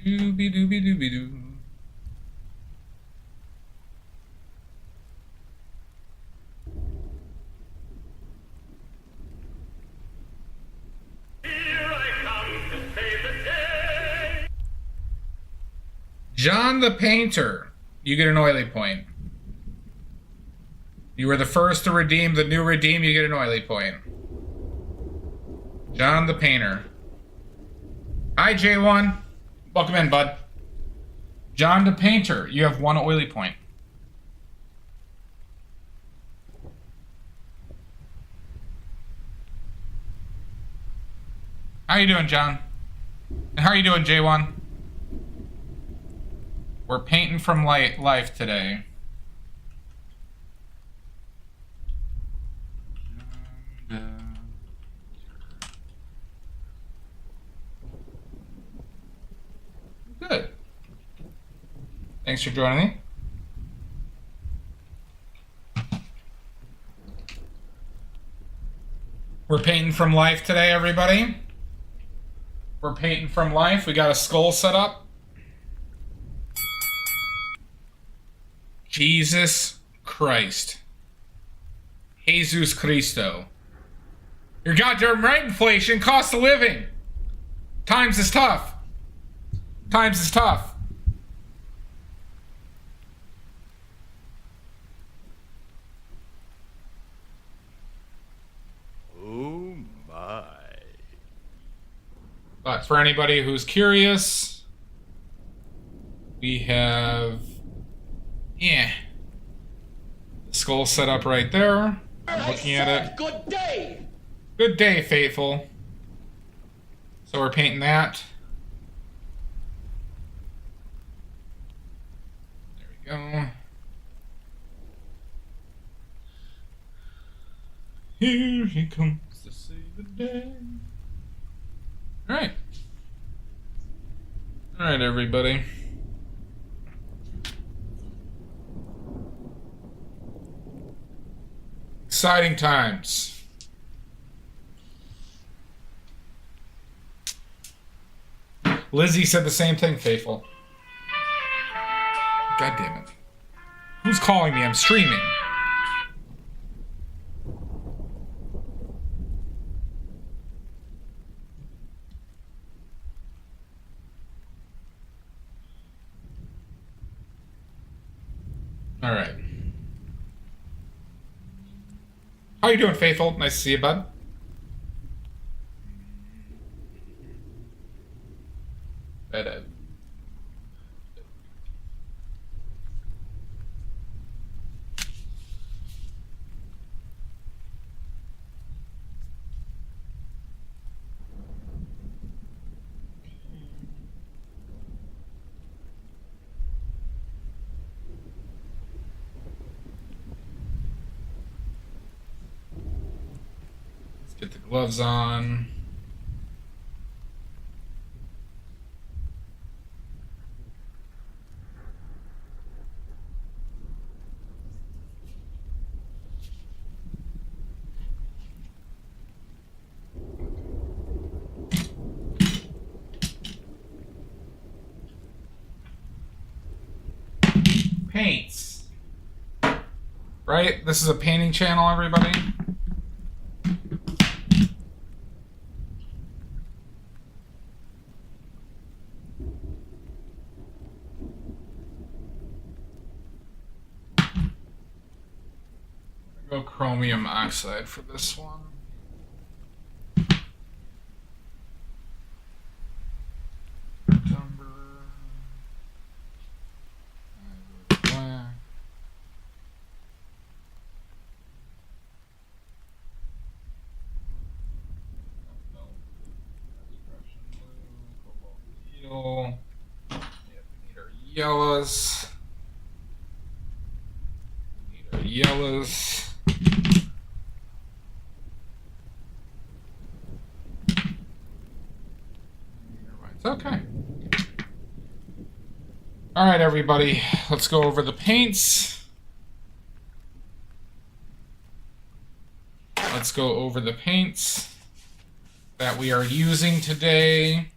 Shooby dooby dooby doo. John the Painter. You get an oily point. You were the first to redeem the new redeem, you get an oily point. John the Painter. Hi, J1. Welcome in, bud. John the Painter. You have one oily point. How you doing, John? And how are you doing, J1? We're painting from life today. Good. Thanks for joining me. We're painting from life today, everybody. We're painting from life. We got a skull set up. Jesus Christ. Jesus Cristo. You're goddamn right, inflation, cost of living. Times is tough. Times is tough. Oh my. But for anybody who's curious, we have, the skull set up right there. I'm looking at it. Good day. Good day, faithful. So we're painting that. There we go. Here he comes to save the day. All right. All right, everybody. Exciting times. Lizzie said the same thing, faithful. God damn it. Who's calling me? I'm streaming. All right. How you doing, faithful? Nice to see you, bud. Bed. Let's get the gloves on. Paints. Right? This is a painting channel, everybody. Go chromium oxide for this one. Yellows. Need our yellows. It's okay. All right, everybody. Let's go over the paints. Let's go over the paints. that we are using today.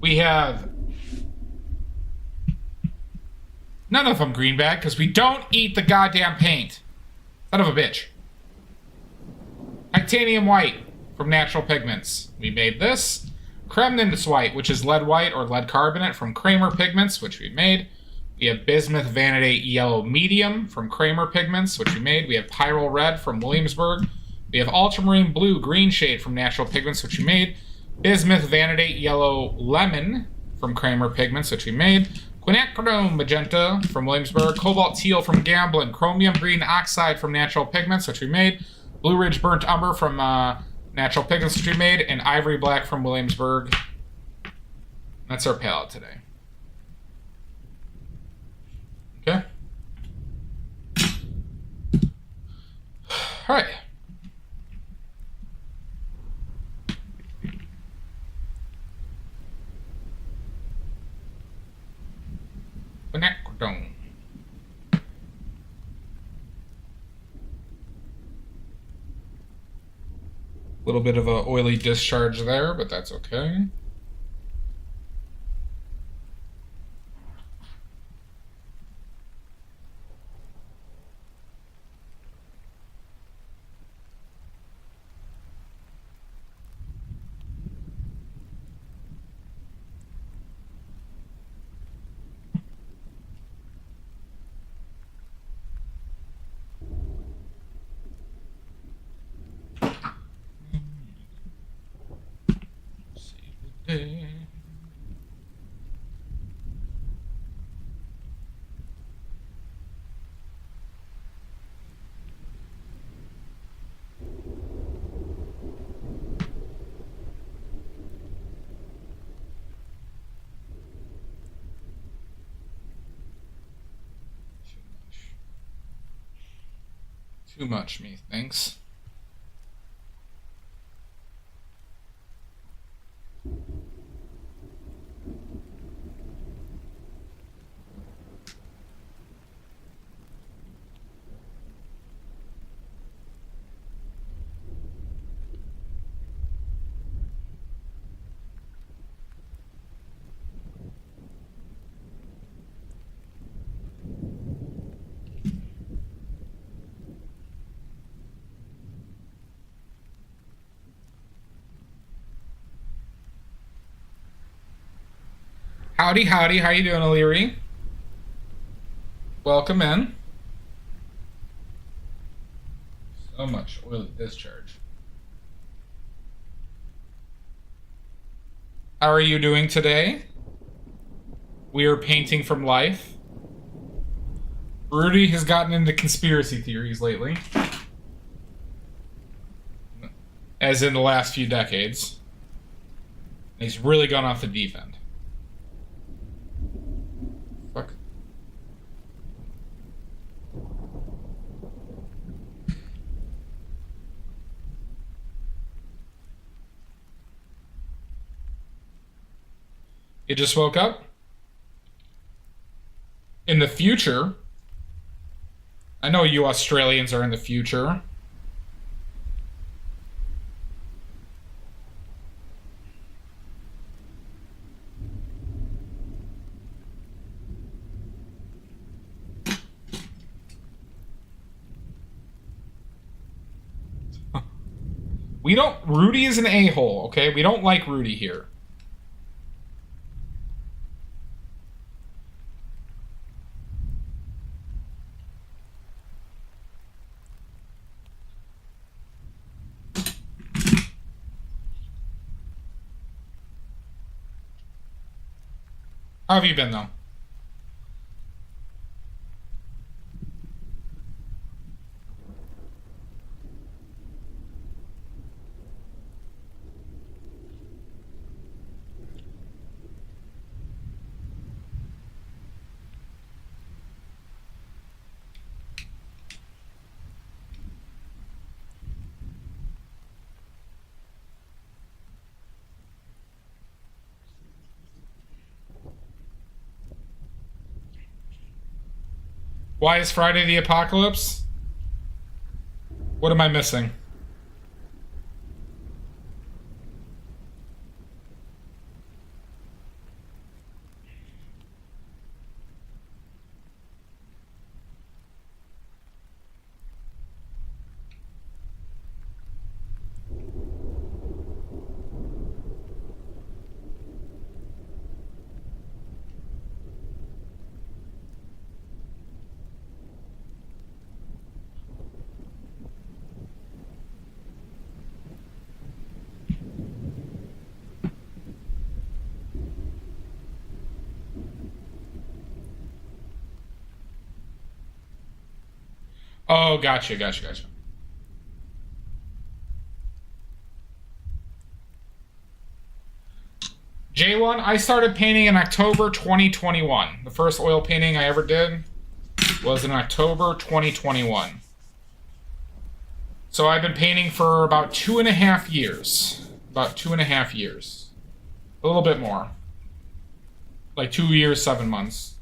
We have none of them greenback because we don't eat the goddamn paint. Son of a bitch. Titanium white from Natural Pigments. We made this. Kremnitz white, which is lead white or lead carbonate from Kramer Pigments, which we made. We have Bismuth Vanadate Yellow Medium from Kramer Pigments, which we made. We have Pyrrole Red from Williamsburg. We have Ultramarine Blue Green Shade from Natural Pigments, which we made. Bismuth Vanadate Yellow Lemon from Kramer Pigments, which we made. Quinacridone Magenta from Williamsburg. Cobalt Teal from Gamblin. Chromium Green Oxide from Natural Pigments, which we made. Blue Ridge Burnt Umber from Natural Pigments, which we made. And Ivory Black from Williamsburg. That's our palette today. Okay. All right. Quinacridone. Little bit of a oily discharge there, but that's okay. Too much, methinks. Howdy, howdy. How you doing, O'Leary? Welcome in. So much oily discharge. How are you doing today? We are painting from life. Rudy has gotten into conspiracy theories lately. As in the last few decades. He's really gone off the deep end. Fuck. You just woke up? In the future? I know you Australians are in the future. We don't... Rudy is an a-hole, okay? We don't like Rudy here. How have you been, though? Why is Friday the Apocalypse? What am I missing? Oh, gotcha. J1, I started painting in October 2021. The first oil painting I ever did was in October 2021. So I've been painting for about 2.5 years. About 2.5 years. A little bit more. Like 2 years, 7 months.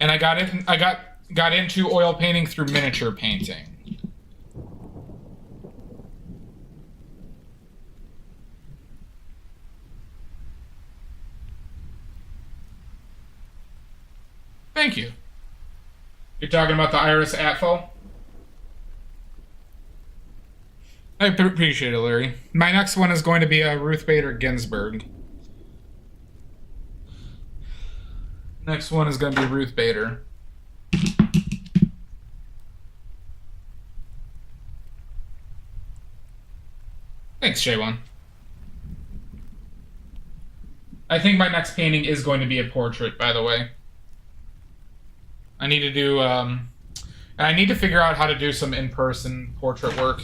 And I got into oil painting through miniature painting. Thank you. You're talking about the Iris Atfel? I appreciate it, Larry. My next one is going to be a Ruth Bader Ginsburg. Next one is going to be Ruth Bader. Thanks, J1. I think my next painting is going to be a portrait, by the way. I need to do, I need to figure out how to do some in-person portrait work.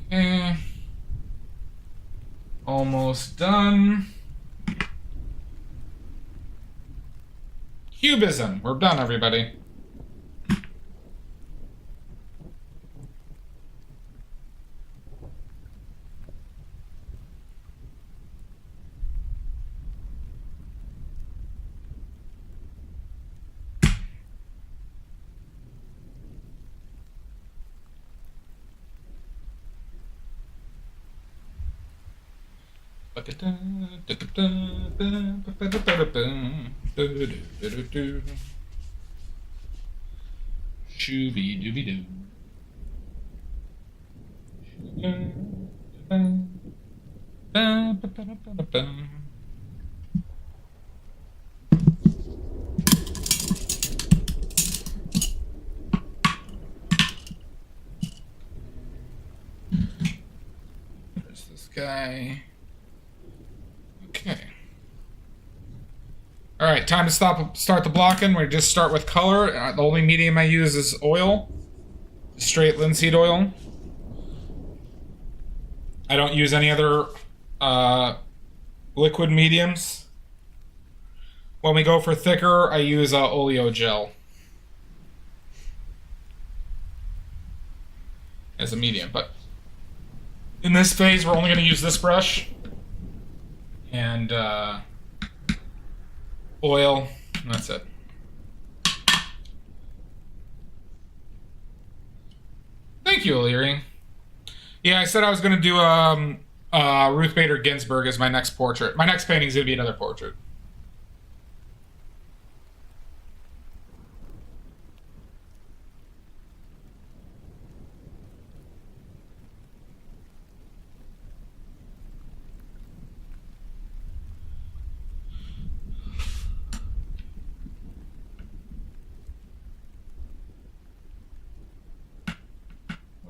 Okay. Almost done. Cubism. We're done, everybody. Shooby dooby doo. There's this guy. Okay. All right, time to start the blocking. We just start with color. The only medium I use is oil, straight linseed oil. I don't use any other liquid mediums. When we go for thicker, I use oleo gel as a medium. But in this phase, we're only going to use this brush and oil, and that's it. Thank you, O'Leary. Yeah, I said I was going to do Ruth Bader Ginsburg as my next portrait. My next painting is going to be another portrait.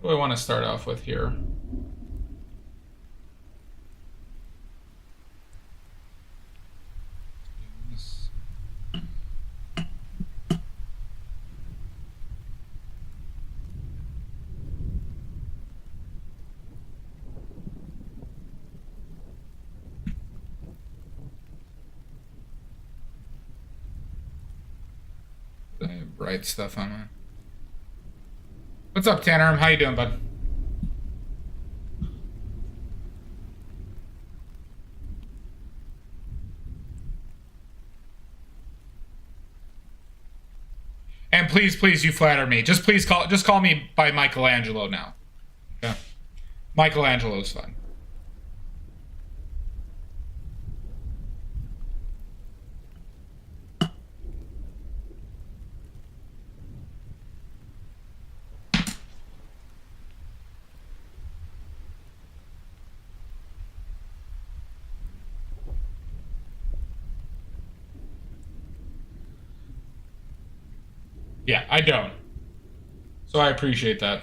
What do I want to start off with here? write stuff on it. What's up, Tanner? How you doing, bud? And please, please, you flatter me. Just please call me by Michelangelo now. Yeah. Michelangelo's fine. Yeah, I don't. So I appreciate that.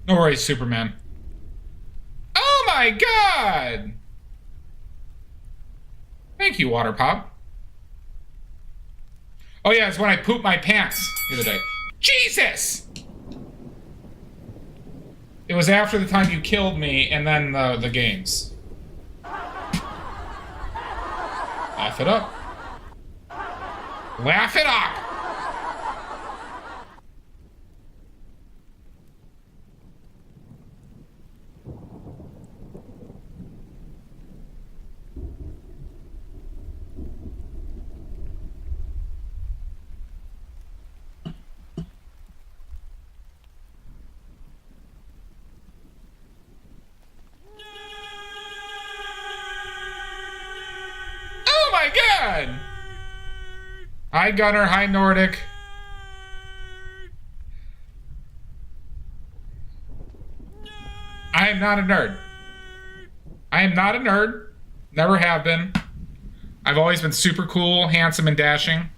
No worries, Superman. Oh my god! Thank you, Water Pop. Oh yeah, it's when I pooped my pants the other day. Jesus! It was after the time you killed me and then the games. Laugh it up. Laugh it up! Oh my god! Hi Gunner, hi Nordic. I am not a nerd. I am not a nerd. Never have been. I've always been super cool, handsome, and dashing.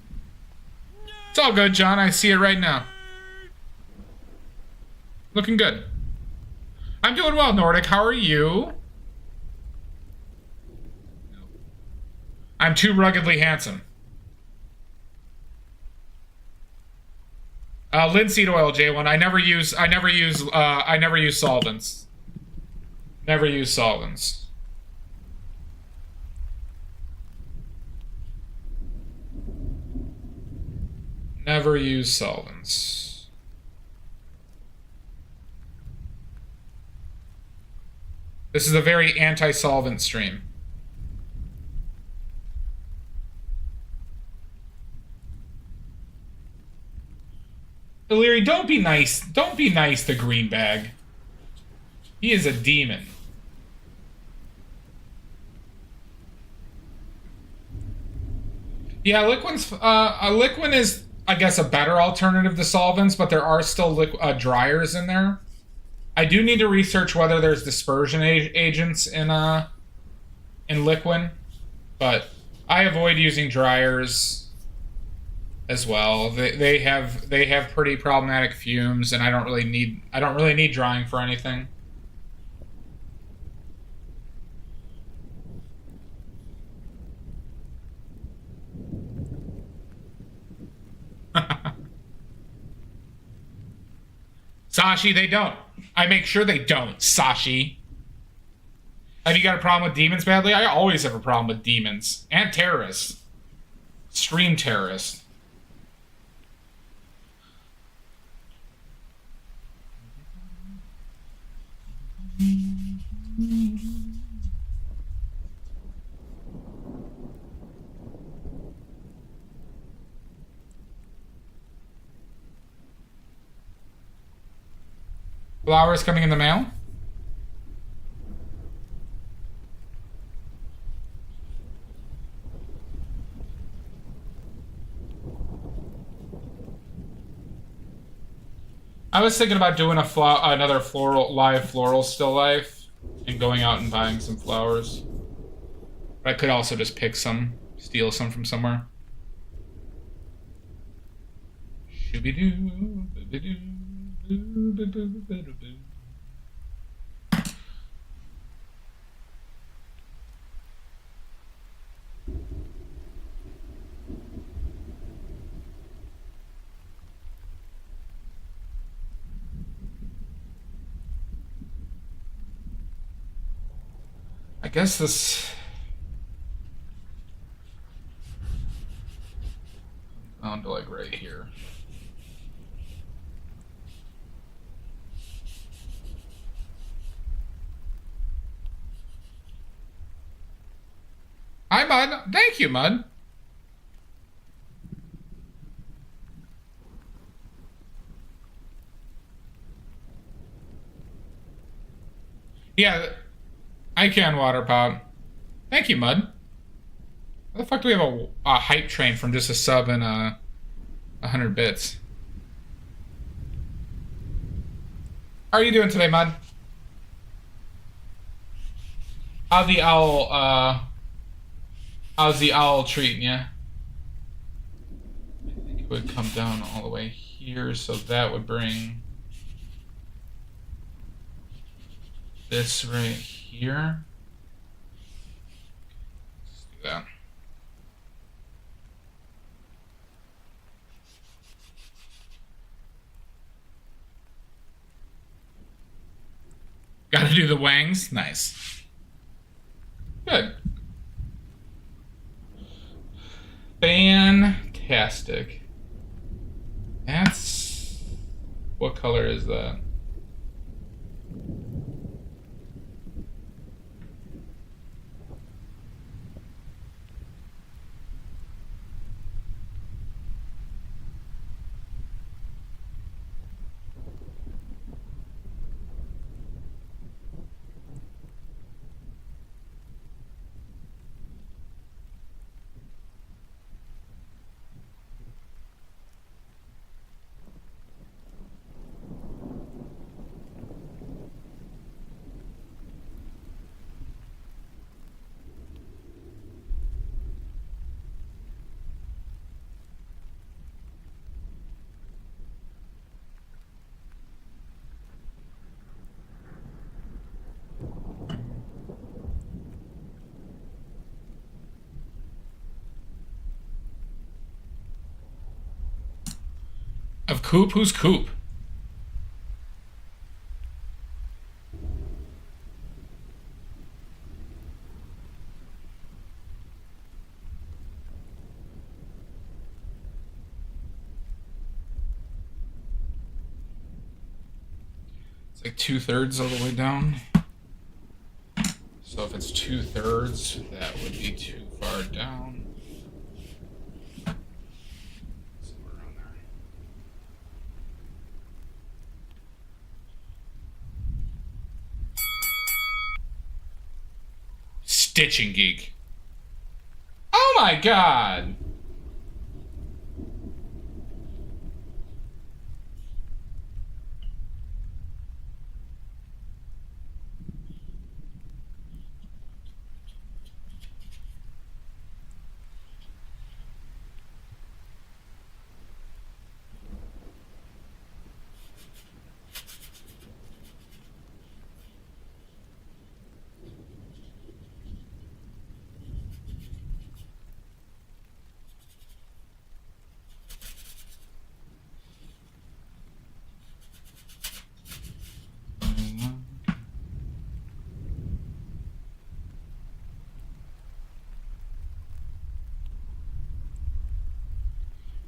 It's all good, John. I see it right now. Looking good. I'm doing well, Nordic. How are you? I'm too ruggedly handsome. Linseed oil, J1. I never use solvents. Never use solvents. Never use solvents. This is a very anti-solvent stream. Illyri, don't be nice. Don't be nice to Greenbag. He is a demon. Yeah, Liquin is, I guess, a better alternative to solvents, but there are still dryers in there. I do need to research whether there's dispersion agents in Liquin, but I avoid using dryers as well. They have pretty problematic fumes, and I don't really need drying for anything. Sashi, they don't. I make sure they don't, Sashi. Have you got a problem with demons badly? I always have a problem with demons. And terrorists. Stream terrorists. Flowers coming in the mail? I was thinking about doing another live floral still life and going out and buying some flowers. But I could also just pick some, steal some from somewhere. Shooby-doo, boo-doo, boo-doo, boo-doo, boo-doo. I guess this... down to like right here. Hi, Mud. Thank you, Mud. Yeah, I can water pop. Thank you, Mud. How the fuck do we have a hype train from just a sub and 100 bits? How are you doing today, Mud? How's the owl treating you? I think it would come down all the way here, so that would bring this right here. Let's do that. Gotta do the wangs. Nice. Good. Fantastic. That's... What color is that? Of Coop? Who's Coop? It's like 2/3 all the way down. So if it's 2/3, that would be too far down. Somewhere around there. Stitching Geek. Oh my god!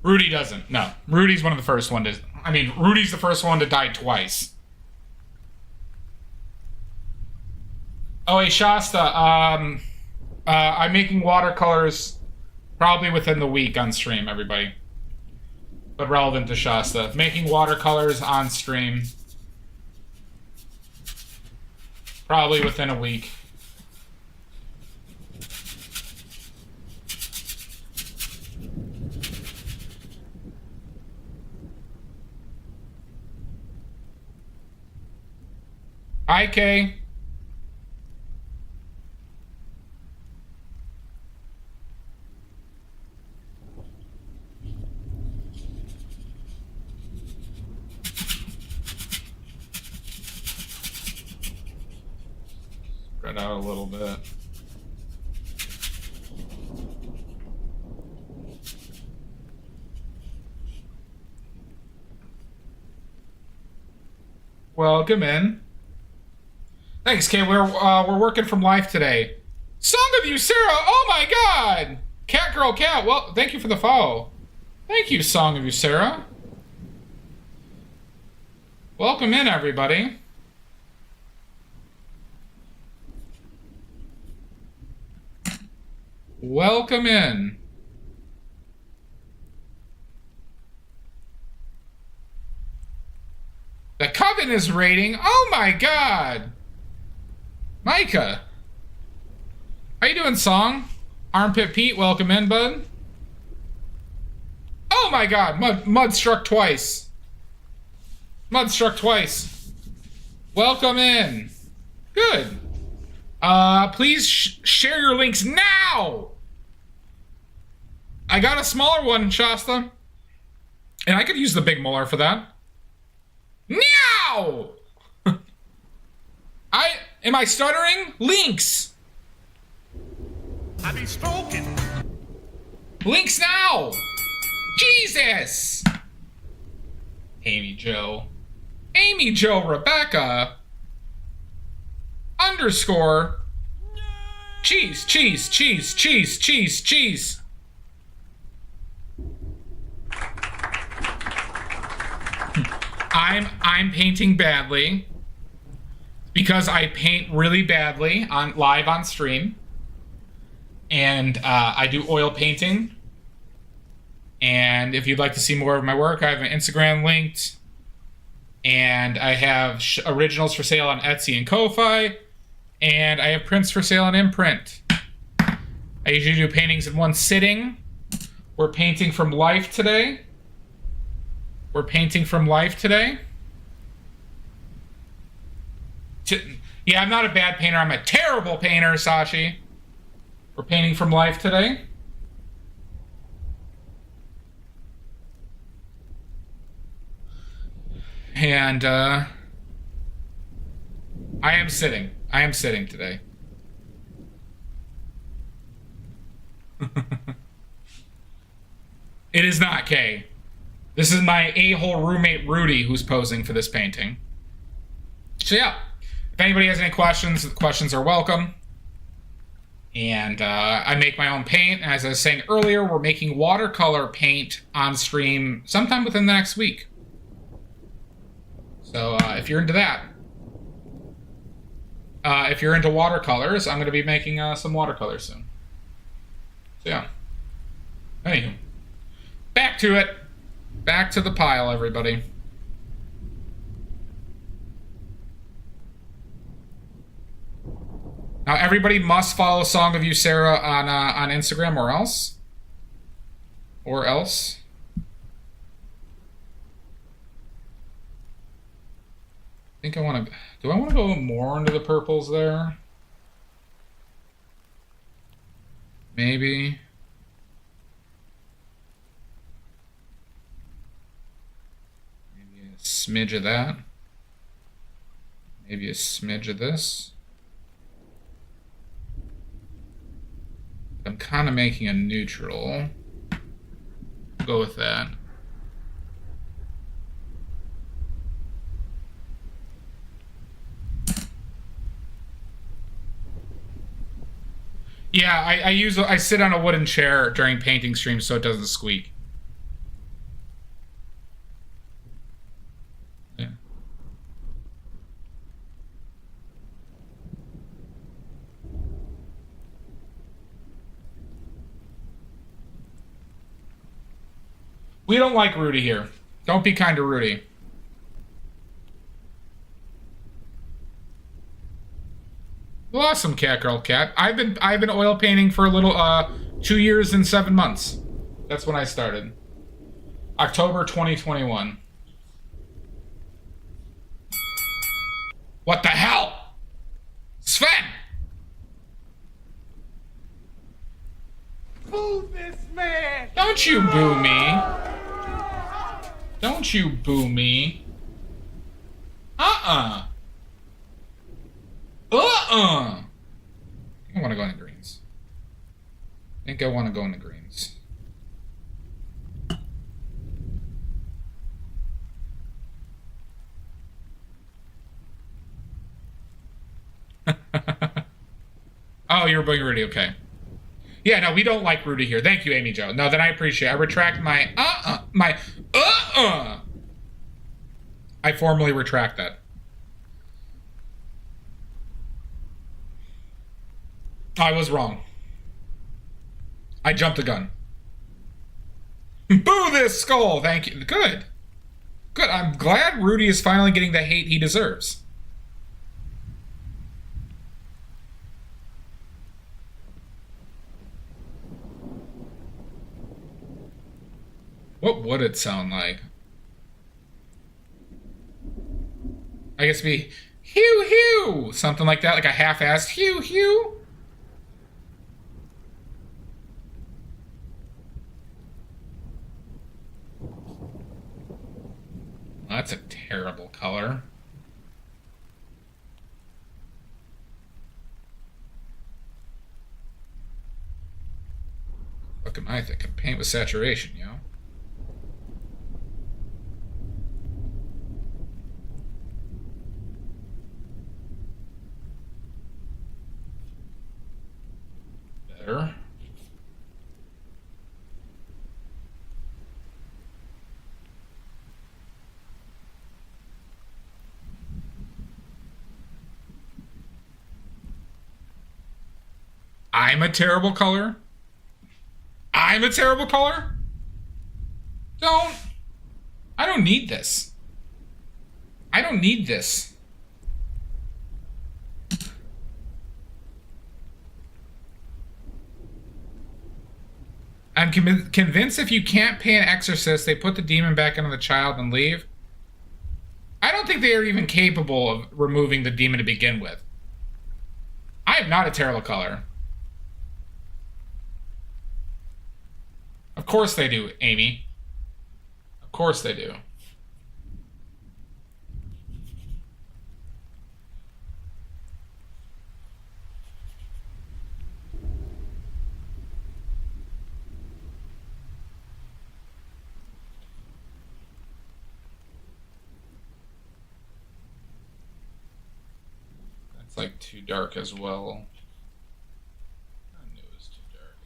Rudy doesn't. No. Rudy's one of the first one to... I mean, Rudy's the first one to die twice. Oh, hey, Shasta. I'm making watercolors probably within the week on stream, everybody. But relevant to Shasta. Making watercolors on stream. Probably within a week. Hi, Kay. Spread out a little bit. Welcome in. Thanks, Kay. We're working from life today. Song of you, Sarah. Oh my God. Cat girl, cat. Well, thank you for the follow. Thank you, Song of you, Sarah. Welcome in, everybody. Welcome in. The Coven is raiding. Oh my God. Micah. How you doing, Song? Armpit Pete, welcome in, bud. Oh my God, Mud struck twice. Mud struck twice. Welcome in. Good. Please share your links now. I got a smaller one, Shasta. And I could use the big molar for that. Meow! Am I stuttering? Links! I be stroking. Links now! Jesus! Amy Jo. Amy Jo Rebecca. Underscore. Cheese, cheese, cheese, cheese, cheese, cheese. I'm painting badly because I paint really badly live on stream, and I do oil painting. And if you'd like to see more of my work, I have an Instagram linked, and I have originals for sale on Etsy and Ko-Fi, and I have prints for sale on Imprint. I usually do paintings in one sitting. We're painting from life today. Yeah, I'm not a bad painter. I'm a terrible painter, Sashi. We're painting from life today. And I am sitting. I am sitting today. It is not Kay. This is my a-hole roommate Rudy who's posing for this painting. So yeah, if anybody has any questions, the questions are welcome. And I make my own paint. As I was saying earlier, we're making watercolor paint on stream sometime within the next week. So if you're into that, if you're into watercolors, I'm going to be making some watercolors soon. So yeah. Anywho, back to it. Back to the pile, everybody. Now, everybody must follow Song of You, Sarah, on Instagram, or else. Or else. I think I want to... Do I want to go more into the purples there? Maybe. Maybe a smidge of that. Maybe a smidge of this. I'm kind of making a neutral. I'll go with that. Yeah, I sit on a wooden chair during painting streams so it doesn't squeak. Yeah. We don't like Rudy here. Don't be kind to Rudy. Awesome, cat girl cat. I've been oil painting for a little 2 years and 7 months. That's when I started. October 2021. What the hell? Sven! Boo this man! Don't you boo me. Don't you boo me. Uh-uh. I want to go into greens. I think I want to go into greens. you're booing Rudy. Okay. Yeah, no, we don't like Rudy here. Thank you, Amy Jo. No, then I appreciate it. I retract my I formally retract that. I was wrong. I jumped the gun. Boo this skull! Thank you. Good. Good. I'm glad Rudy is finally getting the hate he deserves. What would it sound like? I guess it'd be hew hew! Something like that, like a half-assed hew hew. That's a terrible color. What am I thinking? Paint with saturation, yo. Better. I'm a terrible color? I'm a terrible color? I don't need this. I don't need this. I'm convinced if you can't pay an exorcist, they put the demon back into the child and leave. I don't think they are even capable of removing the demon to begin with. I am not a terrible color. Of course they do, Amy. Of course they do. That's like too dark as well. I knew it was too dark.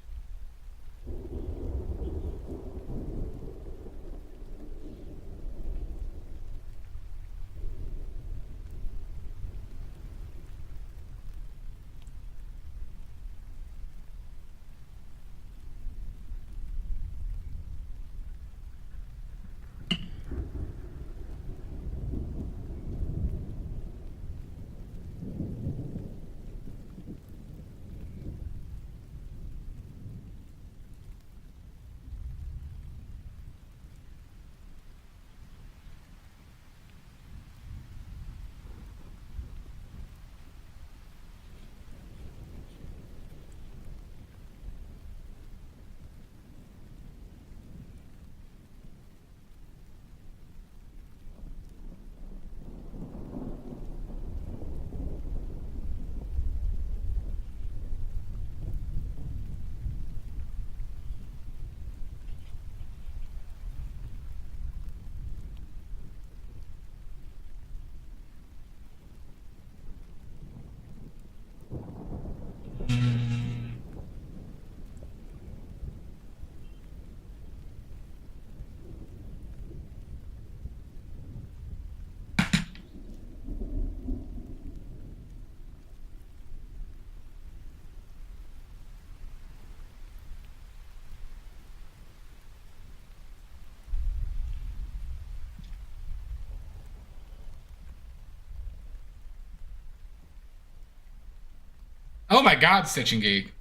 Oh my god, Stitch and Geek.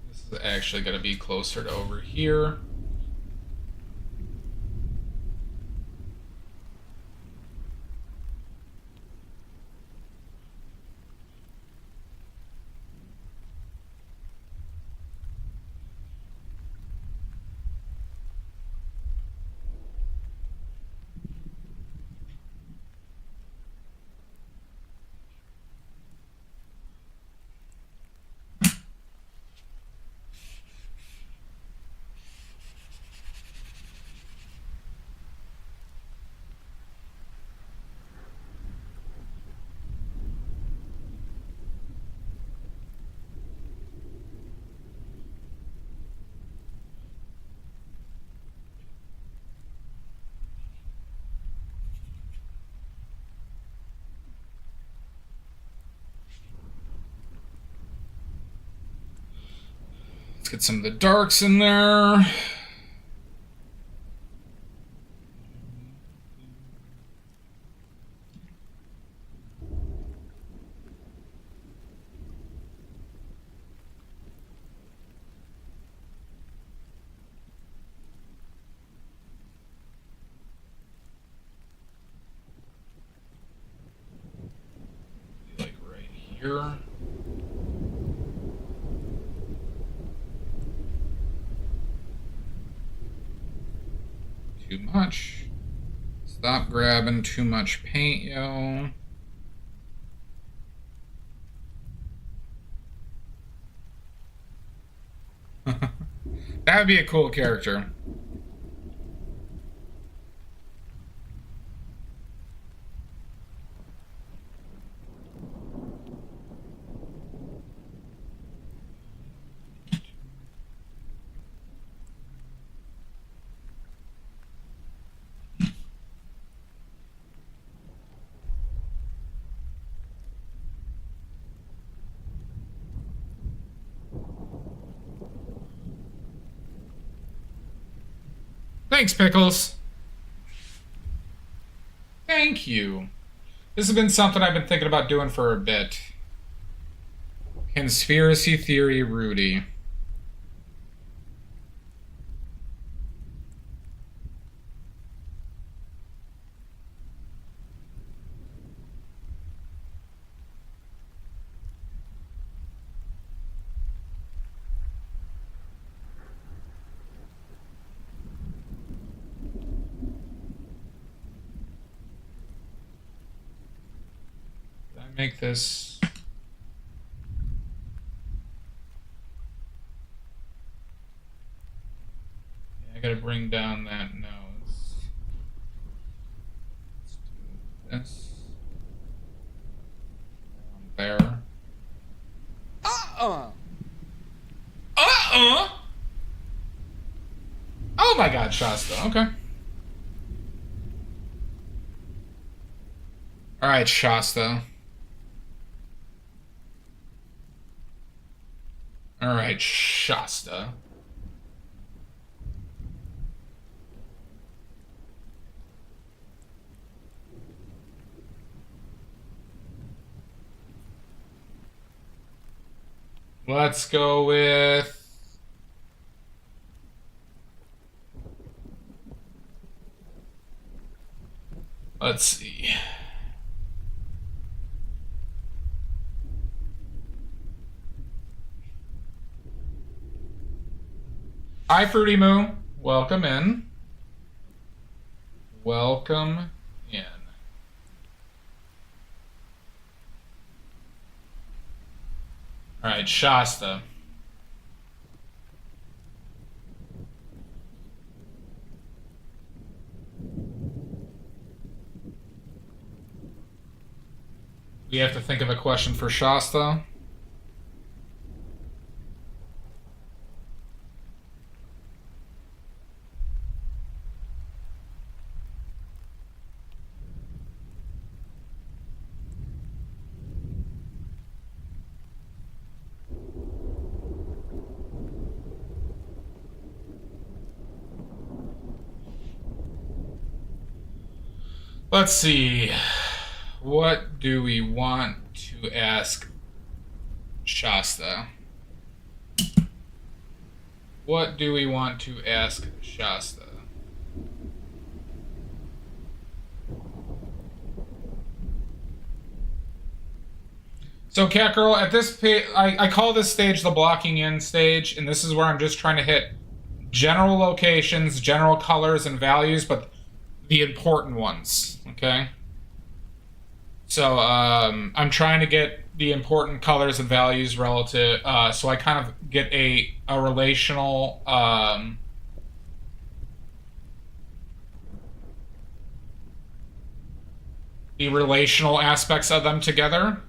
This is actually going to be closer to over here. get some of the darks in there. Like right here. Too much. Stop grabbing too much paint, yo. That would be a cool character. Thanks, Pickles. Thank you. This has been something I've been thinking about doing for a bit. Conspiracy Theory Rudy. Make this I gotta bring down that nose. Let's do this there. Oh my god, Shasta. Okay. Alright, Shasta. Alright, Shasta. Let's go with... Let's see. Hi, Fruity Moo. Welcome in. Welcome in. All right, Shasta. We have to think of a question for Shasta. Let's see. What do we want to ask Shasta? What do we want to ask Shasta? So, Cat Girl, at this I call this stage the blocking in stage, and this is where I'm just trying to hit general locations, general colors and values, but the important ones, okay? So I'm trying to get the important colors and values relative, so I kind of get a relational, the relational aspects of them together.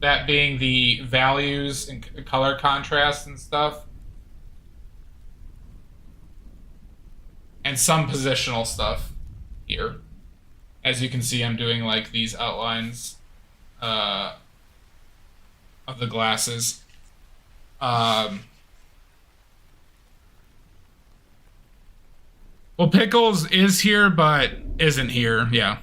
That being the values and color contrast and stuff. And some positional stuff here. As you can see, I'm doing like these outlines of the glasses. Well, Pickles is here, but isn't here. Yeah.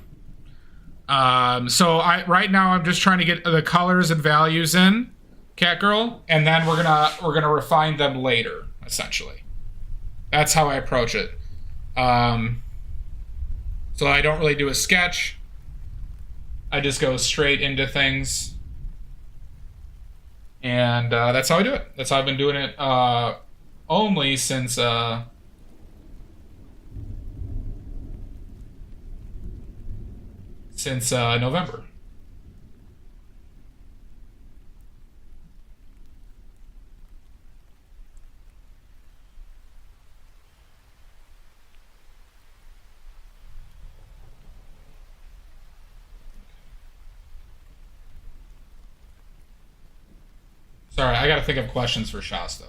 So right now I'm just trying to get the colors and values in, Catgirl, and then we're gonna refine them later. Essentially, that's how I approach it. So I don't really do a sketch. I just go straight into things, and that's how I do it. That's how I've been doing it only since November. Sorry, I gotta think of questions for Shasta.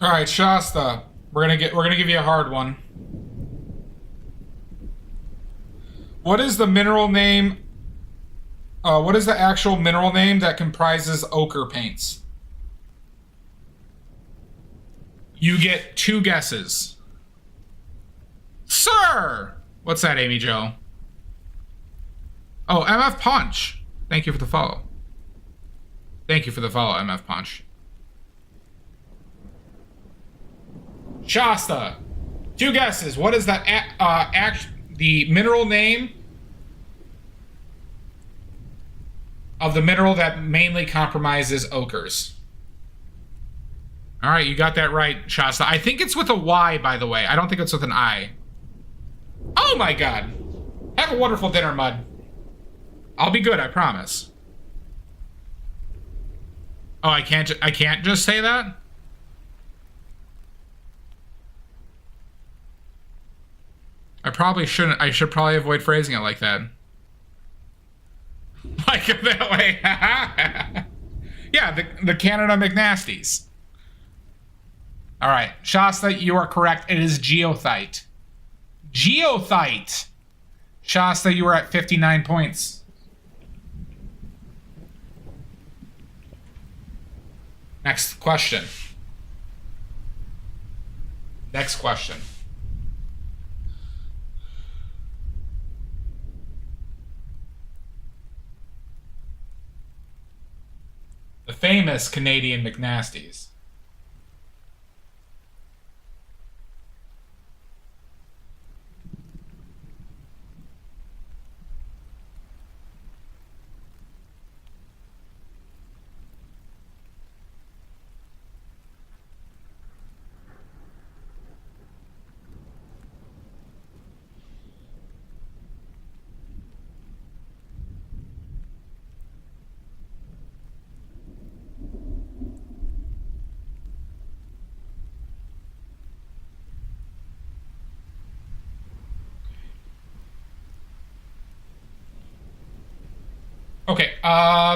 All right, Shasta, we're gonna give you a hard one. What is the mineral name? What is the actual mineral name that comprises ochre paints? You get 2 guesses. Sir! What's that, Amy Jo? Oh, MF Punch. Thank you for the follow. Thank you for the follow, MF Punch. Shasta, 2 guesses. What is that? The mineral name of the mineral that mainly compromises ochres. All right, you got that right, Shasta. I think it's with a Y, by the way. I don't think it's with an I. Oh my God! Have a wonderful dinner, Mud. I'll be good, I promise. Oh, I can't just say that? I probably shouldn't. I should probably avoid phrasing it like that. Like it that way. Yeah, the Canada McNasties. All right, Shasta, you are correct. It is geothite. Geothite. Shasta, you are at 59 points. Next question. Next question. The famous Canadian McNasties. Okay,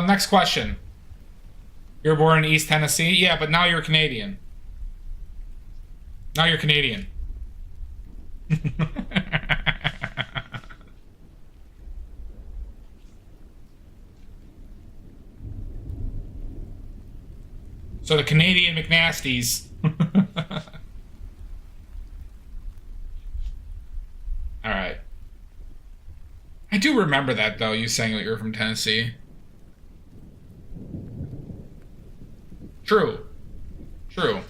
next question. You're born in East Tennessee? Yeah, but now you're Canadian. Now you're Canadian. So the Canadian McNasties. All right. I do remember that, though, you saying that you're from Tennessee. True. True.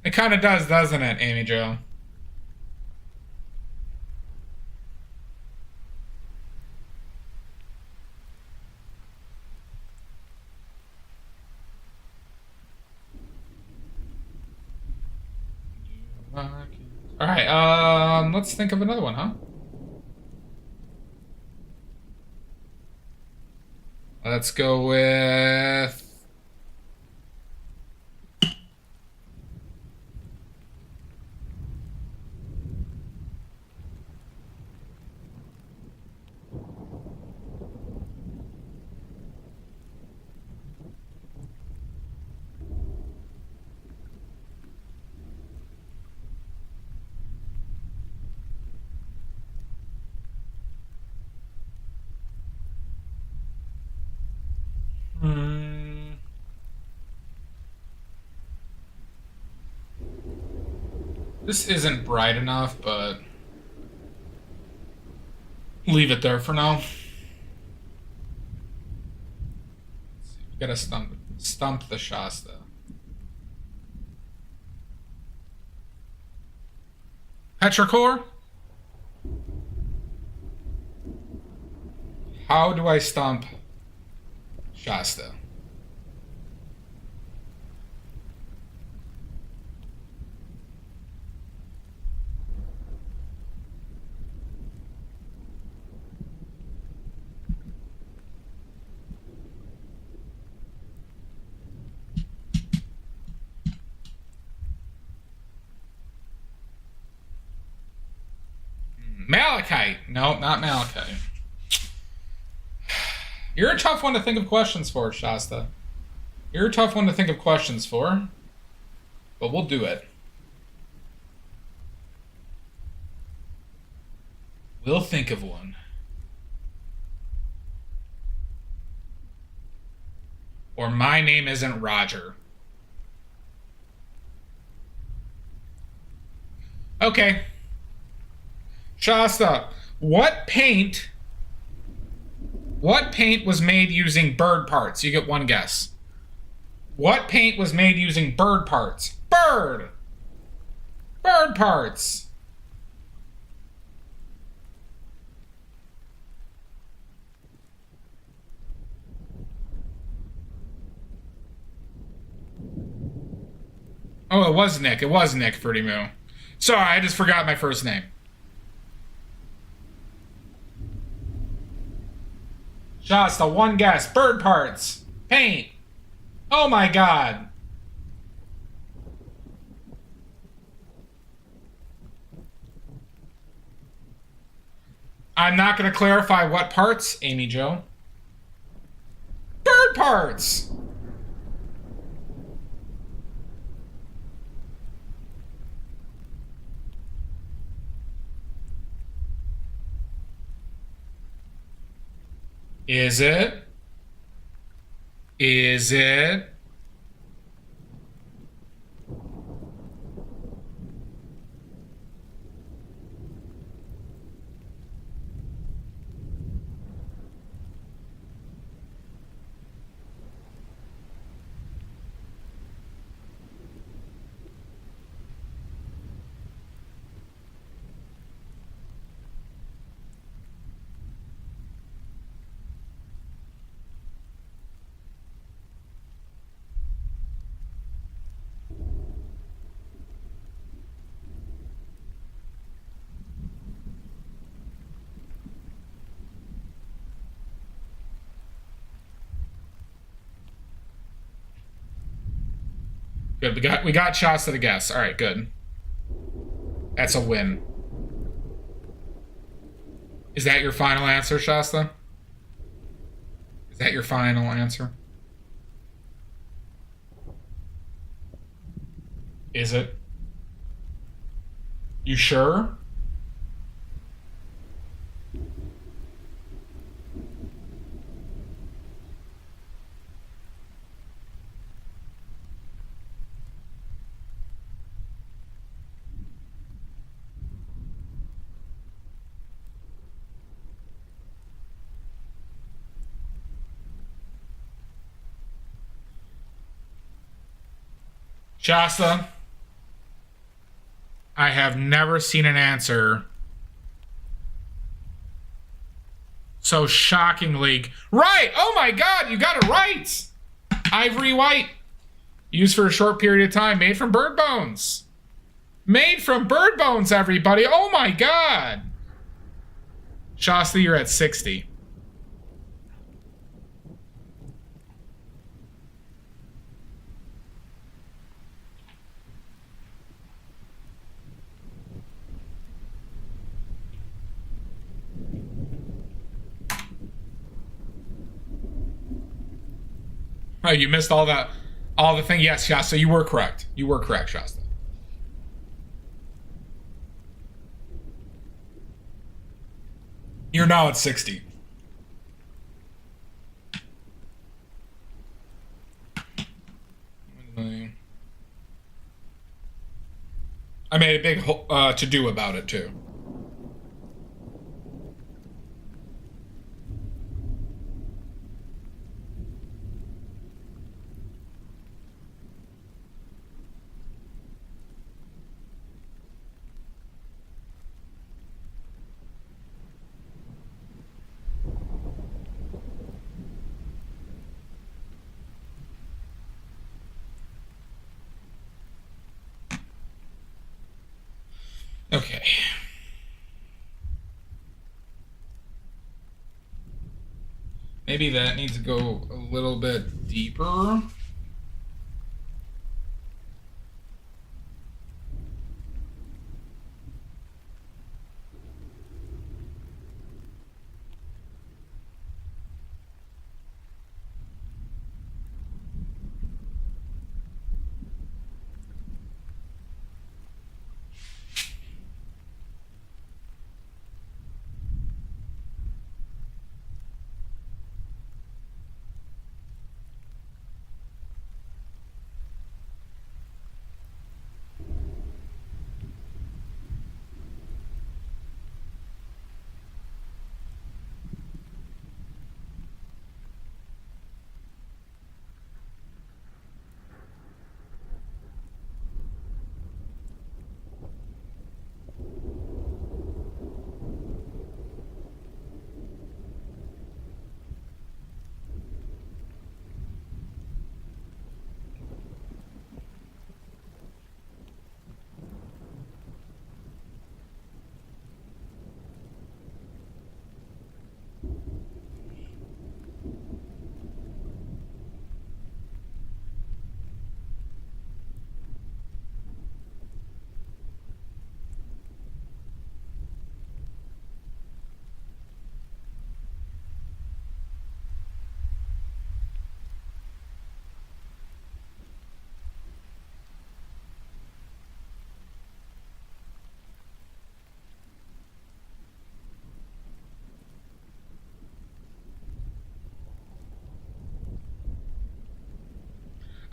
It kind of does, doesn't it, Amy Jo? All right, let's think of another one, huh? Let's go with... Hmm. This isn't bright enough, but leave it there for now. We gotta stump the Shasta. Petrichor? How do I stump Shasta? Malachite. No, not Malachite. You're a tough one to think of questions for, Shasta. You're a tough one to think of questions for. But we'll do it. We'll think of one. Or my name isn't Roger. Okay. Shasta, what paint was made using bird parts? You get one guess. What paint was made using bird parts? Bird parts. Oh, it was Nick. It was Nick, Fruity Moo. Sorry, I just forgot my first name. Shasta, one guess. Bird parts. Paint. Oh my god. I'm not going to clarify what parts, Amy Jo. Bird parts. Is it? Is it? Good. We got Shasta to guess. All right, good. That's a win. Is that your final answer, Shasta? Is that your final answer? Is it? You sure? Shasta, I have never seen an answer so shockingly right. Oh my god, you got it right. Ivory white. Used for a short period of time. Made from bird bones. Made from bird bones, everybody. Oh my god. Shasta, you're at 60. Oh, you missed all the thing. Yes, Shasta, you were correct. You were correct, Shasta. You're now at 60. I made a big to-do about it, too. Okay. Maybe that needs to go a little bit deeper.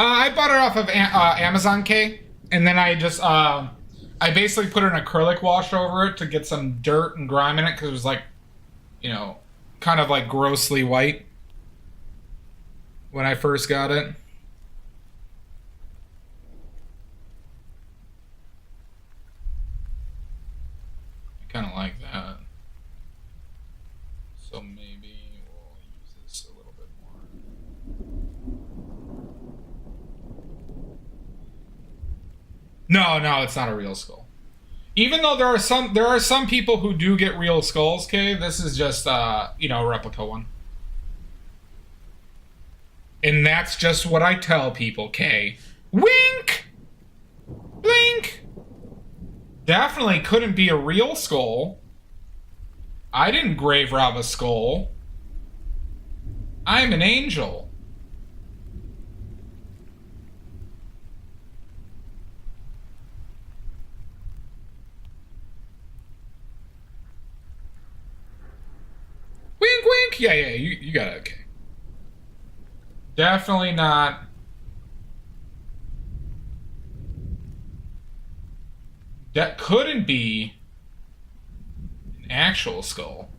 I bought it off of Amazon K, and then I basically put an acrylic wash over it to get some dirt and grime in it because it was like, kind of like grossly white when I first got it. I kind of like that. So maybe we'll use this a little bit more. No, it's not a real skull. Even though there are some people who do get real skulls, Kay, this is just a replica one. And that's just what I tell people, Kay. Wink! Blink! Definitely couldn't be a real skull. I didn't grave rob a skull. I'm an angel. Wink, wink. Yeah, you got it. Okay. Definitely not. That couldn't be an actual skull.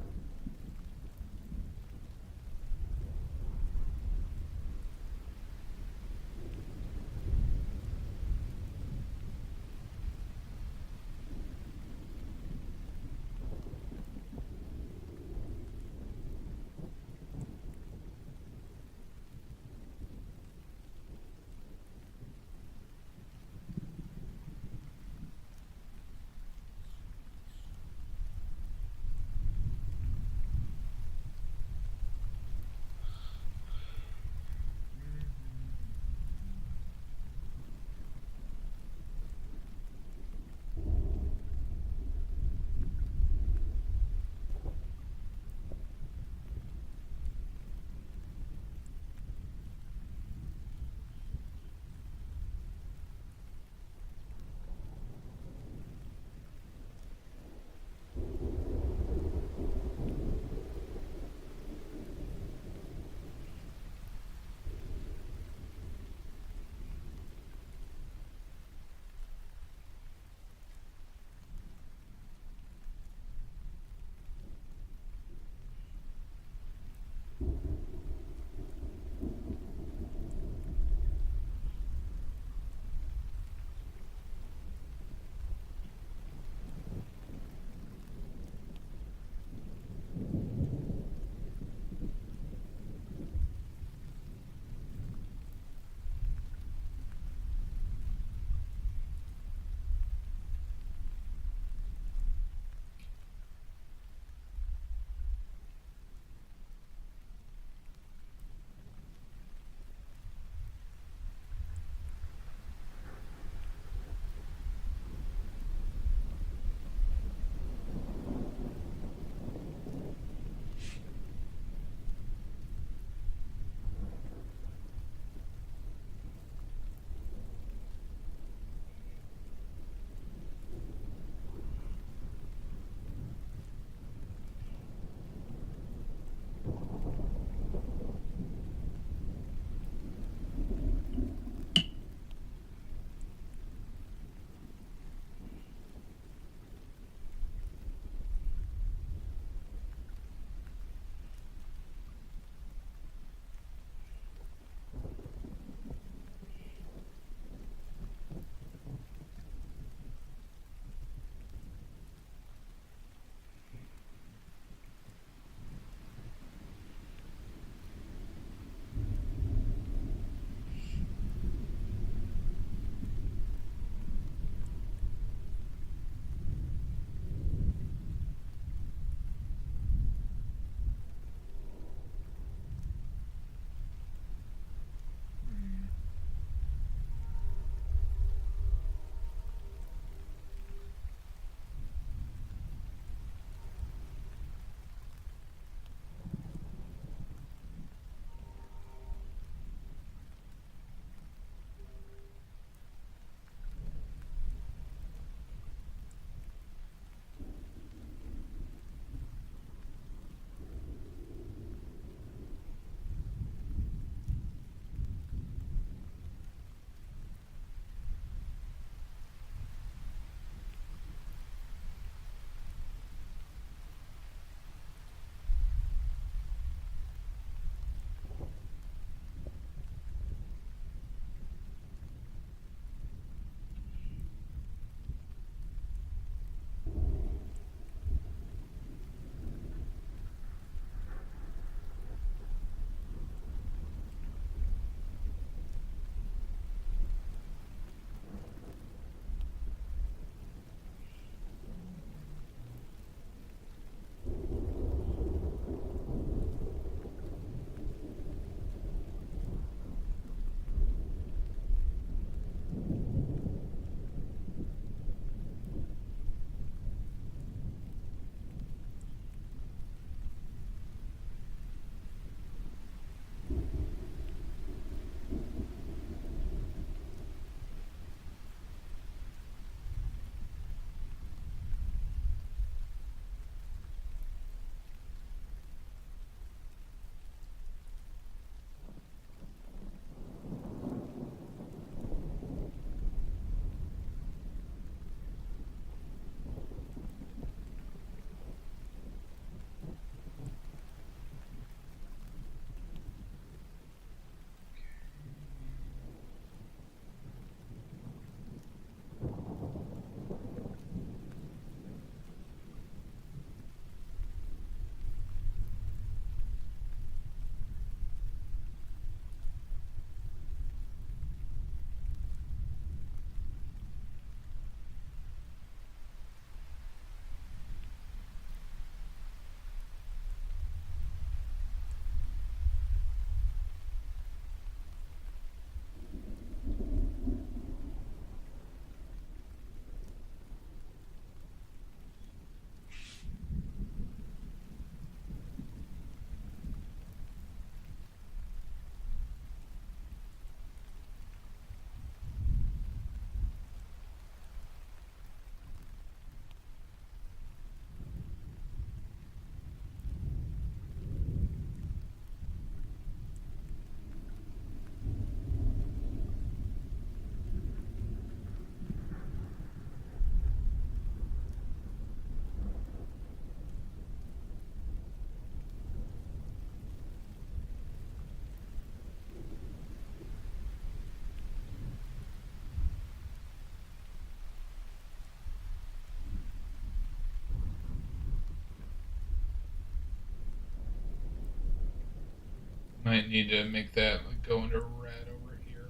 Might need to make that like, go into red over here.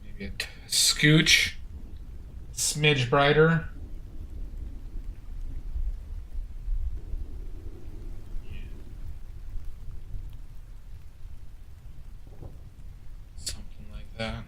Maybe a scooch. Smidge brighter. Something like that.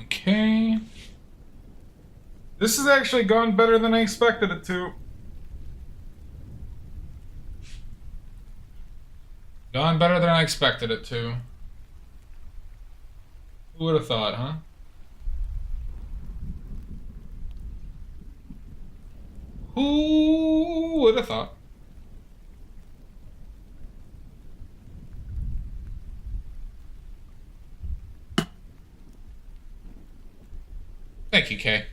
Okay. This has actually gone better than I expected it to. Gone better than I expected it to. Who would have thought, huh? Who would have thought? Thank you, Kay.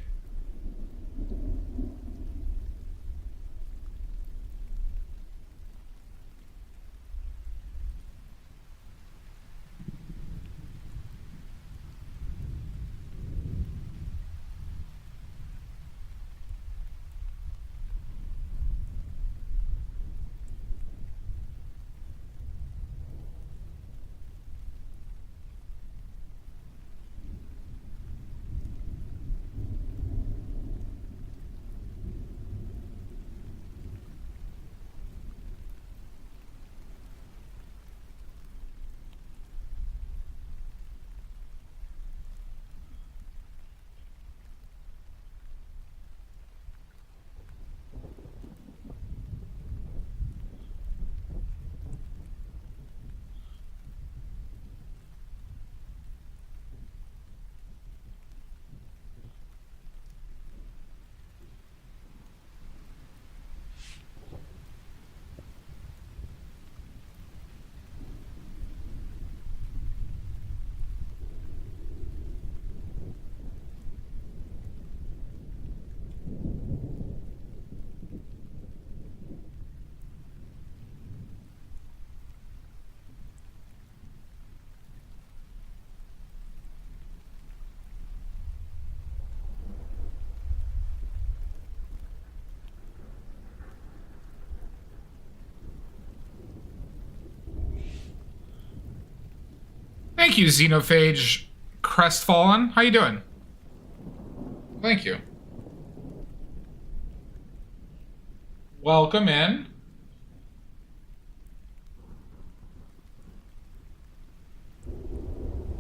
Thank you, Xenophage Crestfallen. How you doing? Thank you. Welcome in.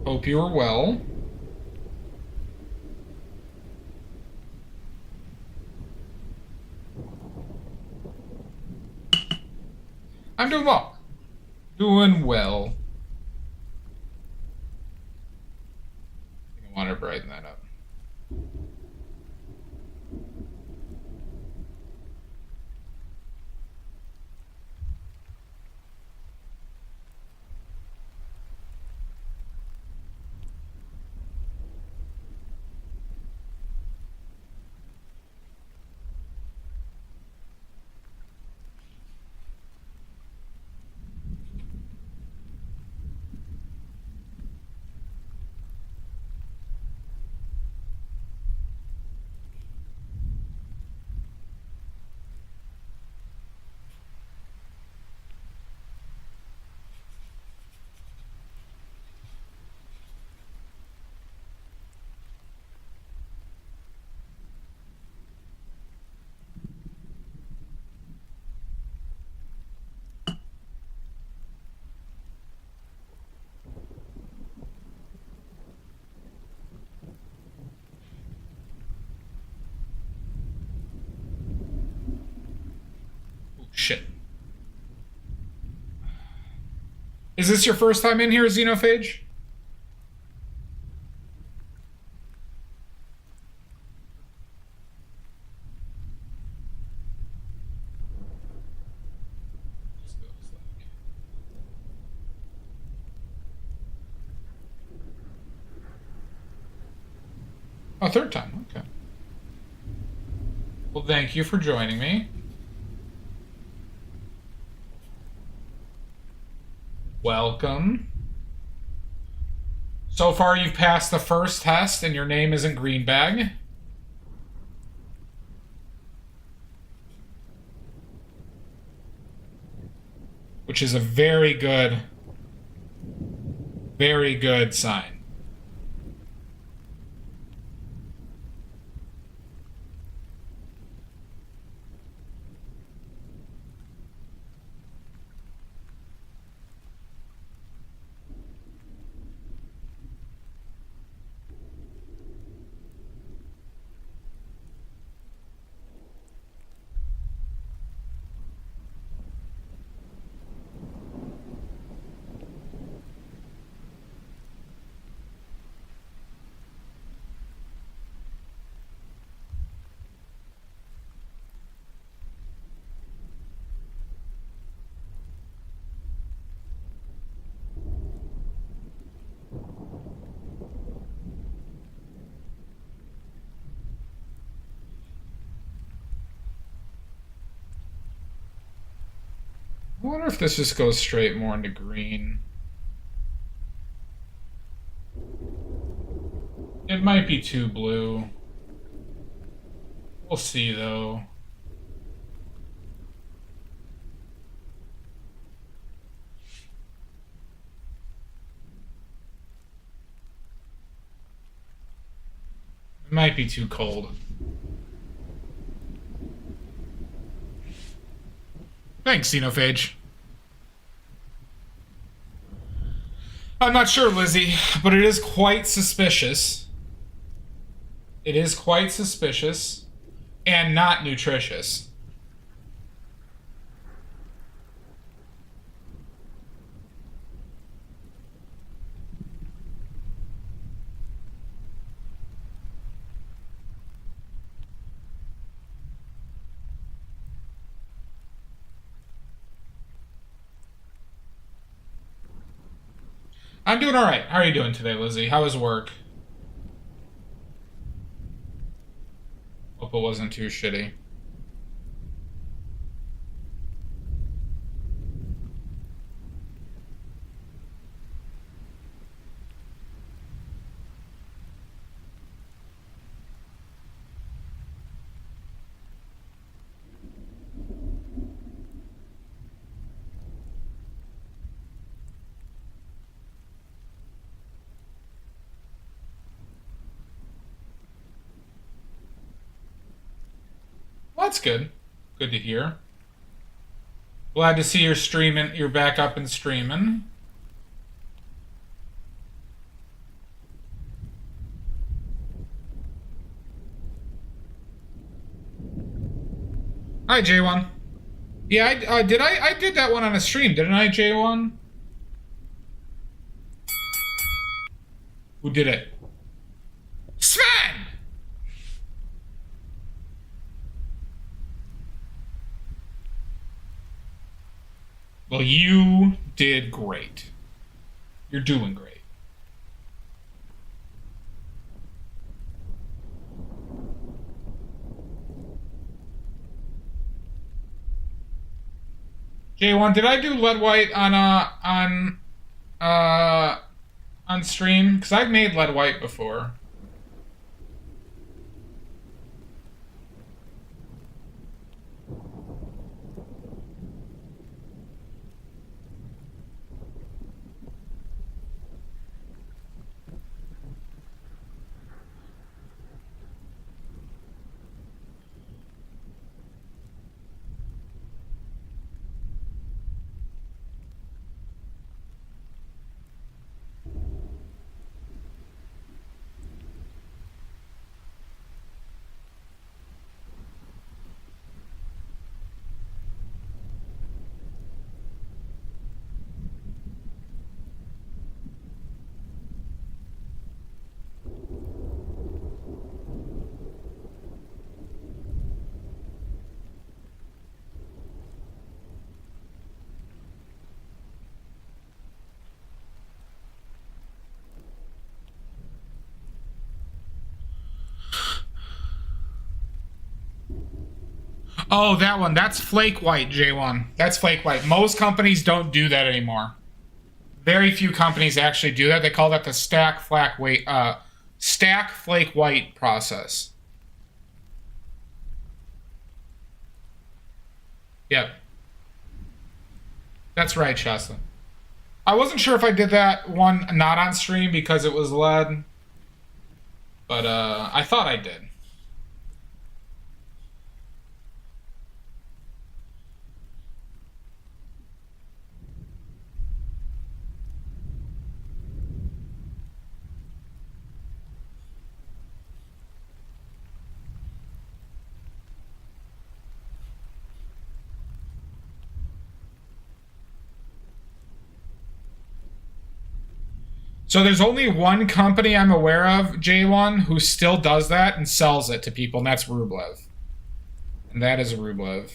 Hope you are well. I'm doing well. Doing well. I want to brighten that up. Is this your first time in here, Xenophage? Oh, third time. Okay. Well, thank you for joining me. Welcome. So far, you've passed the first test, and your name isn't Greenbag. Which is a very good sign. I wonder if this just goes straight more into green. It might be too blue. We'll see, though. It might be too cold. Thanks, Xenophage. I'm not sure, Lizzie, but it is quite suspicious. It is quite suspicious and not nutritious. I'm doing all right. How are you doing today, Lizzie? How was work? Hope it wasn't too shitty. Well, that's good. Good to hear. Glad to see you're streaming. You're back up and streaming. Hi, J1. Yeah, I did that one on a stream, didn't I, J1? Who did it? Sven! Well, you did great. You're doing great. J1, did I do lead white on stream? Because I've made lead white before. Oh, that one. That's flake white, J1. That's flake white. Most companies don't do that anymore. Very few companies actually do that. They call that the stack flake white process. Yep. That's right, Shasta. I wasn't sure if I did that one not on stream because it was lead, but I thought I did. So there's only one company I'm aware of, J1, who still does that and sells it to people, and that's Rublev. And that is Rublev.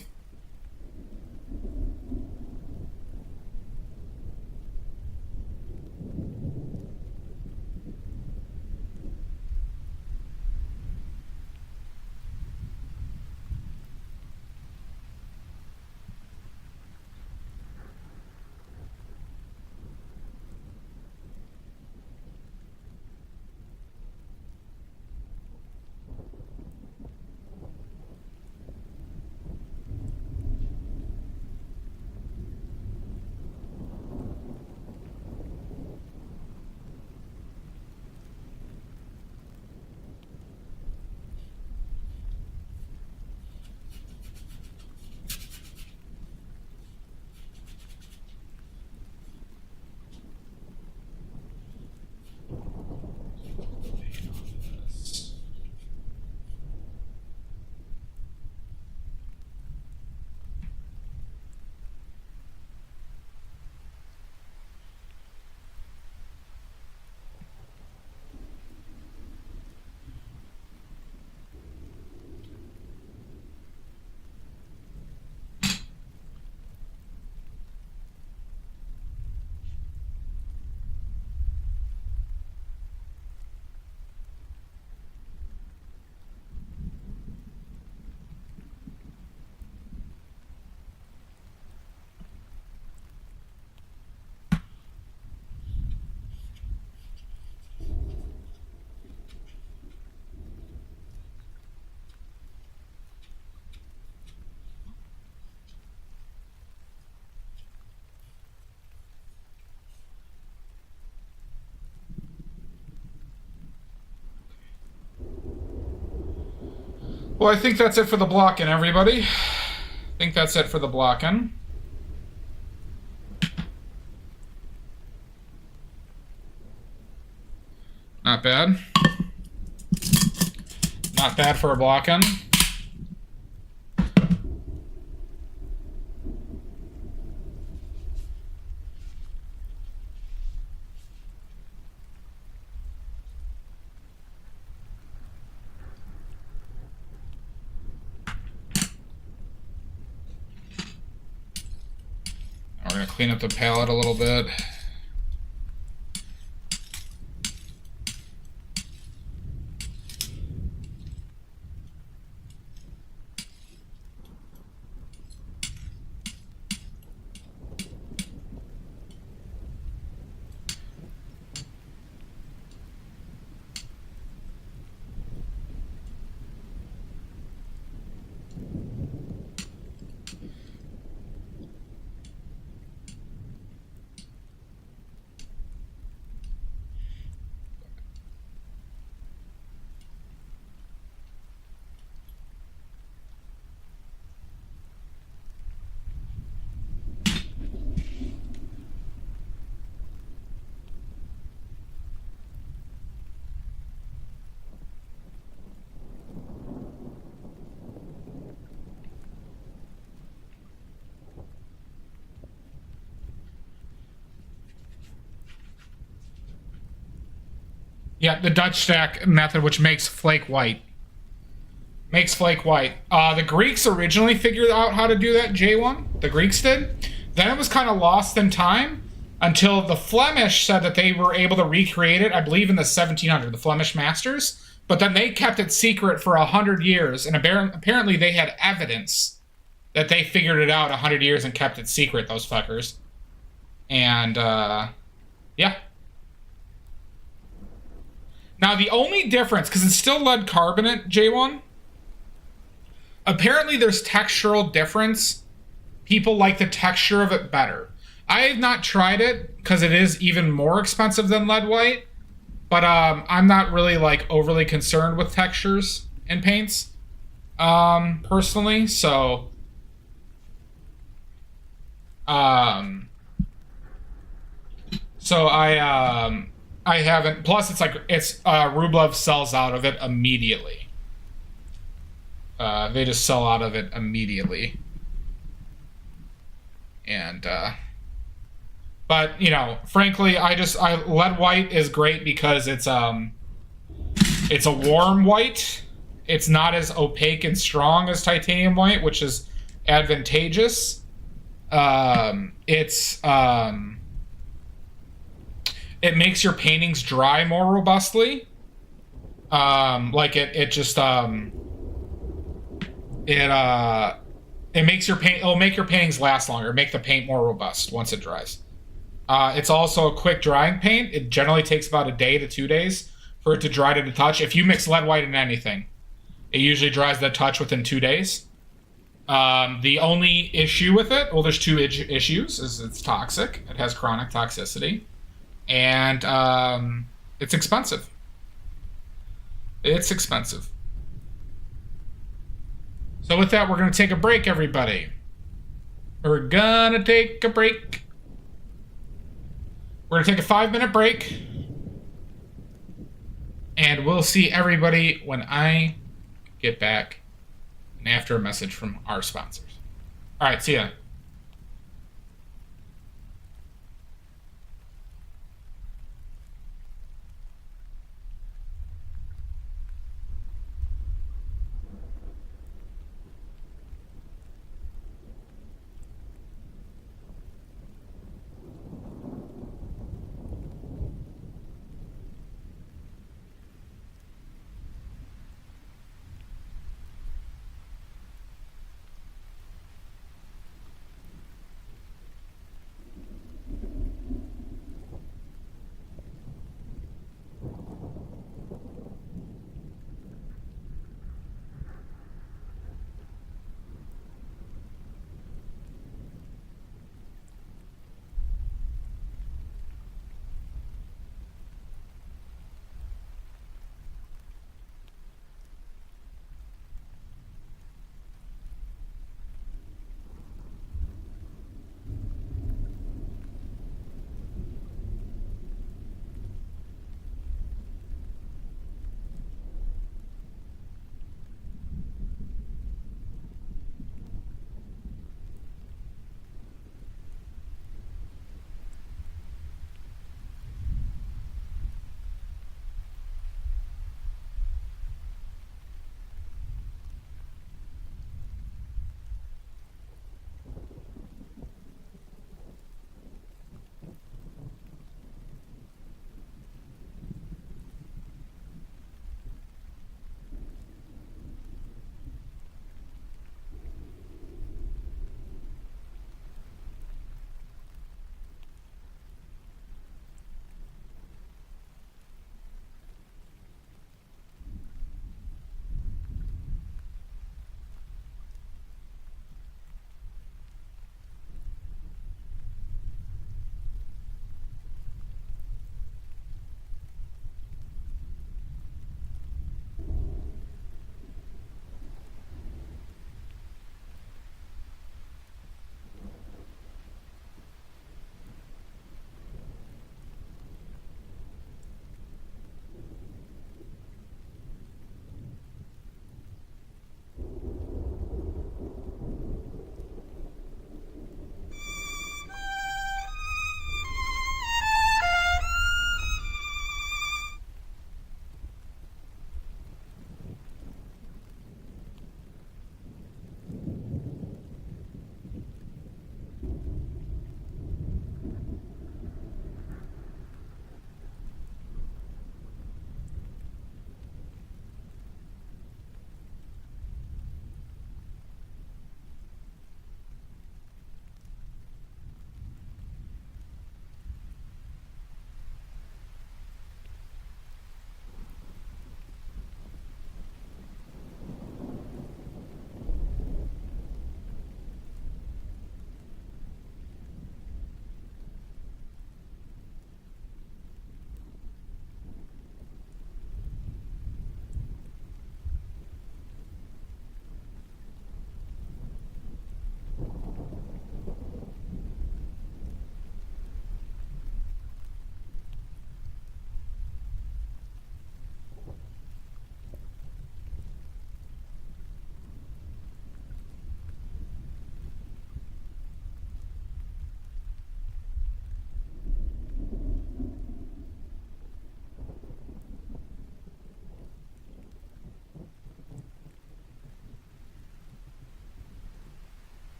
Well, I think that's it for the blocking, everybody. I think that's it for the blocking. Not bad. Not bad for a blocking. We're going to clean up the palette a little bit. Yeah, the Dutch stack method, which makes flake white. Makes flake white. The Greeks originally figured out how to do that, J1. The Greeks did. Then it was kind of lost in time until the Flemish said that they were able to recreate it, I believe in the 1700s, the Flemish masters. But then they kept it secret for 100 years, and apparently they had evidence that they figured it out 100 years and kept it secret, those fuckers. And, yeah. Now, the only difference, because it's still lead carbonate, J1, apparently there's textural difference. People like the texture of it better. I have not tried it, because it is even more expensive than lead white. But I'm not really like overly concerned with textures in paints, personally. So, I haven't. Plus, it's Rublev sells out of it immediately. They just sell out of it immediately, and. But, you know, frankly, lead white is great because it's a warm white. It's not as opaque and strong as titanium white, which is advantageous. It makes your paintings dry more robustly. It makes it'll make your paintings last longer, make the paint more robust once it dries. It's also a quick drying paint. It generally takes about a day to 2 days for it to dry to the touch. If you mix lead white in anything, it usually dries the touch within 2 days. The only issue with it, well, there's two issues, is it's toxic. It has chronic toxicity. And it's expensive. It's expensive. So with that, we're going to take a break, everybody. We're going to take a break. We're going to take a 5-minute break. And we'll see everybody when I get back and after a message from our sponsors. All right, see ya.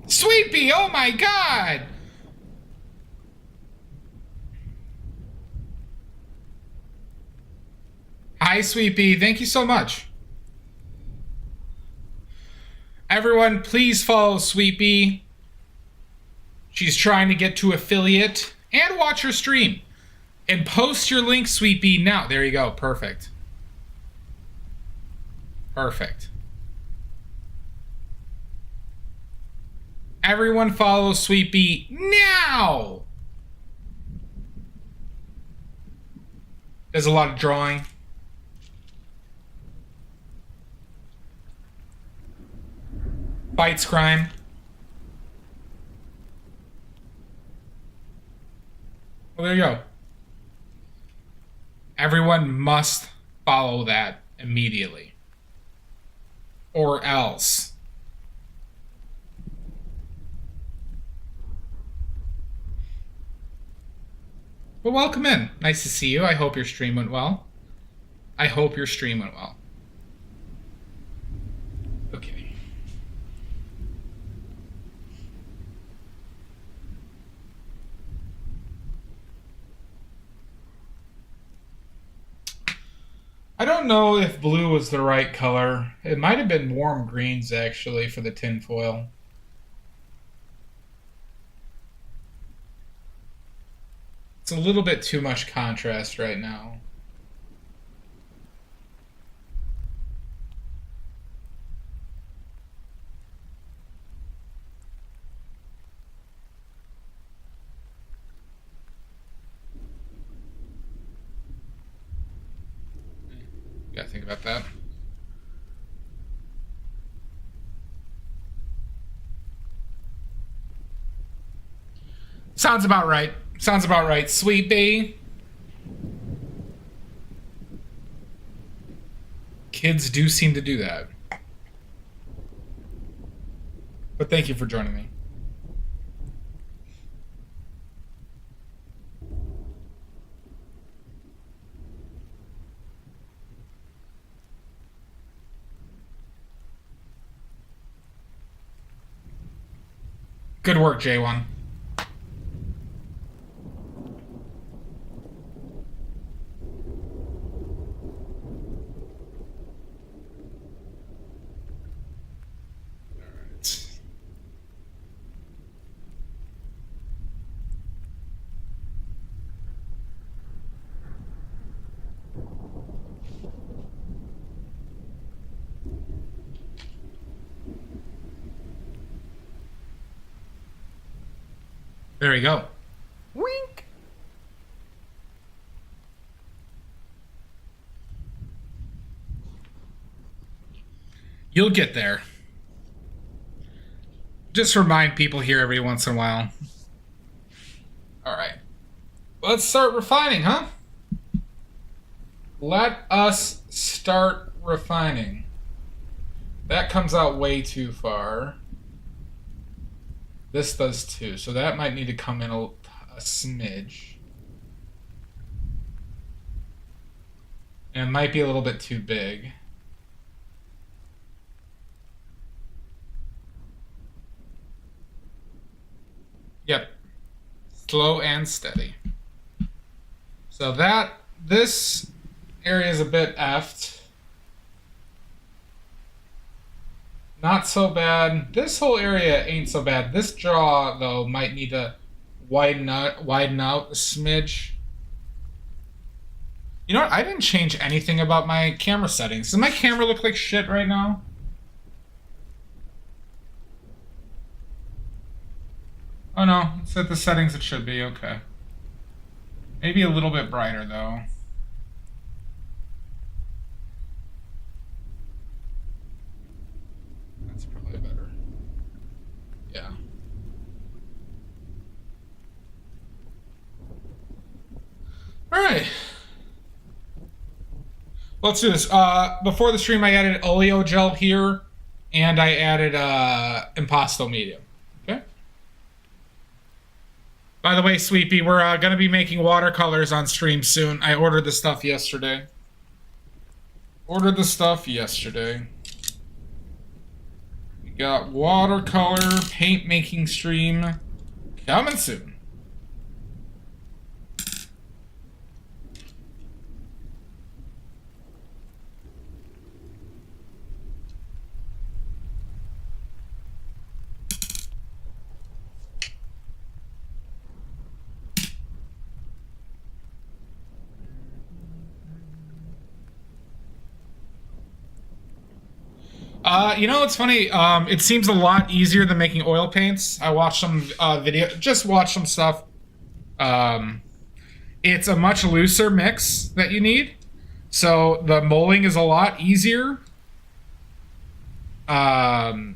Sweet Pea, oh my god! Hi, Sweet Pea, thank you so much. Everyone, please follow Sweet Pea. She's trying to get to affiliate and watch her stream. And post your link, Sweet Pea, now. There you go, perfect. Perfect. Everyone follow Sweet Pea now! There's a lot of drawing. Fights crime. Well, there you go. Everyone must follow that immediately. Or else. Well, welcome in. Nice to see you. I hope your stream went well. I hope your stream went well. Okay. I don't know if blue was the right color. It might have been warm greens, actually, for the tinfoil. It's a little bit too much contrast right now. You gotta think about that. Sounds about right. Sounds about right. Sweet Pea. Kids do seem to do that. But thank you for joining me. Good work, J1. There we go. Wink. You'll get there. Just remind people here every once in a while. All right. Let's start refining, huh? Let us start refining. That comes out way too far. This does too, so that might need to come in a smidge. And it might be a little bit too big. Yep. Slow and steady. So this area is a bit effed. Not so bad. This whole area ain't so bad. This jaw, though, might need to widen out a smidge. You know what? I didn't change anything about my camera settings. Does my camera look like shit right now? Oh no, it's at the settings it should be. Okay. Maybe a little bit brighter, though. That's probably better. Yeah. All right. Let's do this. Before the stream, I added oleo gel here, and I added impasto medium. Okay. By the way, Sweepy, we're going to be making watercolors on stream soon. I ordered the stuff yesterday. We got watercolor paint making stream coming soon. You know, it's funny. It seems a lot easier than making oil paints. I watched some just watched some stuff. It's a much looser mix that you need, so the molding is a lot easier. Frankly,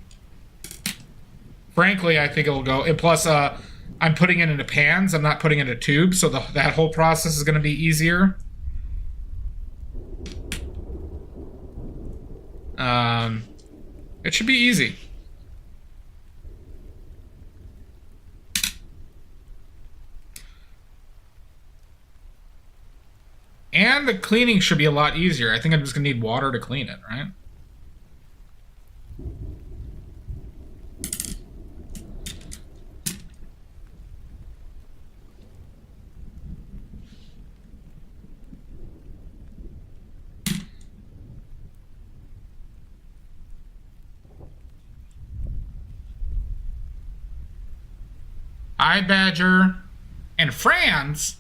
I think it'll go. And plus, I'm putting it into pans. I'm not putting it in a tube, so that whole process is going to be easier. It should be easy. And the cleaning should be a lot easier. I think I'm just gonna need water to clean it, right? Hi, Badger. And Franz.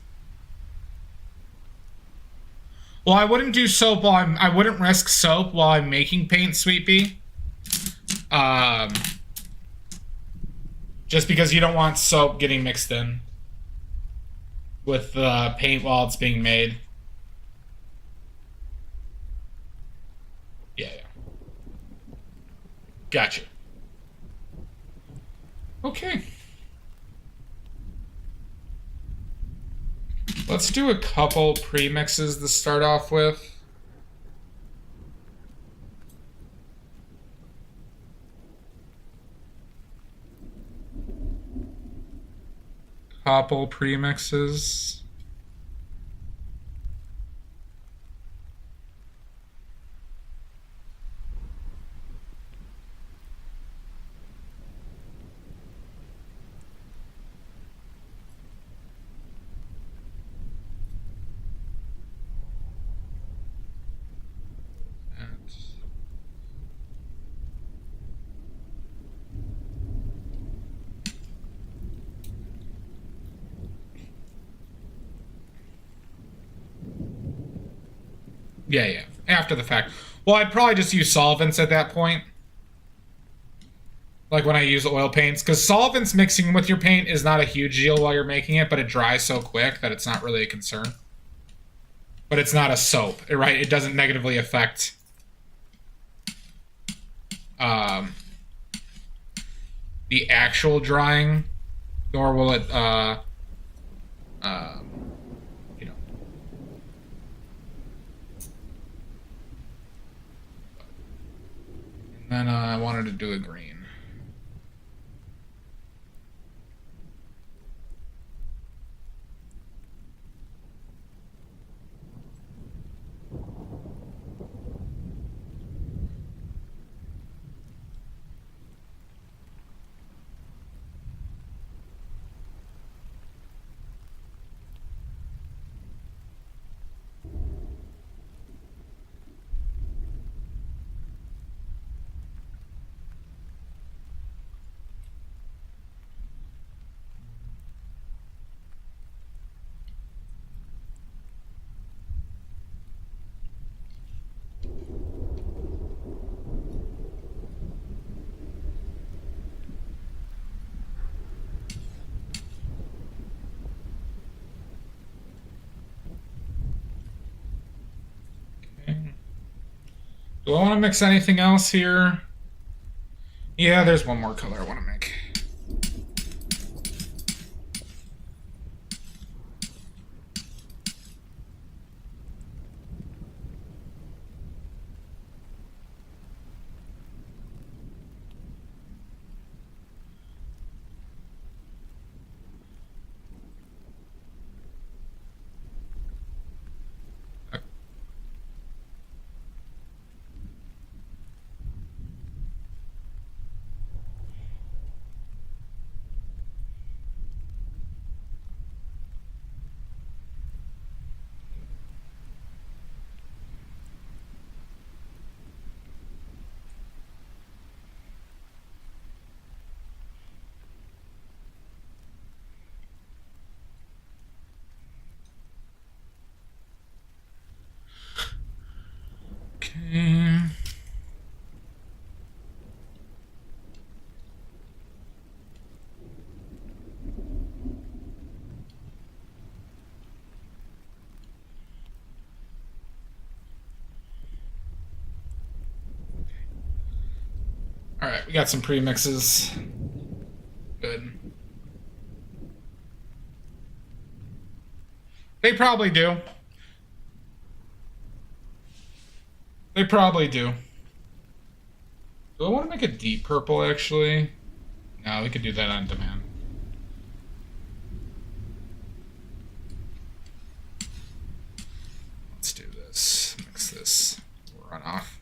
Well, I wouldn't do soap while I wouldn't risk soap while I'm making paint, Sweepy. Just because you don't want soap getting mixed in with the paint while it's being made. Yeah. Gotcha. Okay. Let's do a couple premixes to start off with. Couple premixes. Yeah. After the fact. Well, I'd probably just use solvents at that point. Like when I use oil paints. Because solvents mixing with your paint is not a huge deal while you're making it, but it dries so quick that it's not really a concern. But it's not a soap, right? It doesn't negatively affect the actual drying, nor will it and then I wanted to do a green. Do I want to mix anything else here? Yeah, there's one more color I want to make. Alright, we got some premixes. Good. They probably do. They probably do. Do I want to make a deep purple, actually? No, we could do that on demand. Let's do this. Mix this. Run off.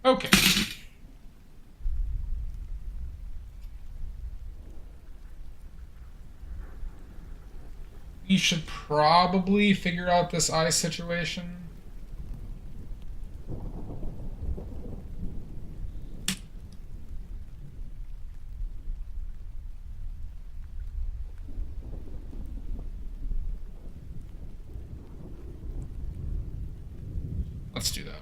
Okay. We should probably figure out this eye situation. Let's do that.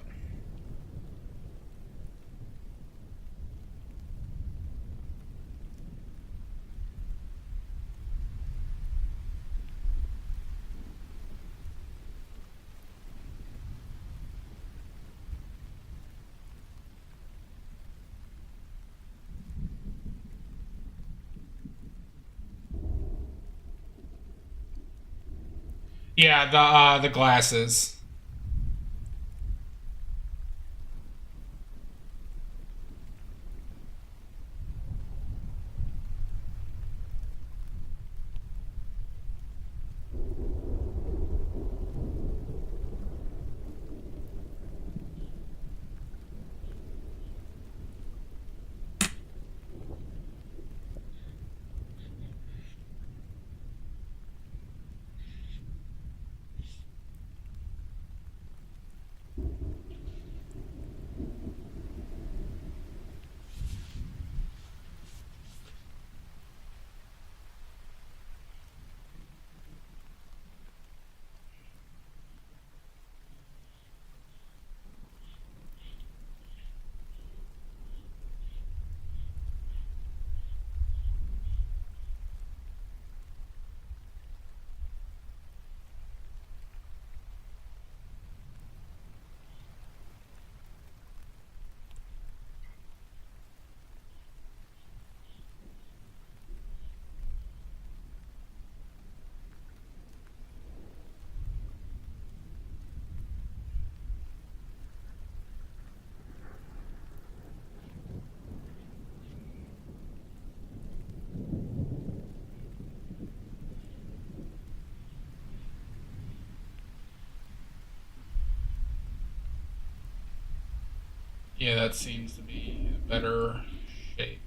Yeah, the glasses. Yeah, that seems to be a better shape.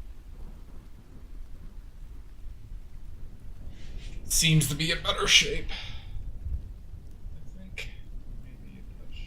Seems to be a better shape. I think. Maybe a touch.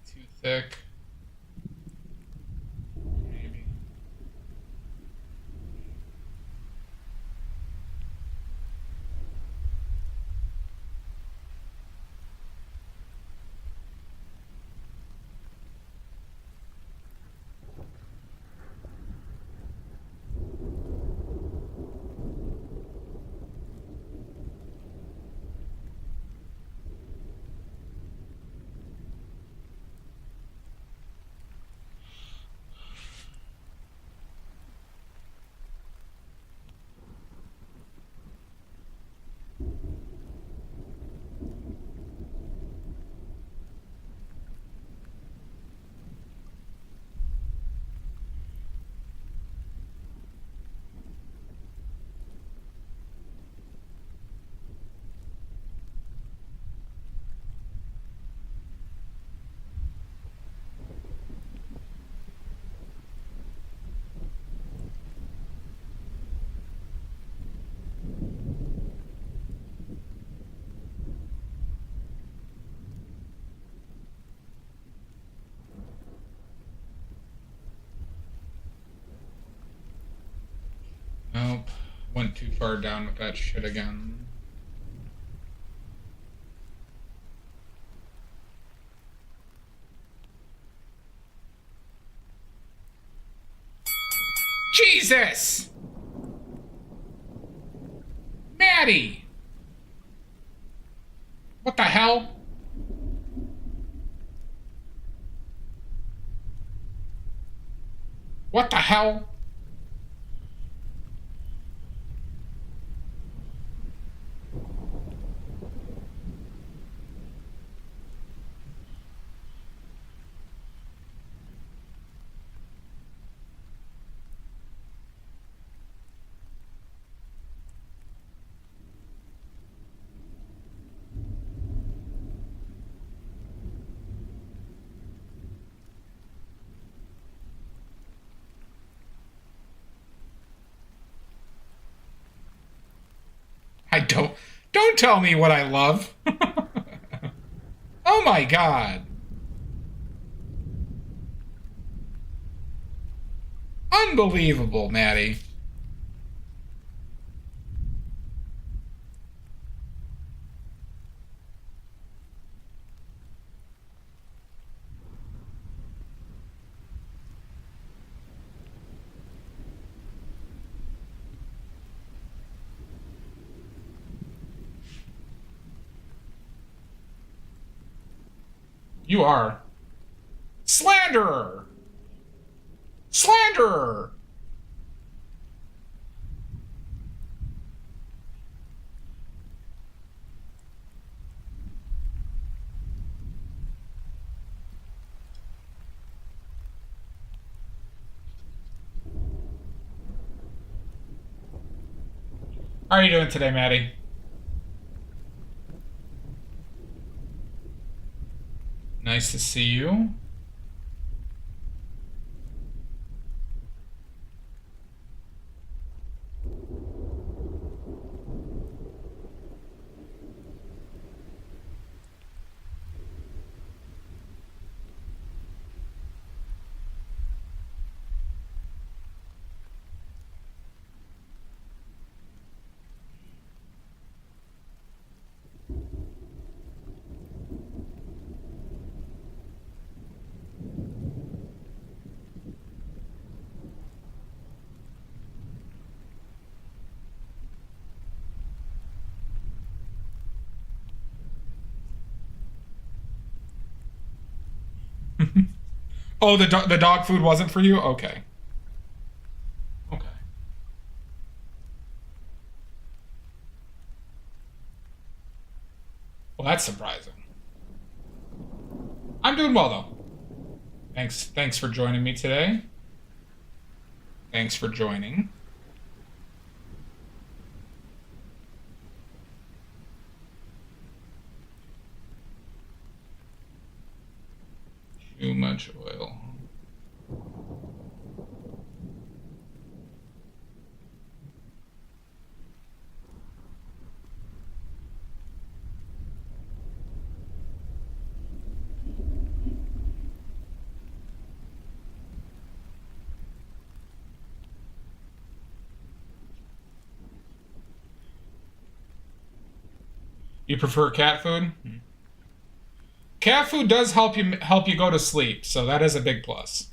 Too thick. Maybe. Nope. Went too far down with that shit again. Jesus! Maddie! What the hell? What the hell? I don't tell me what I love. Oh my god. Unbelievable, Maddie. You are. Slanderer! Slanderer! How are you doing today, Maddie? Nice to see you. Oh, the dog food wasn't for you? Okay. Okay. Well, that's surprising. I'm doing well, though. Thanks for joining me today. Thanks for joining. Too much oil. You prefer cat food? Cat food does help you go to sleep, so that is a big plus.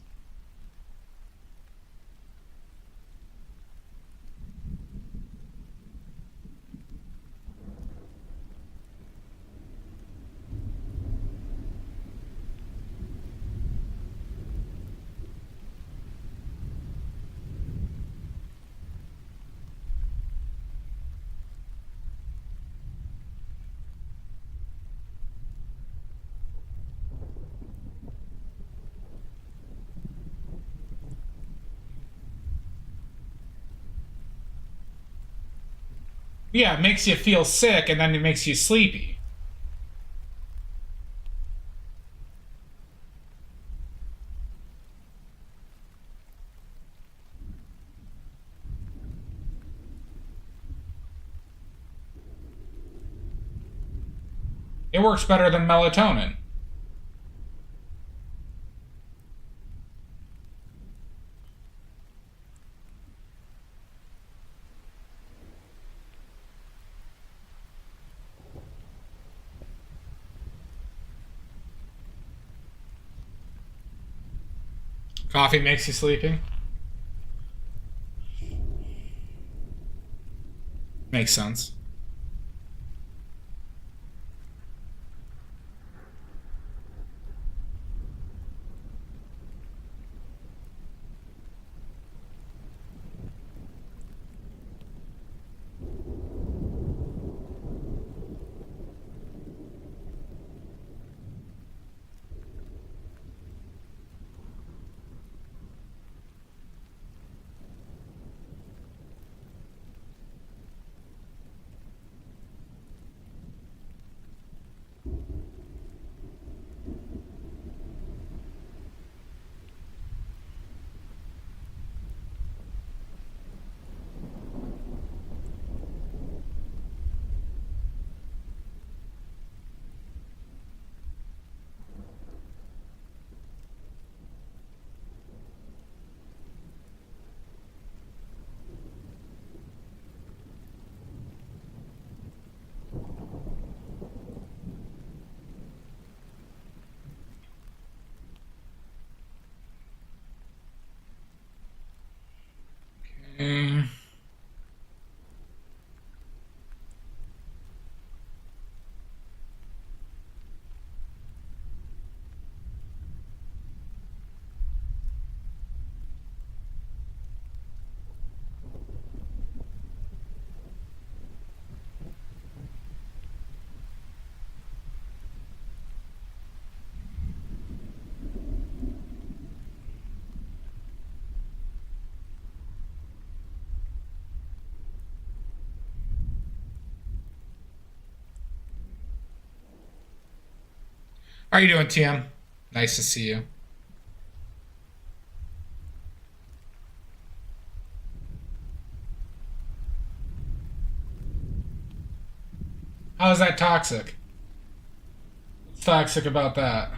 Yeah, it makes you feel sick and then it makes you sleepy. It works better than melatonin. Coffee makes you sleepy? Makes sense. Okay. How are you doing, TM? Nice to see you. How is that toxic? What's toxic about that?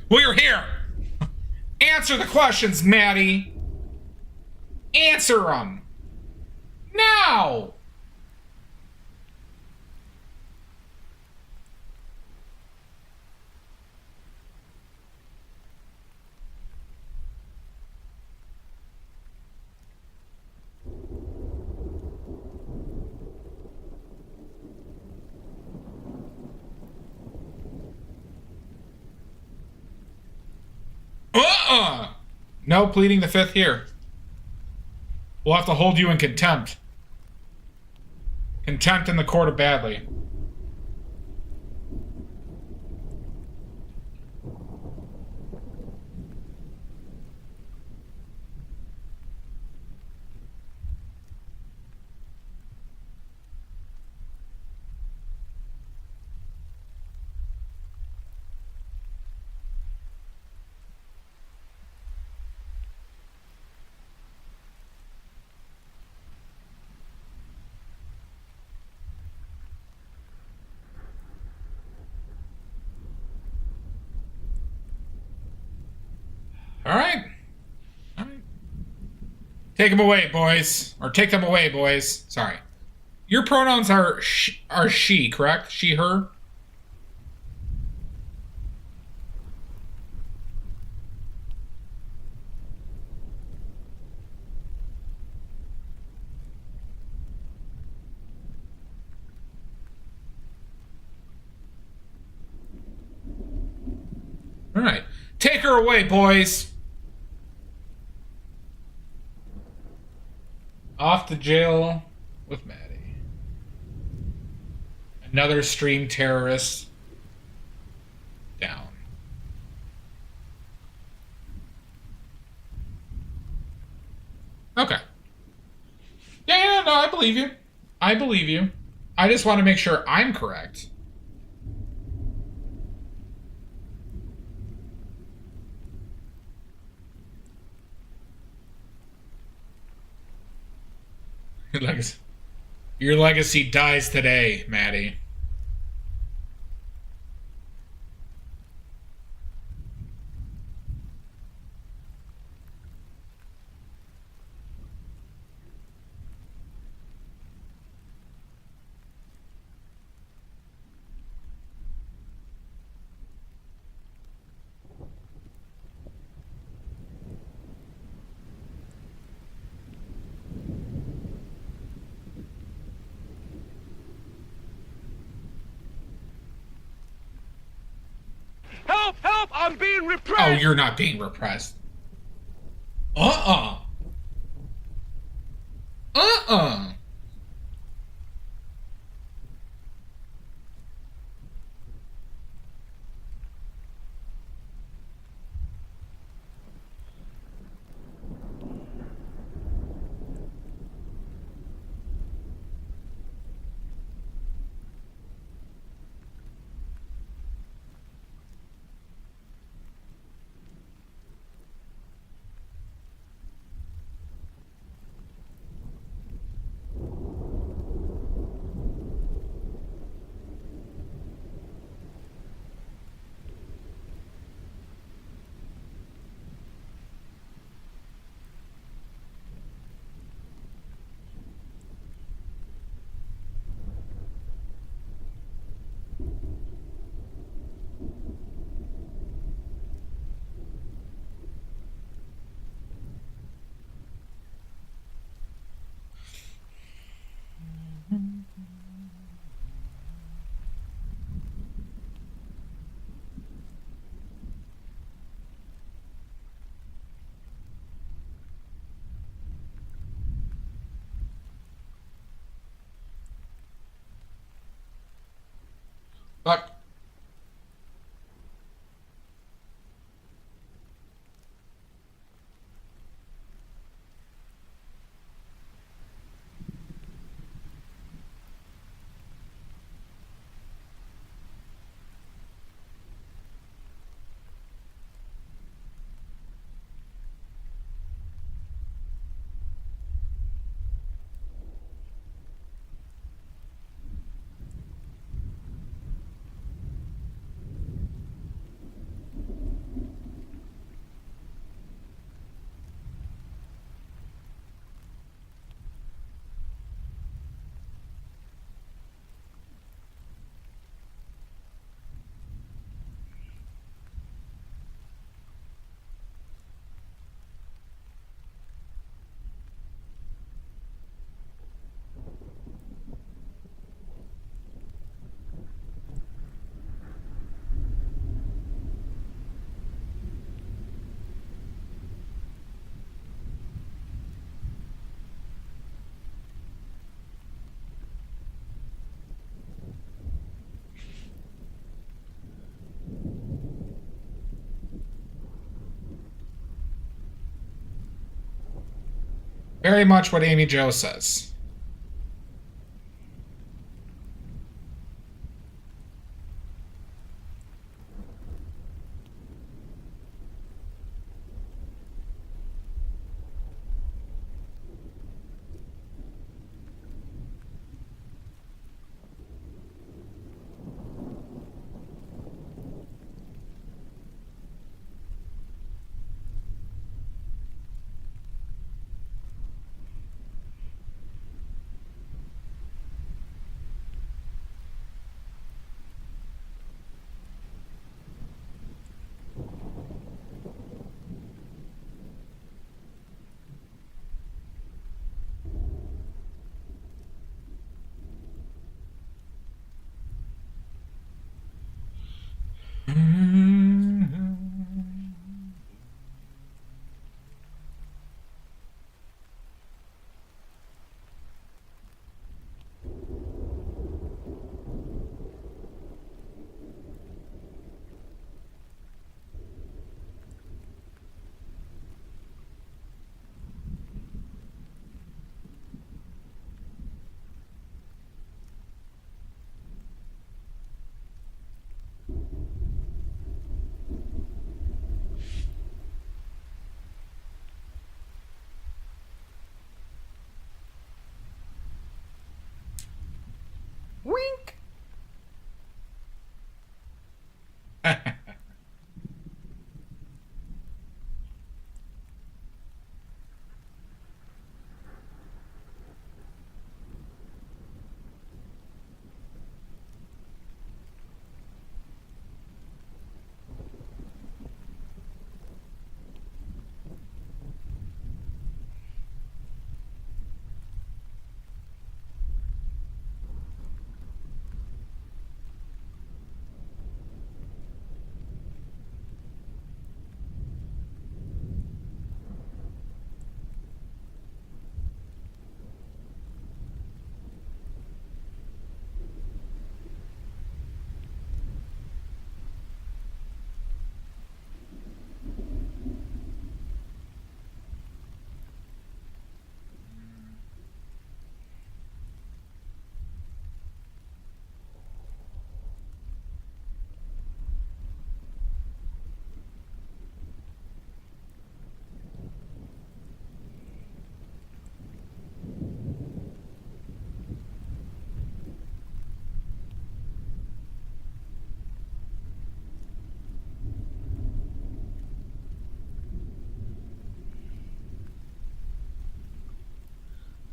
Well, you're here. Answer the questions, Maddie. Answer them. Now. No pleading the fifth here. We'll have to hold you in contempt. Contempt in the court of badly. All right. All right. Take them away, boys. Or take them away, boys. Sorry. Your pronouns are she, correct? She, her? Take her away, boys. Off to jail with Maddie. Another stream terrorist down. Okay. Yeah, no, I believe you. I believe you. I just want to make sure I'm correct. Your legacy dies today, Maddie. Help! Help! I'm being repressed! Oh, you're not being repressed. Uh-uh. Uh-uh. Fuck. Very much what Amy Jo says. Wink.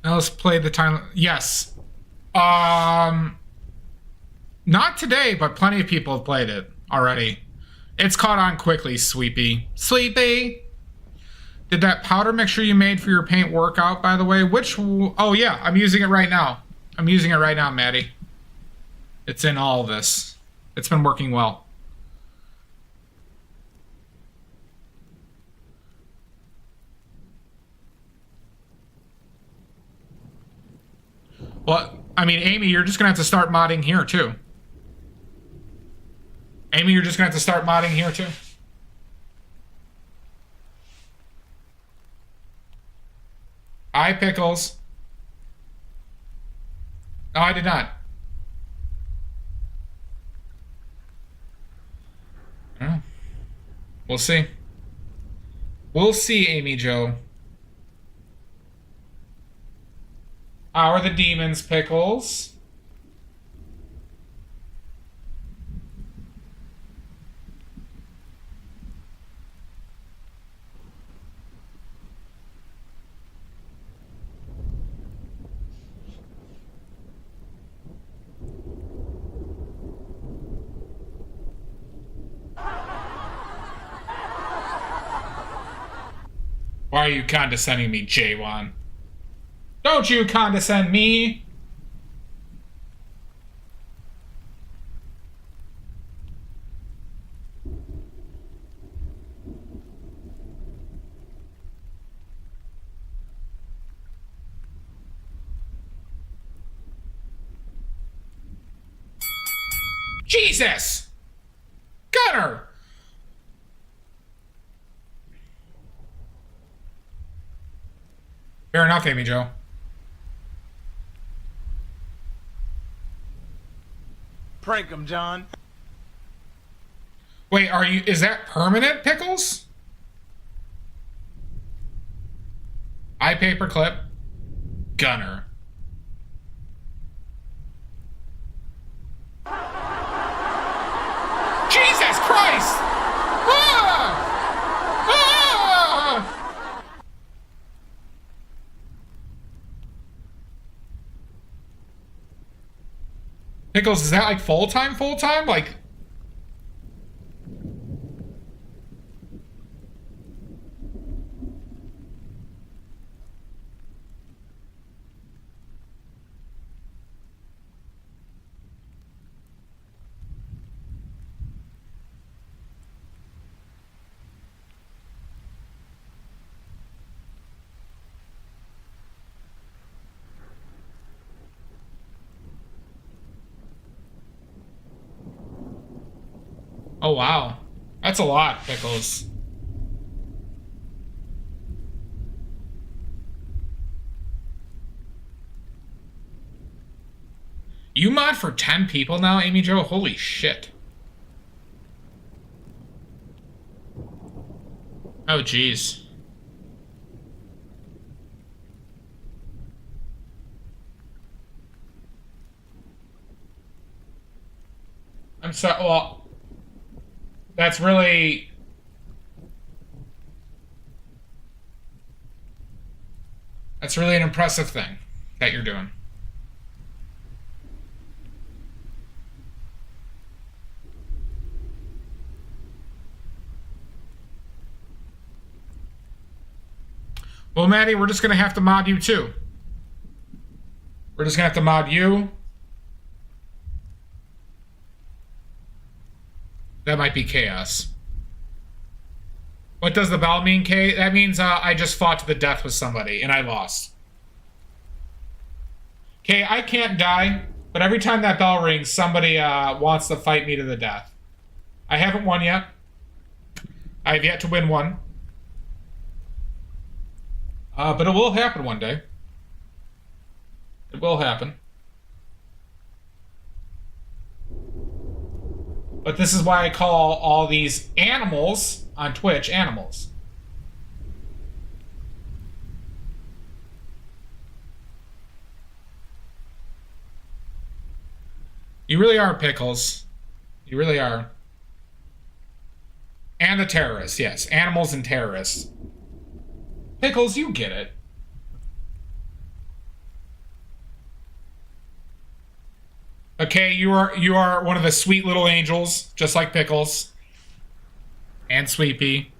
Now let's play the time. Yes. Not today, but plenty of people have played it already. It's caught on quickly, Sweepy. Sleepy! Did that powder mixture you made for your paint work out, by the way? Oh, yeah, I'm using it right now. I'm using it right now, Maddie. It's in all of this. It's been working well. Well, I mean, Amy, you're just going to have to start modding here, too. Amy, you're just going to have to start modding here, too. Hi, Pickles. No, I did not. Oh. We'll see. We'll see, Amy Jo. How are the demons, Pickles? Why are you condescending me, J1? Don't you condescend me! Jesus! Gunner! Fair enough, Amy Jo. Prank him, John. Wait, is that permanent, Pickles? Eye paperclip. Gunner. Jesus Christ! Ah! Ah! Pickles, is that like full-time? Like... Oh, wow. That's a lot, Pickles. You mod for 10 people now, Amy Jo? Holy shit. Oh, jeez. I'm sorry. Well, that's really... That's really an impressive thing that you're doing. Well, Maddie, we're just going to have to mod you too. We're just going to have to mod you. That might be chaos. What does the bell mean, Kay? That means I just fought to the death with somebody and I lost. Kay, I can't die, but every time that bell rings, somebody wants to fight me to the death. I haven't won yet. I have yet to win one. But it will happen one day. It will happen. But this is why I call all these animals on Twitch animals. You really are, Pickles. You really are. And the terrorists, yes. Animals and terrorists. Pickles, you get it. Okay, you are one of the sweet little angels, just like Pickles. And Sweepy.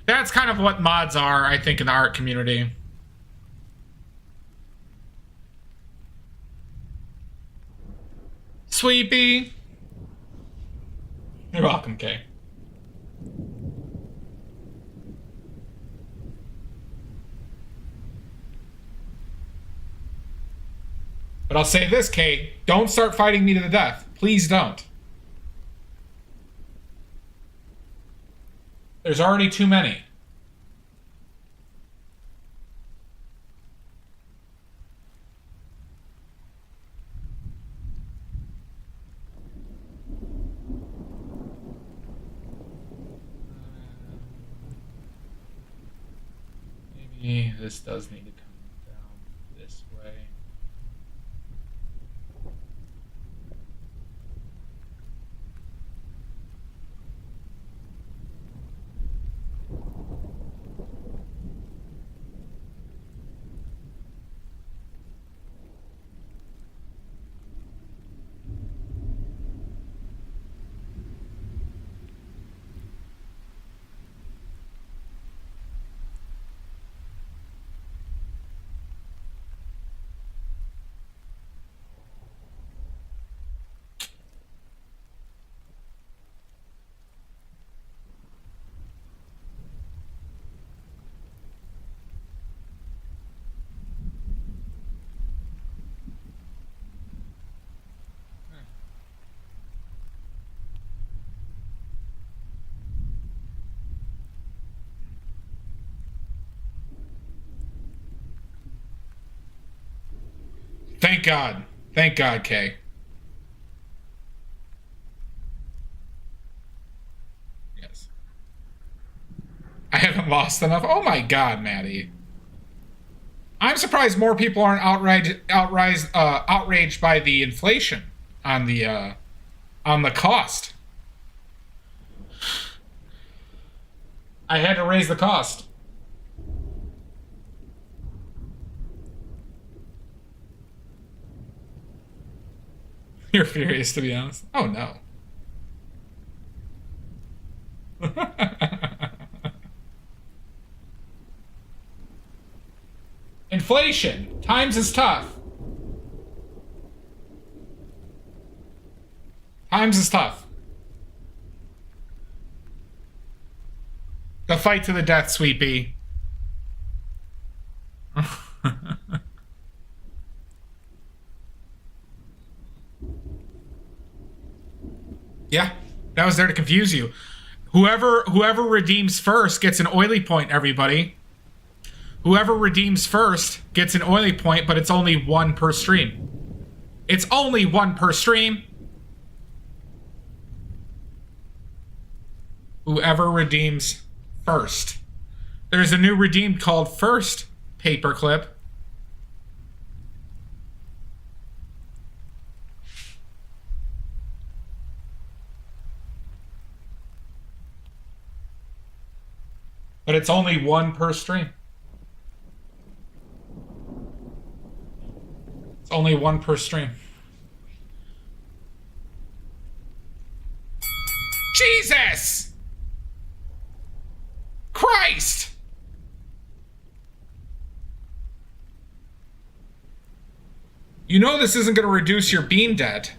That's kind of what mods are, I think, in the art community. Sweepy. You're welcome, Kay. But I'll say this, Kay. Don't start fighting me to the death. Please don't. There's already too many. Maybe this does need to come down this way. Thank God. Thank God, Kay. Yes. I haven't lost enough. Oh my God, Maddie. I'm surprised more people aren't outraged by the inflation on the cost. I had to raise the cost. You're furious, to be honest. Oh, no. Inflation. Times is tough. Times is tough. The fight to the death, Sweepy. Yeah, that was there to confuse you. Whoever redeems first gets an oily point, everybody. Whoever redeems first gets an oily point, but it's only one per stream. It's only one per stream. Whoever redeems first. There's a new redeemed called First Paperclip. But it's only one per stream. It's only one per stream. Jesus! Christ! You know this isn't going to reduce your bean debt.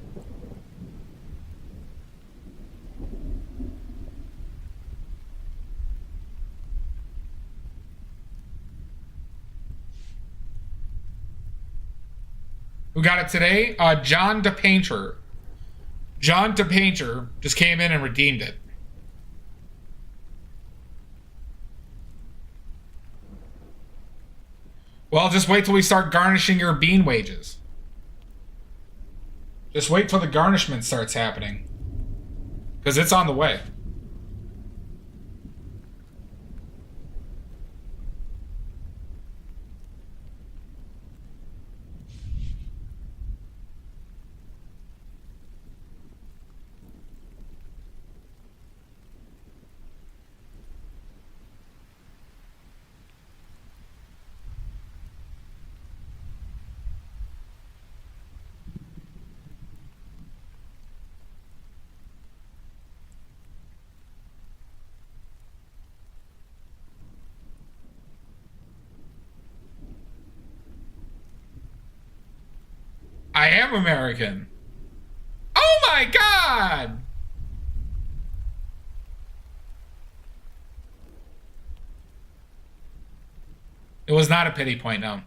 Who got it today? John DePainter. John DePainter just came in and redeemed it. Well, just wait till we start garnishing your bean wages. Just wait till the garnishment starts happening. Because it's on the way. I am American. Oh my God! It was not a pity point, no.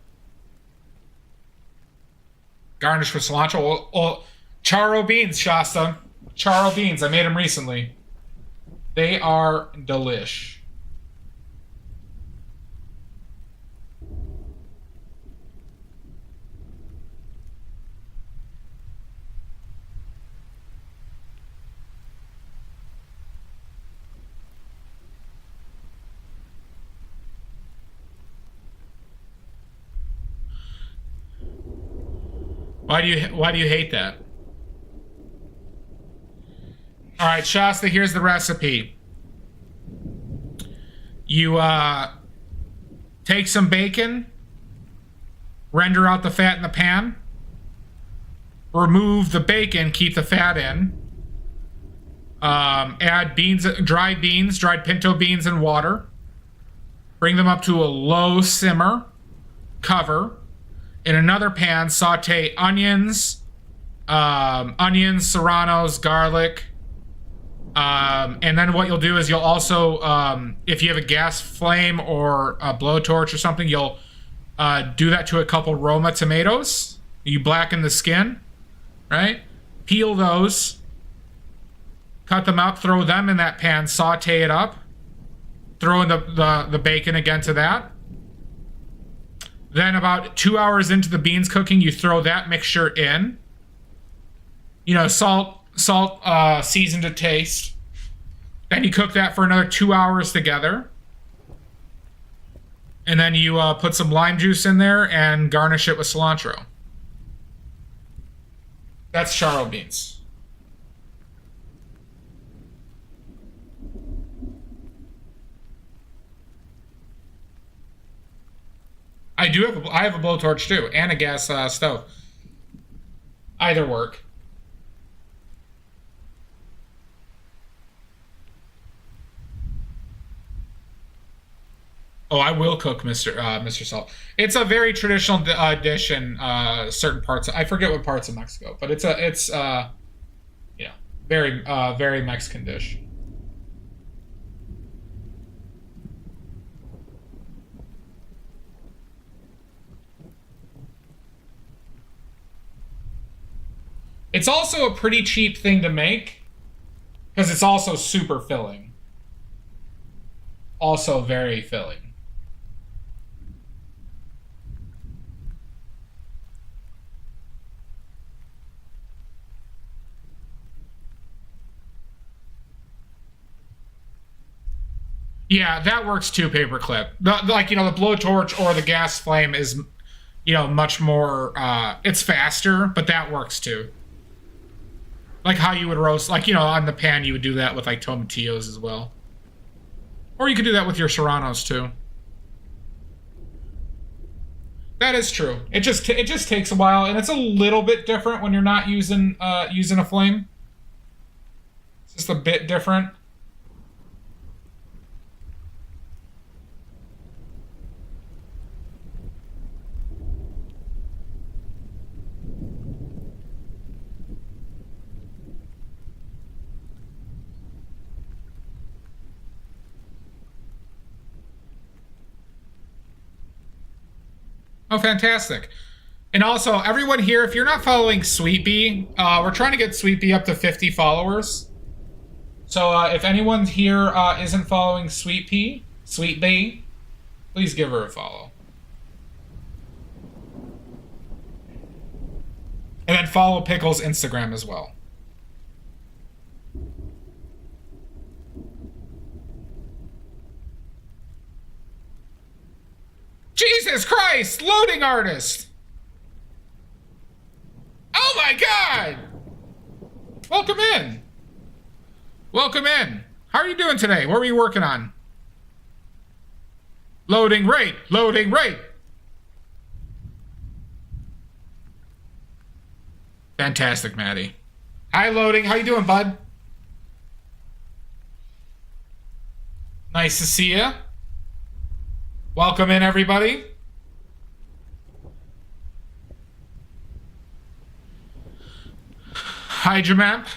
Garnish with cilantro. Oh, Charo beans, Shasta. Charo beans. I made them recently. They are delish. Why do you hate that? All right, Shasta, here's the recipe. You take some bacon, render out the fat in the pan, remove the bacon, keep the fat in, add beans, dried pinto beans and water, bring them up to a low simmer, cover. In another pan, saute onions, serranos, garlic. And then what you'll do is you'll also, if you have a gas flame or a blowtorch or something, you'll do that to a couple Roma tomatoes. You blacken the skin, right? Peel those, cut them up, throw them in that pan, saute it up, throw in the bacon again to that. Then about 2 hours into the beans cooking, you throw that mixture in. You know, salt, seasoned to taste. Then you cook that for another 2 hours together. And then you put some lime juice in there and garnish it with cilantro. That's Charo beans. I have a blowtorch too, and a gas stove. Either work. Oh, I will cook Mr. Salt. It's a very traditional dish in certain parts. I forget what parts of Mexico, but it's very very Mexican dish. It's also a pretty cheap thing to make because it's also super filling. Also very filling. Yeah, that works too, Paperclip. The blowtorch or the gas flame is, much more, it's faster, but that works too. Like how you would roast, on the pan, you would do that with, tomatillos as well. Or you could do that with your serranos too. That is true. It just takes a while, and it's a little bit different when you're not using a flame. It's just a bit different. Oh, fantastic. And also, everyone here, if you're not following Sweet Bee, we're trying to get Sweet Bee up to 50 followers. So if anyone here isn't following Sweet Bee, please give her a follow. And then follow Pickle's Instagram as well. Jesus Christ! Loading artist! Oh my god! Welcome in. Welcome in. How are you doing today? What were you working on? Loading rate. Loading rate. Fantastic, Maddie. Hi, Loading. How you doing, bud? Nice to see you. Welcome in, everybody. Hi, Jamap.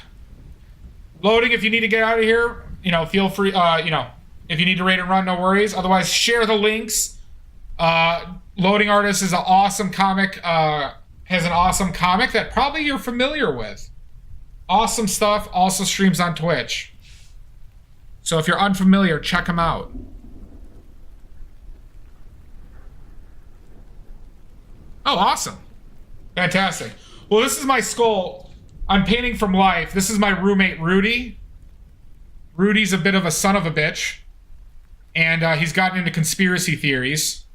Loading, if you need to get out of here, feel free, if you need to raid and run, no worries. Otherwise, share the links. Loading Artist is an awesome comic, has an awesome comic that probably you're familiar with. Awesome stuff, also streams on Twitch. So if you're unfamiliar, check him out. Oh, awesome. Fantastic. Well, this is my skull. I'm painting from life. This is my roommate, Rudy. Rudy's a bit of a son of a bitch. And he's gotten into conspiracy theories.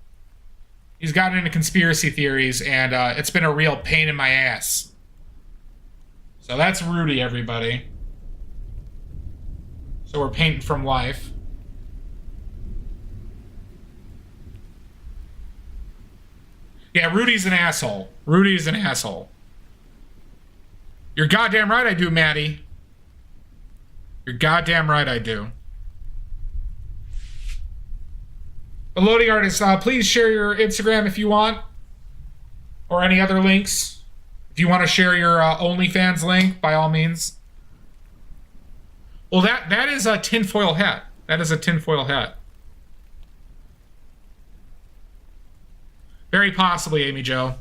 And it's been a real pain in my ass. So that's Rudy, everybody. So we're painting from life. Yeah, Rudy's an asshole. You're goddamn right I do, Maddie. You're goddamn right I do. The Loading Artist, please share your Instagram if you want. Or any other links. If you want to share your OnlyFans link, by all means. Well, that is a tinfoil hat. Very possibly, Amy Jo.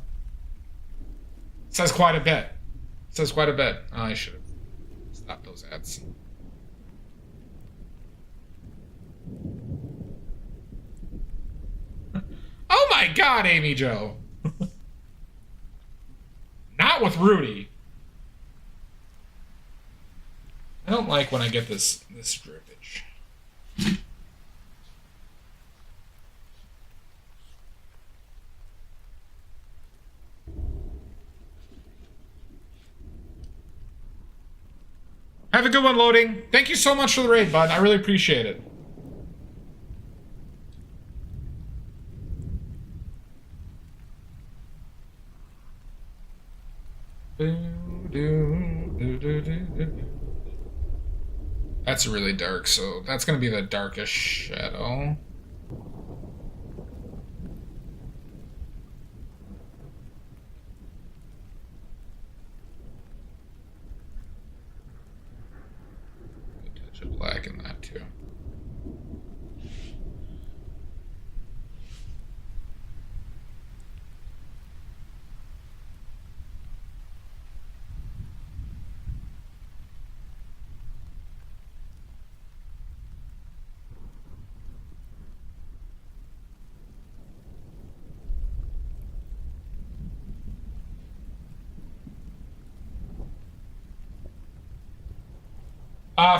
Says quite a bit. Oh, I should have stopped those ads. Oh my god, Amy Jo. Not with Rudy. I don't like when I get this drippage. Have a good one, Loading. Thank you so much for the raid, bud. I really appreciate it. That's really dark, so that's gonna be the darkest shadow. A touch of black in that too.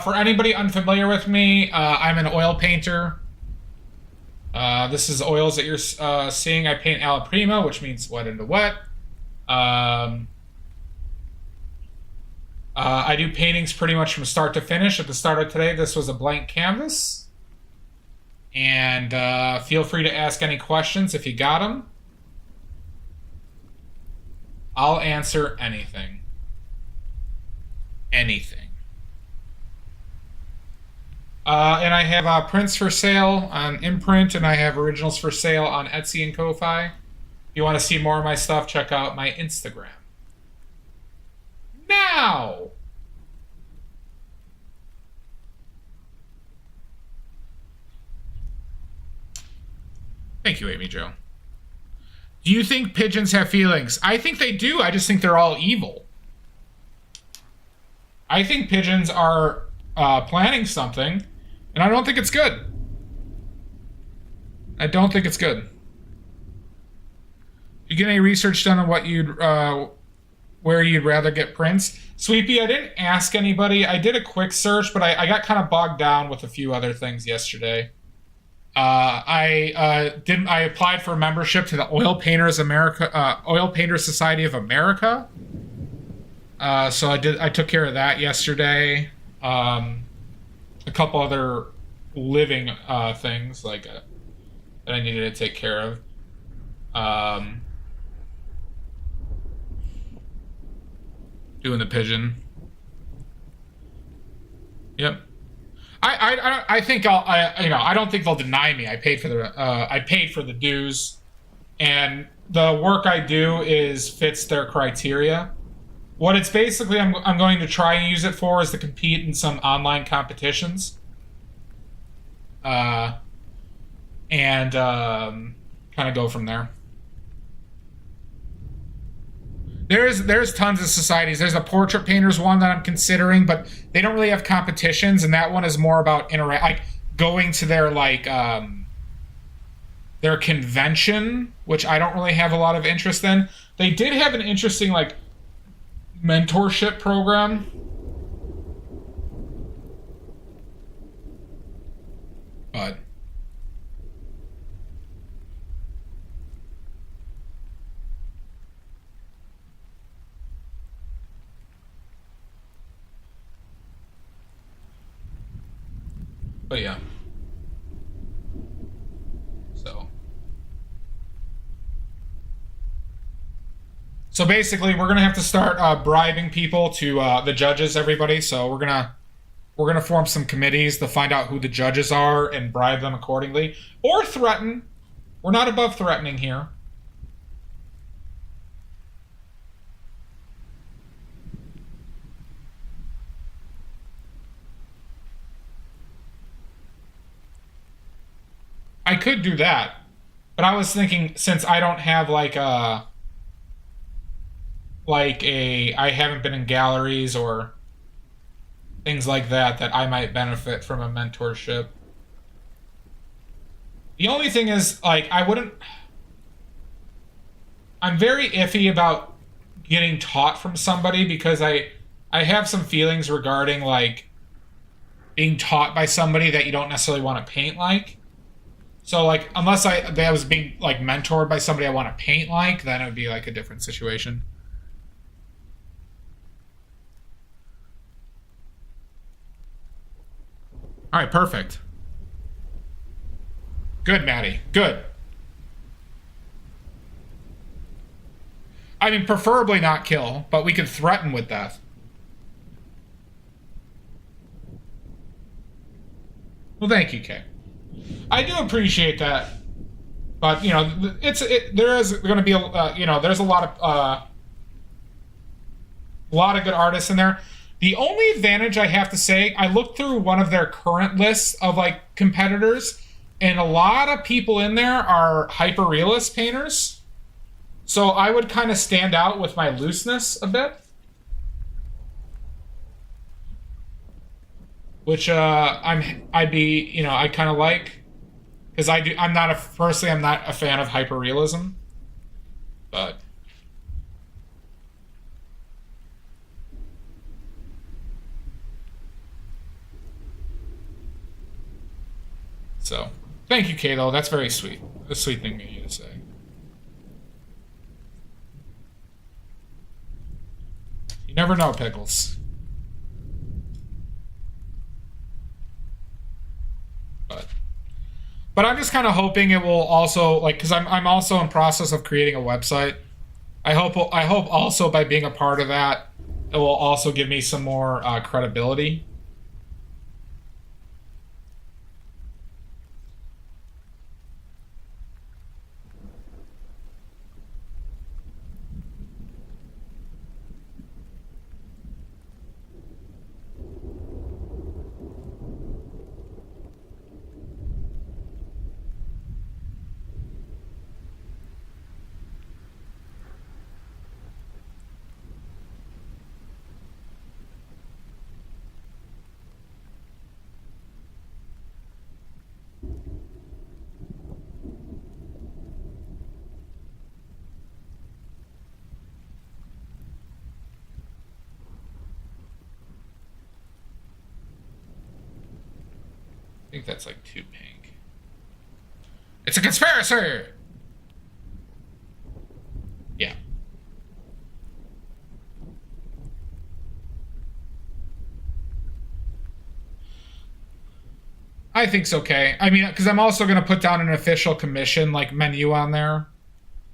For anybody unfamiliar with me, I'm an oil painter. This is oils that you're seeing. I paint Alla Prima, which means wet into wet. I do paintings pretty much from start to finish. At the start of today, this was a blank canvas. And feel free to ask any questions if you got them. I'll answer anything. Anything. And I have prints for sale on Imprint, and I have originals for sale on Etsy and Ko-Fi. If you want to see more of my stuff, check out my Instagram. Now! Thank you, Amy Jo. Do you think pigeons have feelings? I think they do. I just think they're all evil. I think pigeons are planning something, and I don't think it's good. I don't think it's good. You get any research done on what you'd, where you'd rather get prints? Sweepy, I didn't ask anybody. I did a quick search, but I got kind of bogged down with a few other things yesterday. I applied for membership to the Oil Painters Society of America. So I took care of that yesterday. A couple other living things like that I needed to take care of. Doing the pigeon. Yep. I think I don't think they'll deny me. I paid for the dues, and the work I do fits their criteria. What it's basically I'm going to try and use it for is to compete in some online competitions. And kind of go from there. There's tons of societies. There's a portrait painters one that I'm considering, but they don't really have competitions, and that one is more about going to their their convention, which I don't really have a lot of interest in. They did have an interesting mentorship program. But yeah. So basically, we're gonna have to start bribing people to the judges, everybody. So we're gonna form some committees to find out who the judges are and bribe them accordingly, or threaten. We're not above threatening here. I could do that, but I was thinking, since I don't have I haven't been in galleries or things like that I might benefit from a mentorship. The only thing is, I'm very iffy about getting taught from somebody, because I have some feelings regarding being taught by somebody that you don't necessarily want to paint like. So unless I was being mentored by somebody I want to paint like, then it would be a different situation. All right, perfect. Good, Maddie. Good. I mean, preferably not kill, but we could threaten with death. Well, thank you, Kay. I do appreciate that, but there is going to be there's a lot of good artists in there. The only advantage I have to say, I looked through one of their current lists of competitors, and a lot of people in there are hyper-realist painters. So I would kind of stand out with my looseness a bit. Which I kind of like, because I'm not a fan of hyperrealism, but so Thank you, Kato. That's very sweet. A sweet thing of you to say. You never know, Pickles. But I'm just kind of hoping it will also, like, because I'm also in process of creating a website. I hope also by being a part of that, it will also give me some more credibility. I think that's like too pink. It's a conspiracy! Yeah. I think it's okay. I mean, because I'm also going to put down an official commission like menu on there.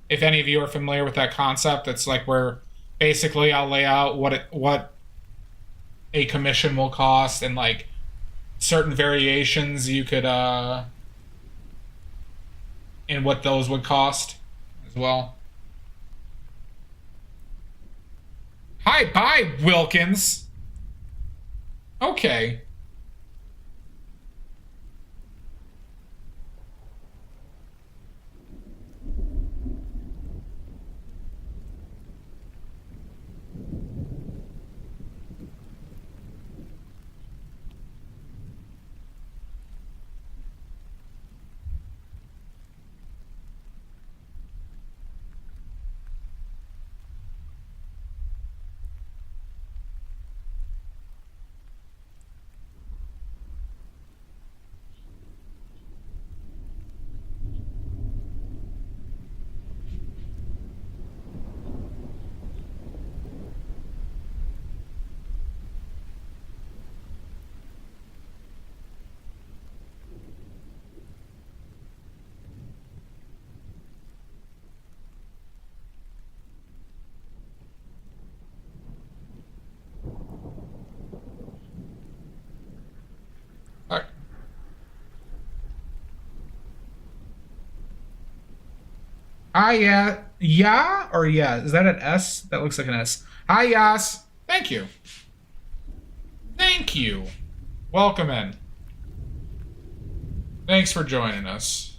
If any of you are familiar with that concept, it's like where basically I'll lay out what a commission will cost and like certain variations you could and what those would cost as well. Hi, bye, Wilkins. Okay. Alright. Hi, yeah, or yeah? Is that an S? That looks like an S. Hi, Yas. Thank you. Thank you. Welcome in. Thanks for joining us.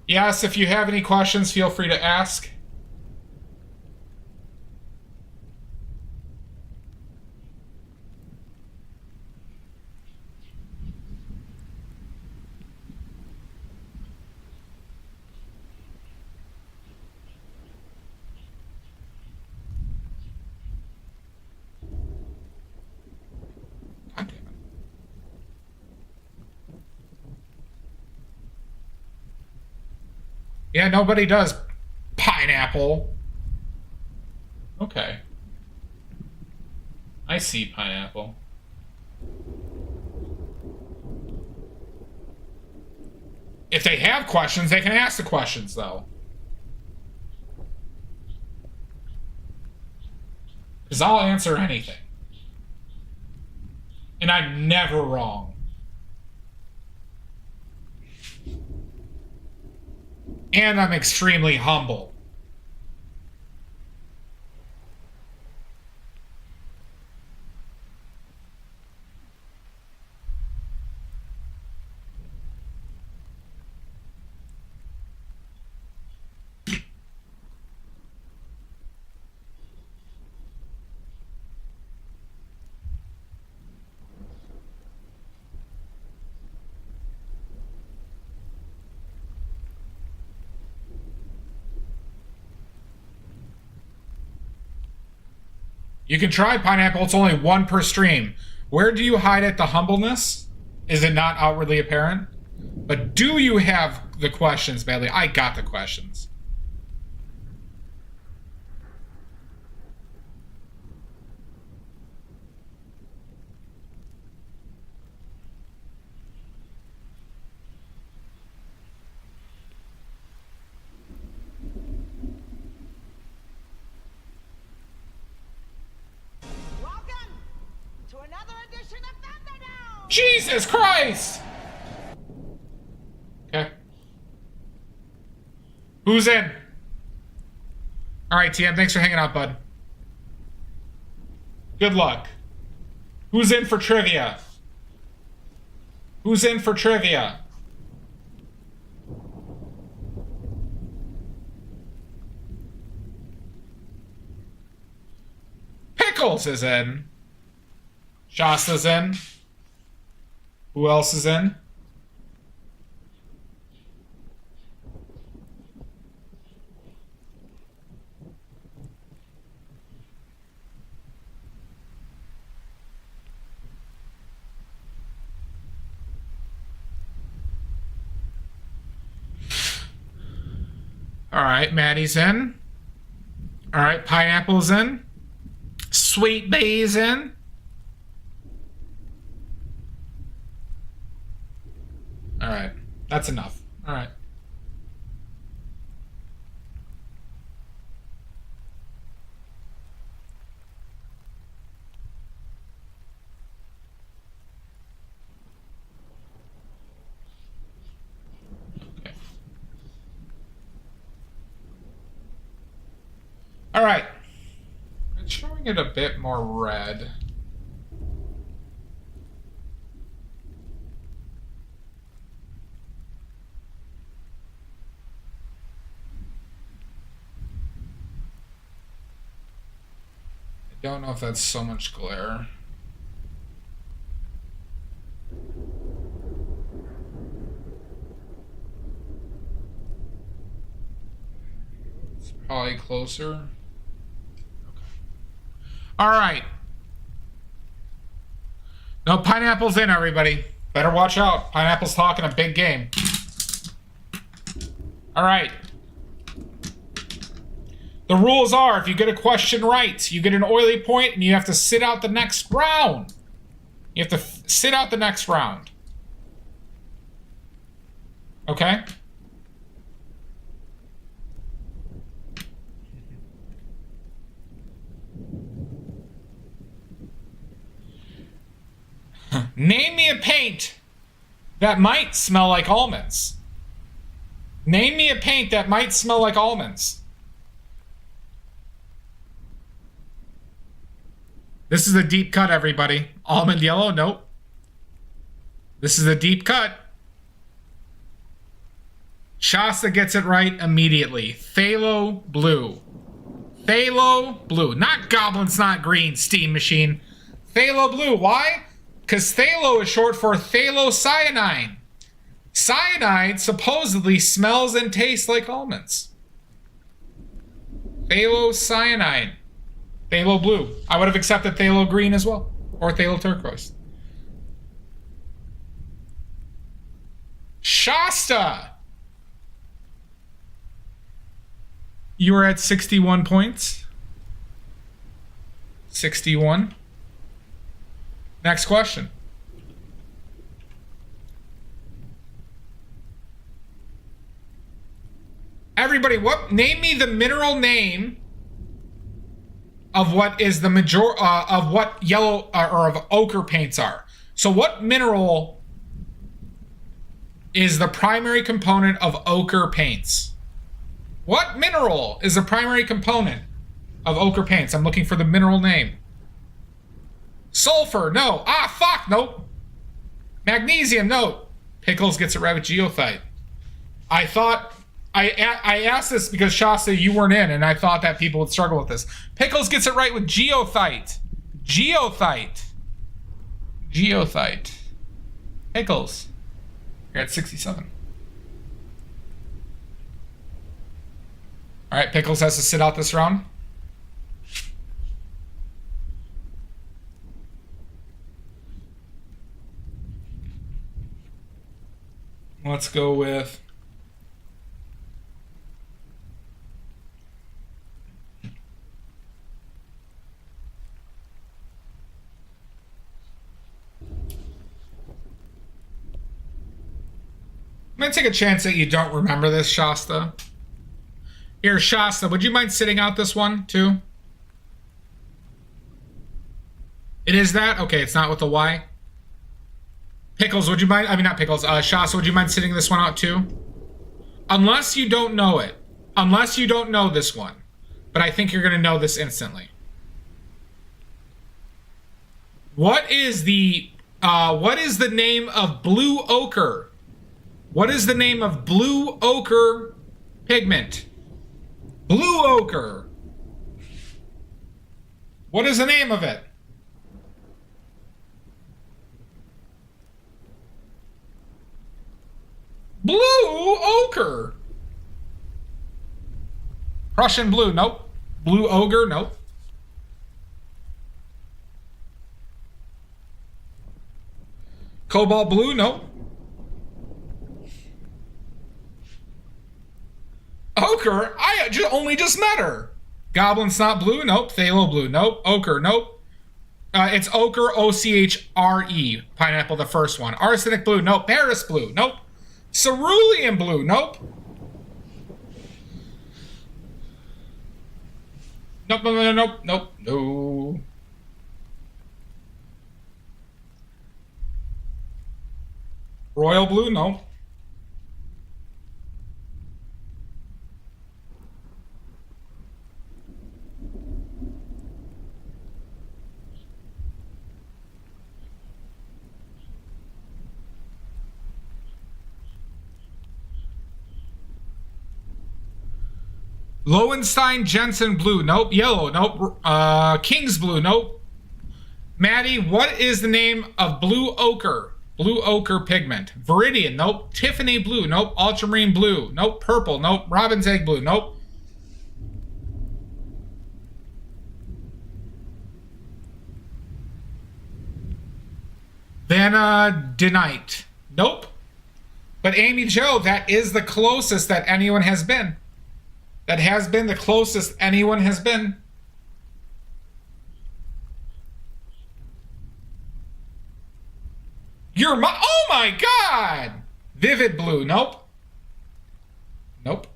Yes, if you have any questions, feel free to ask. God damn it. Yeah, nobody does pineapple. Okay. I see pineapple. If they have questions, they can ask the questions, though. Because I'll answer anything. And I'm never wrong. And I'm extremely humble. You can try pineapple. It's only one per stream. Where do you hide it? The humbleness? Is it not outwardly apparent? But do you have the questions, Bailey? I got the questions. Welcome to another edition of Thunderdome! Jesus Christ! Okay. Who's in? Alright, TM, thanks for hanging out, bud. Good luck. Who's in for trivia? Who's in for trivia? Pickles is in. Shasta's in. Who else is in? All right, Maddie's in. All right, Pineapple's in. Sweet Bee's in. All right, that's enough. All right. Okay. All right. It's showing it a bit more red. I don't know if that's so much glare. It's probably closer. Okay. All right. No, Pineapple's in, everybody. Better watch out. Pineapple's talking a big game. All right. The rules are, if you get a question right, you get an oily point and you have to sit out the next round. You have to sit out the next round. Okay? Name me a paint that might smell like almonds. Name me a paint that might smell like almonds. This is a deep cut, everybody. Almond yellow? Nope. This is a deep cut. Shasta gets it right immediately. Phthalo blue. Phthalo blue. Not goblins, not green, Steam Machine. Phthalo blue. Why? Because phthalo is short for phthalocyanine. Cyanide supposedly smells and tastes like almonds. Phthalocyanine. Phthalo blue. I would have accepted phthalo green as well. Or phthalo turquoise. Shasta! You are at 61 points. 61. Next question. Everybody, name me the mineral name of what is the of what yellow or of ochre paints are. So what mineral is the primary component of ochre paints? What mineral is the primary component of ochre paints? I'm looking for the mineral name. Sulfur, no. Ah, fuck, nope. Magnesium, no. Pickles gets it right with geothite. I thought... I asked this because Shasta, you weren't in, and I thought that people would struggle with this. Pickles gets it right with geothite. Geothite. Geothite. Pickles. You're at 67. All right, Pickles has to sit out this round. Let's go with... I'm going to take a chance that you don't remember this, Shasta. Here, Shasta, would you mind sitting out this one, too? It is that? Okay, it's not with the Y. Pickles, would you mind? I mean, not Pickles. Shasta, would you mind sitting this one out, too? Unless you don't know it. Unless you don't know this one. But I think you're going to know this instantly. What is the name of blue ochre? What is the name of blue ochre pigment? Blue ochre. What is the name of it? Blue ochre. Prussian blue, nope. Blue ogre, nope. Cobalt blue, nope. Ochre? I only just met her. Goblin's not blue? Nope. Phthalo blue? Nope. Ochre? Nope. It's ochre, O-C-H-R-E. Pineapple, the first one. Arsenic blue? Nope. Paris blue? Nope. Cerulean blue? Nope. Nope, nope. No. Royal blue? Nope. Lowenstein Jensen blue, nope. Yellow, nope. King's blue, nope. Maddie, what is the name of blue ochre? Blue ochre pigment. Viridian, nope. Tiffany blue, nope. Ultramarine blue, nope. Purple, nope. Robin's egg blue, nope. Vanadinite, nope. But Amy Jo, that is the closest that anyone has been. That has been the closest anyone has been. Oh my God! Vivid blue, nope. Nope.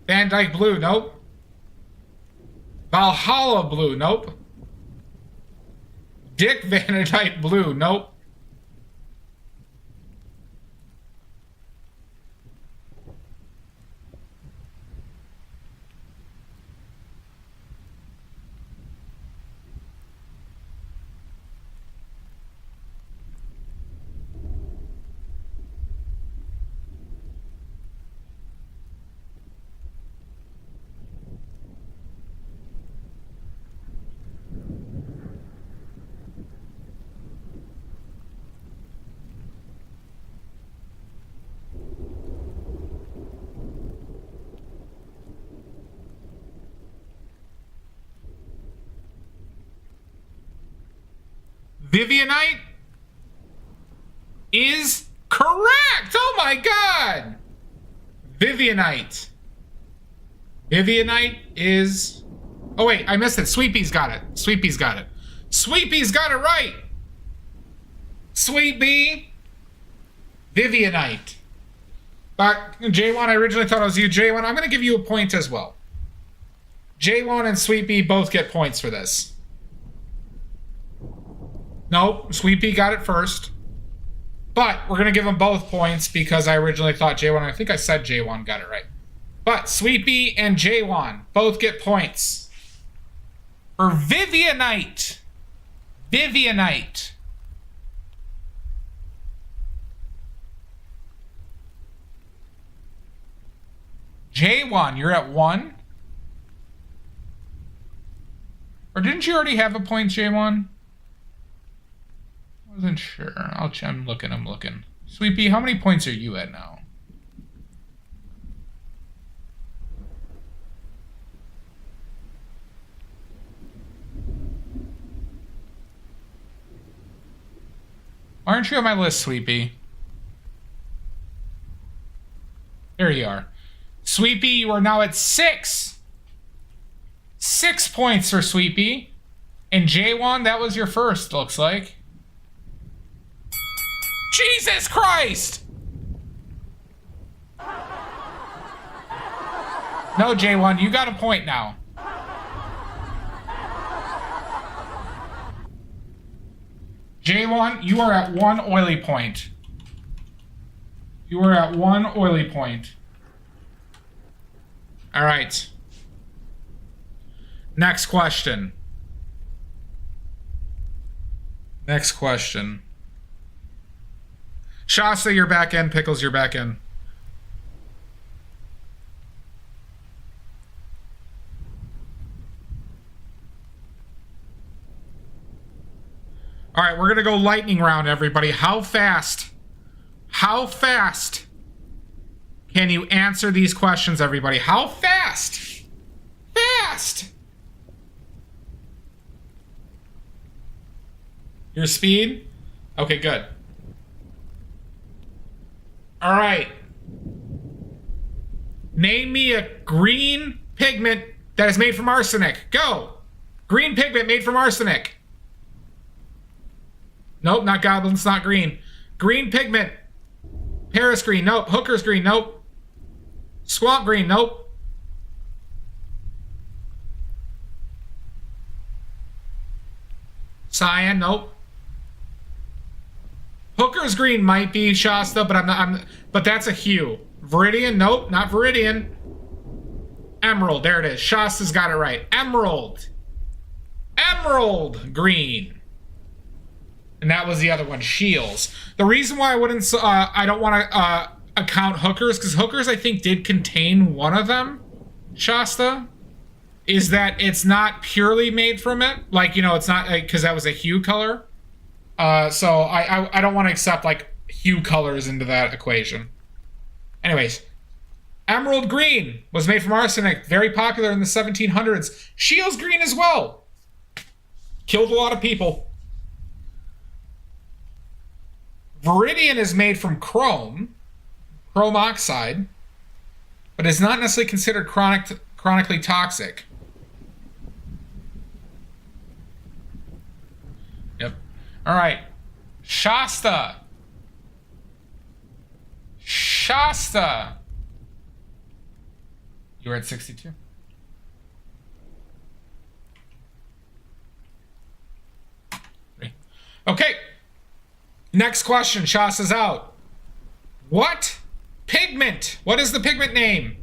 Van Dyke blue, nope. Valhalla blue, nope. Dick Van Dyke blue, nope. Vivianite is correct. Oh my God. Vivianite. Vivianite is... Oh wait, I missed it. Sweepy's got it. Sweepy's got it. Sweepy's got it right. Sweet B. Vivianite. But J1, I originally thought it was you. J1, I'm going to give you a point as well. J1 and Sweet B both get points for this. Nope, Sweet Pea got it first. But we're going to give them both points because I originally thought J1. I think I said J1 got it right. But Sweet Pea and J1 both get points for Vivianite. Vivianite. J1, you're at 1? Or didn't you already have a point, J1? Wasn't sure. I'm looking. Sweet Pea, how many points are you at now? Why aren't you on my list, Sweepy? There you are. Sweepy, you are now at 6. 6 points for Sweepy. And J1, that was your first, looks like. Jesus Christ! No, J1, you got a point now. J1, you are at 1 oily point. You are at 1 oily point. All right. Next question. Next question. Shasta, you're back in. Pickles, you're back in. All right, we're going to go lightning round, everybody. How fast can you answer these questions, everybody? How fast? Fast! Your speed? Okay, good. All right. Name me a green pigment that is made from arsenic. Go! Green pigment made from arsenic. Nope, not goblins, not green. Green pigment. Paris green, nope. Hooker's green, nope. Swamp green, nope. Cyan, nope. Hooker's green might be Shasta, but but that's a hue. Viridian, nope, not Viridian. Emerald, there it is. Shasta's got it right. Emerald. Emerald green. And that was the other one, Shields. The reason why I don't want to account Hookers, because Hookers I think did contain one of them, Shasta, is that it's not purely made from it. Like, you know, it's not, because that was a hue color. So I don't want to accept like hue colors into that equation. Anyways, Emerald green was made from arsenic, very popular in the 1700s. Shields green as well. Killed a lot of people. Viridian is made from chrome oxide, but is not necessarily considered chronically toxic. Yep. All right. Shasta. Shasta. You were at 62. Okay. Next question. Shasta's out. What pigment? What is the pigment name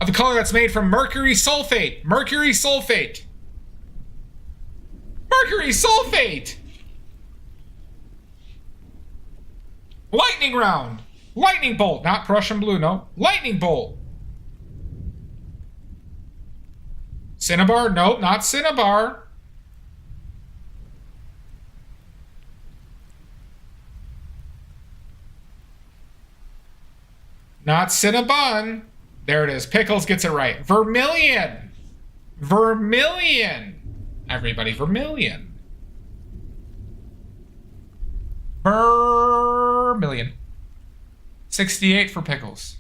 of the color that's made from mercury sulfate? Mercury sulfate. Mercury sulfate. Lightning round. Lightning bolt. Not Prussian blue, no. Lightning bolt. Cinnabar? Nope, not Cinnabar. Not Cinnabon. There it is. Pickles gets it right. Vermilion. Vermilion. Everybody, vermilion. Vermilion. 68 for Pickles.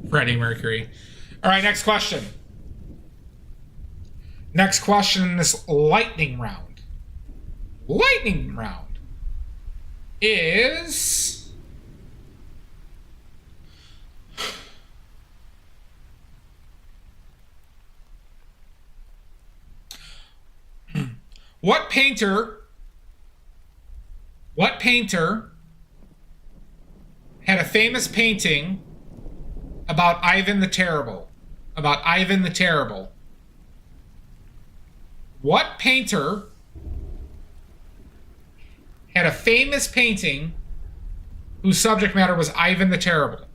Freddie Mercury. All right, next question. Next question in this lightning round. Lightning round is... What painter had a famous painting about Ivan the Terrible? About Ivan the Terrible. What painter had a famous painting whose subject matter was Ivan the Terrible?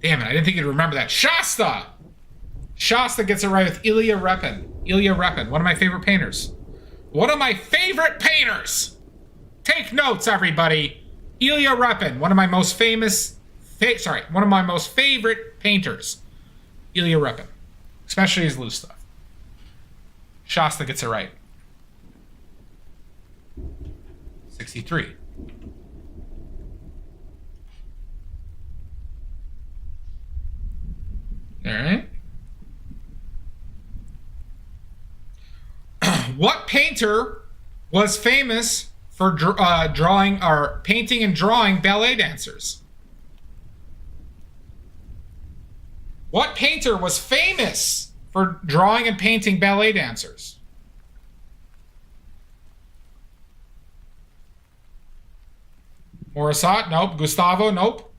Damn it, I didn't think you'd remember that. Shasta! Shasta gets it right with Ilya Repin. Ilya Repin, one of my favorite painters. One of my favorite painters! Take notes, everybody. Ilya Repin, one of my most one of my most favorite painters. Ilya Repin. Especially his loose stuff. Shasta gets it right. 63. All right. What painter was famous for drawing or painting and drawing ballet dancers? What painter was famous for drawing and painting ballet dancers? Morisot? Nope. Gustavo? Nope.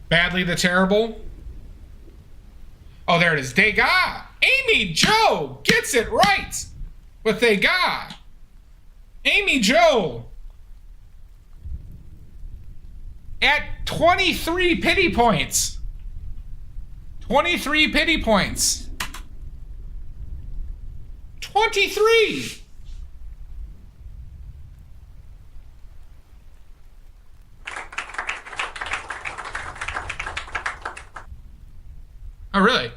Badly the Terrible? Oh, there it is. Degas! Amy Jo gets it right with Degas. Amy Jo at 23 pity points. 23 pity points. 23! Oh, really?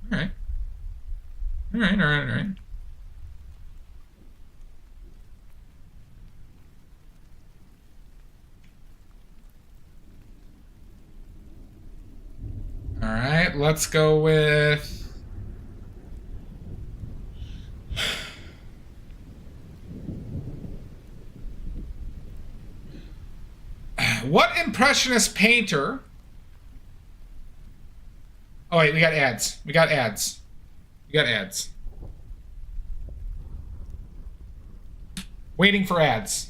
All right. All right, all right, all right. All right, let's go with... What Impressionist painter... Oh, wait, we got ads. We got ads. We got ads. Waiting for ads.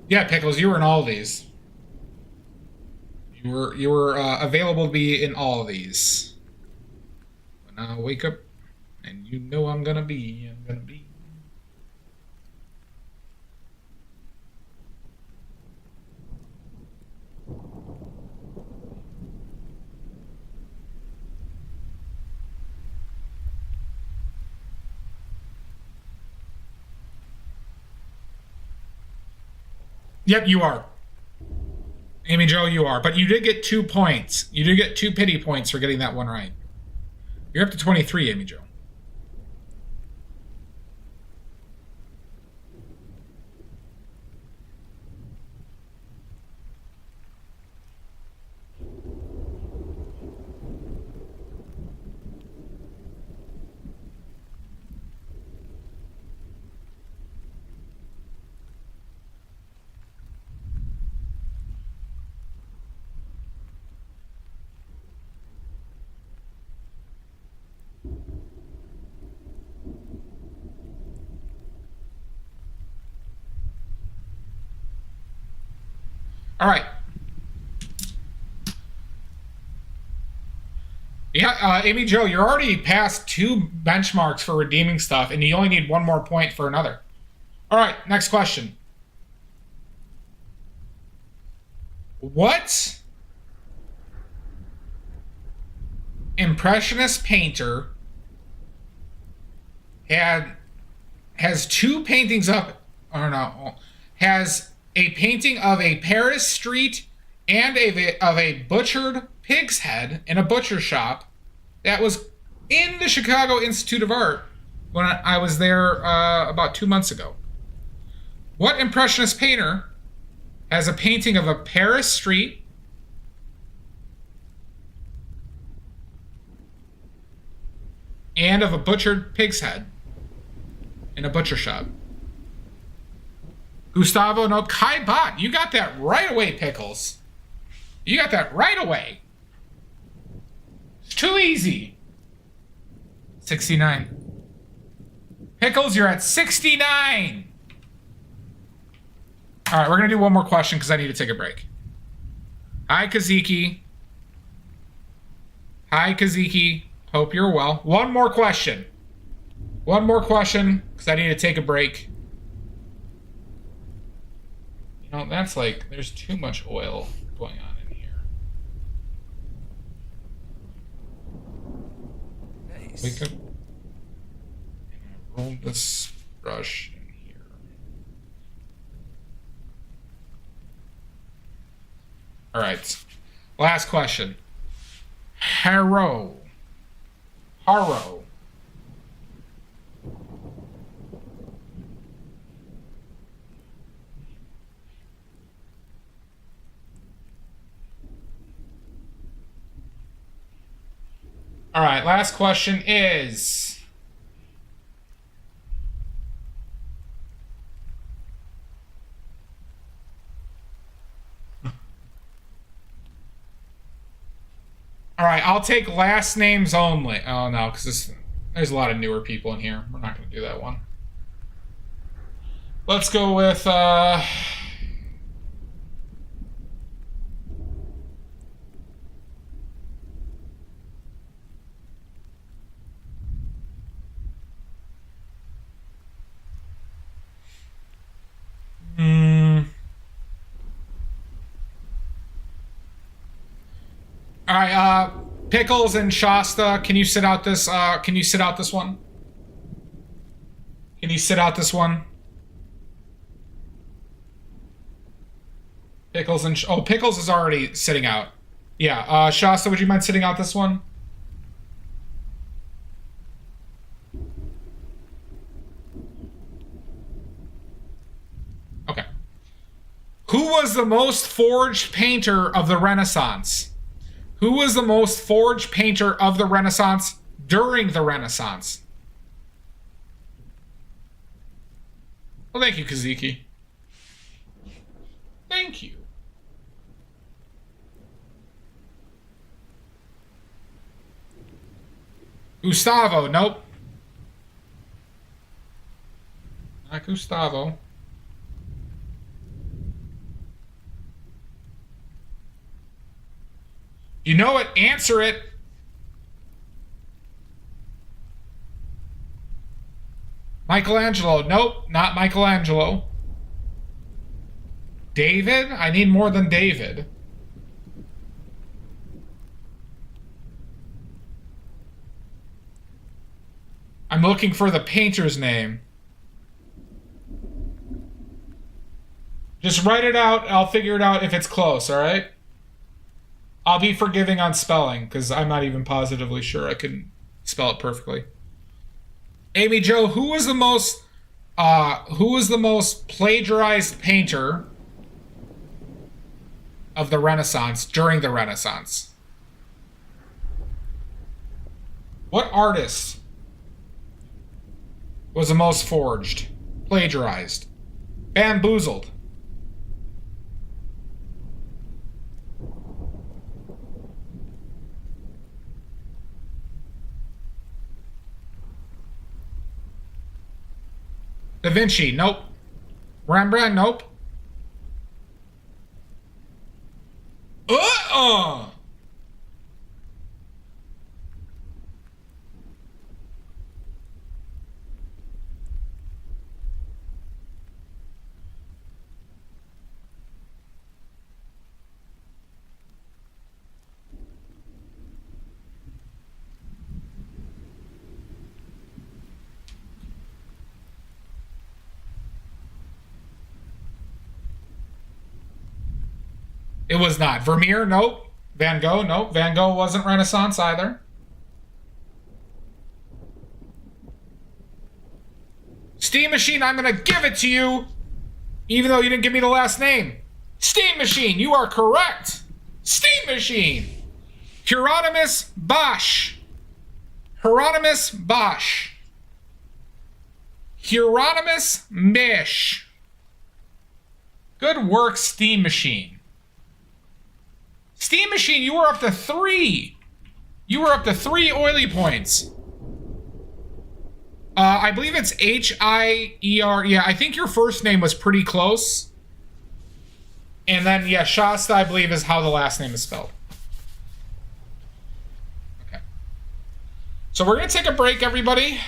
Yeah, Pickles, you were in all of these. You were available to be in all of these. When I wake up, and you know I'm gonna be. Yep, you are. Amy Jo, you are. But you did get 2 points. You did get 2 pity points for getting that one right. You're up to 23, Amy Jo. All right. Yeah, Amy Jo, you're already past 2 benchmarks for redeeming stuff, and you only need 1 more point for another. All right, next question. What Impressionist painter has 2 paintings up, or no, has a painting of a Paris street and of a butchered pig's head in a butcher shop that was in the Chicago Institute of Art when I was there about 2 months ago? What Impressionist painter has a painting of a Paris street and of a butchered pig's head in a butcher shop? Gustavo, nope. Kai Bot, you got that right away, Pickles. You got that right away. It's too easy. 69. Pickles, you're at 69. All right, we're going to do one more question because I need to take a break. Hi, Kaziki. Hi, Kaziki. Hope you're well. One more question. One more question because I need to take a break. You know, that's like, there's too much oil going on in here. Nice. We could roll this brush in here. All right. Last question. Harrow. Harrow. All right, last question is... All right, I'll take last names only. Oh, no, because there's a lot of newer people in here. We're not going to do that one. Let's go with... All right, Pickles and Shasta, can you sit out this? Can you sit out this one? Can you sit out this one? Pickles and Pickles is already sitting out. Yeah, Shasta, would you mind sitting out this one? Okay. Who was the most forged painter of the Renaissance? Who was the most forged painter of the Renaissance during the Renaissance? Well, thank you, Kaziki. Thank you. Gustavo, nope. Not Gustavo. You know it. Answer it. Michelangelo. Nope, not Michelangelo. David? I need more than David. I'm looking for the painter's name. Just write it out. I'll figure it out if it's close, all right? I'll be forgiving on spelling because I'm not even positively sure I can spell it perfectly. Amy Jo, who was the most plagiarized painter of the Renaissance during the Renaissance? What artist was the most forged, plagiarized, bamboozled? Da Vinci, nope. Rembrandt, nope. It was not. Vermeer, nope. Van Gogh, nope. Van Gogh wasn't Renaissance either. Steam Machine, I'm going to give it to you, even though you didn't give me the last name. Steam Machine, you are correct. Steam Machine. Hieronymus Bosch. Hieronymus Bosch. Hieronymus Mish. Good work, Steam Machine. Steam Machine, you were up to 3. You were up to 3 oily points. I believe it's H-I-E-R. Yeah, I think your first name was pretty close. And then, yeah, Shasta, I believe, is how the last name is spelled. Okay. So we're going to take a break, everybody.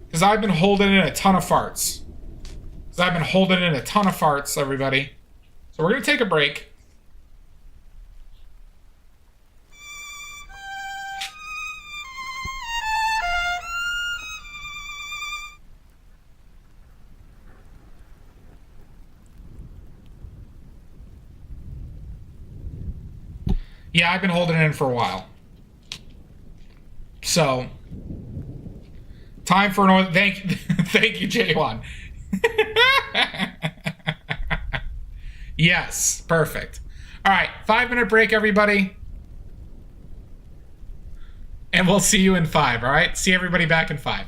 Because I've been holding in a ton of farts. Everybody. So we're going to take a break. Yeah, I've been holding it in for a while. So, time for another. Thank you, J1. Yes, perfect. All right, 5-minute break, everybody. And we'll see you in 5, all right? See everybody back in 5.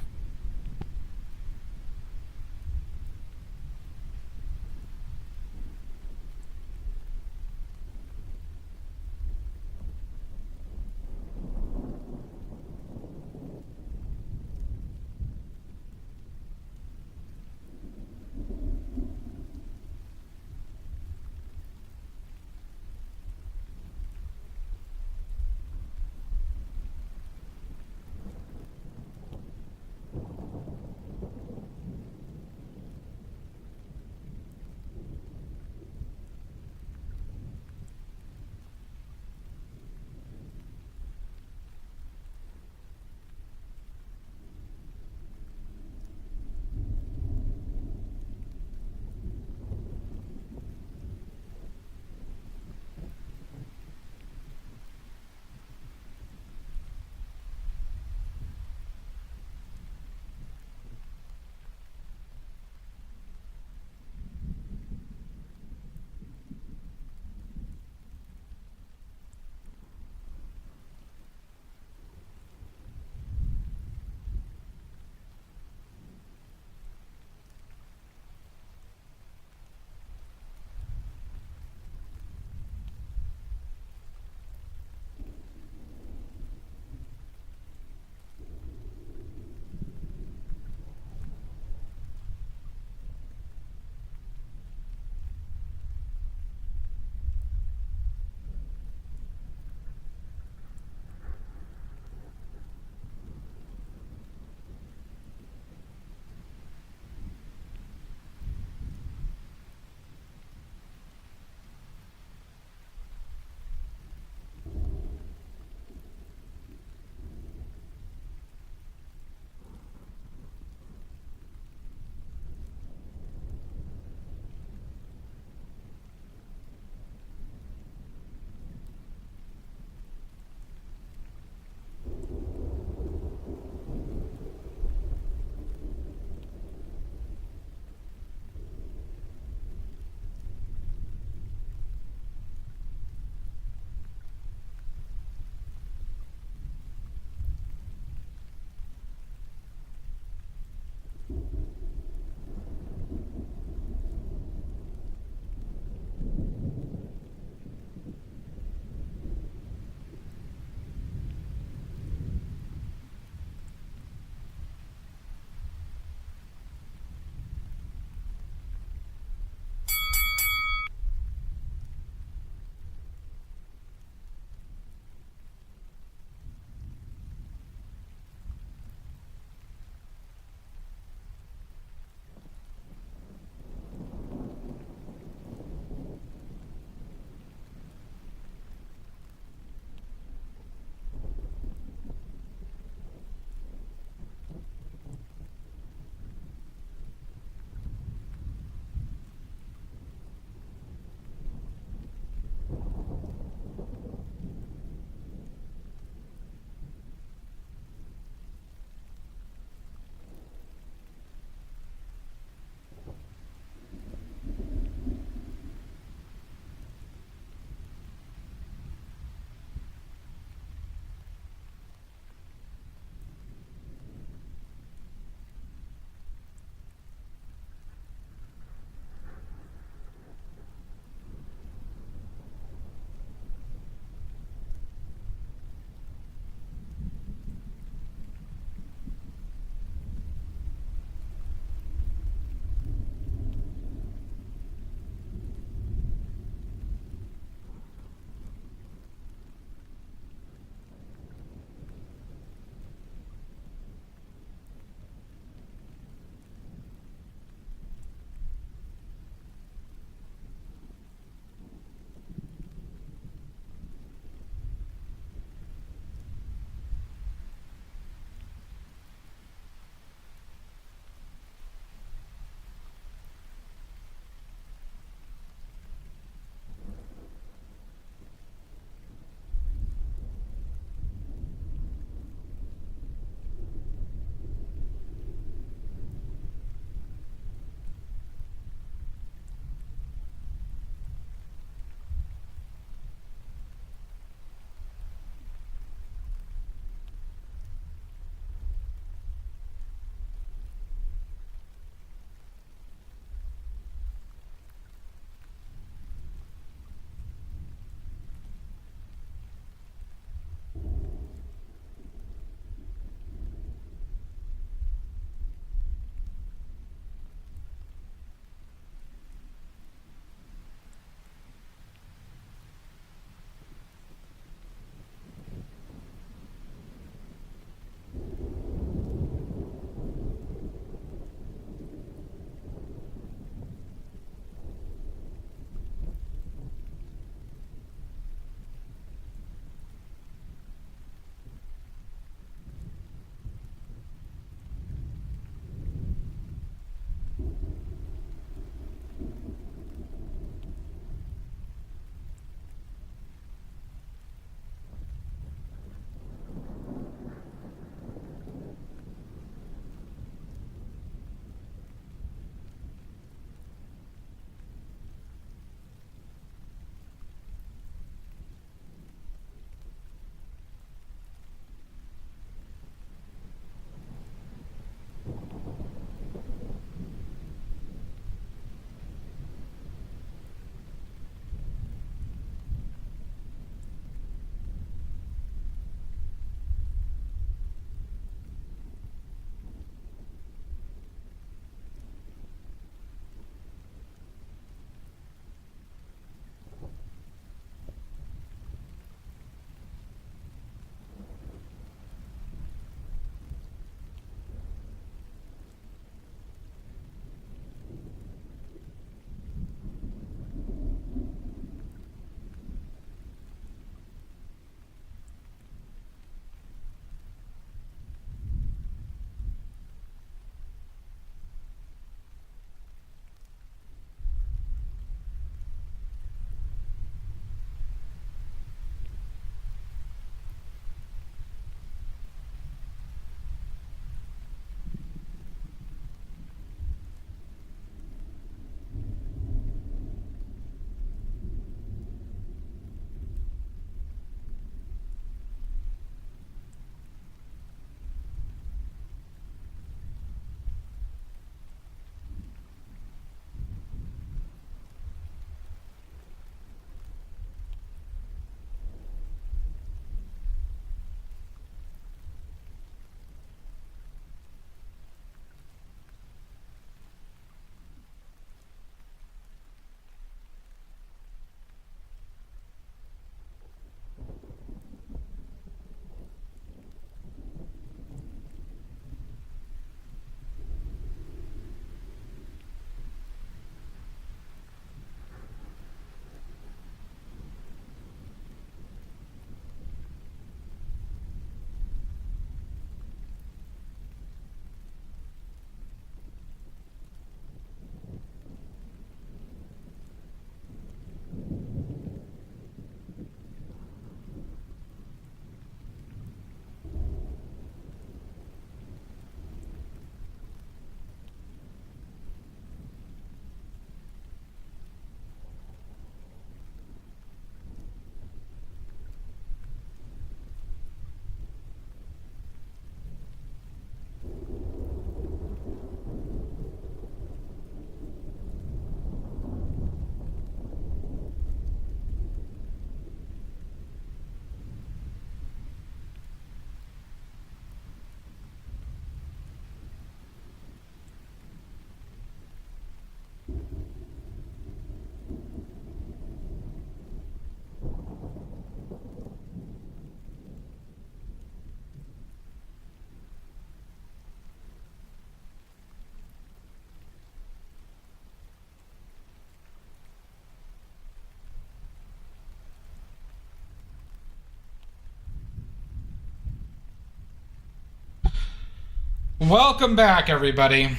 Welcome back, everybody.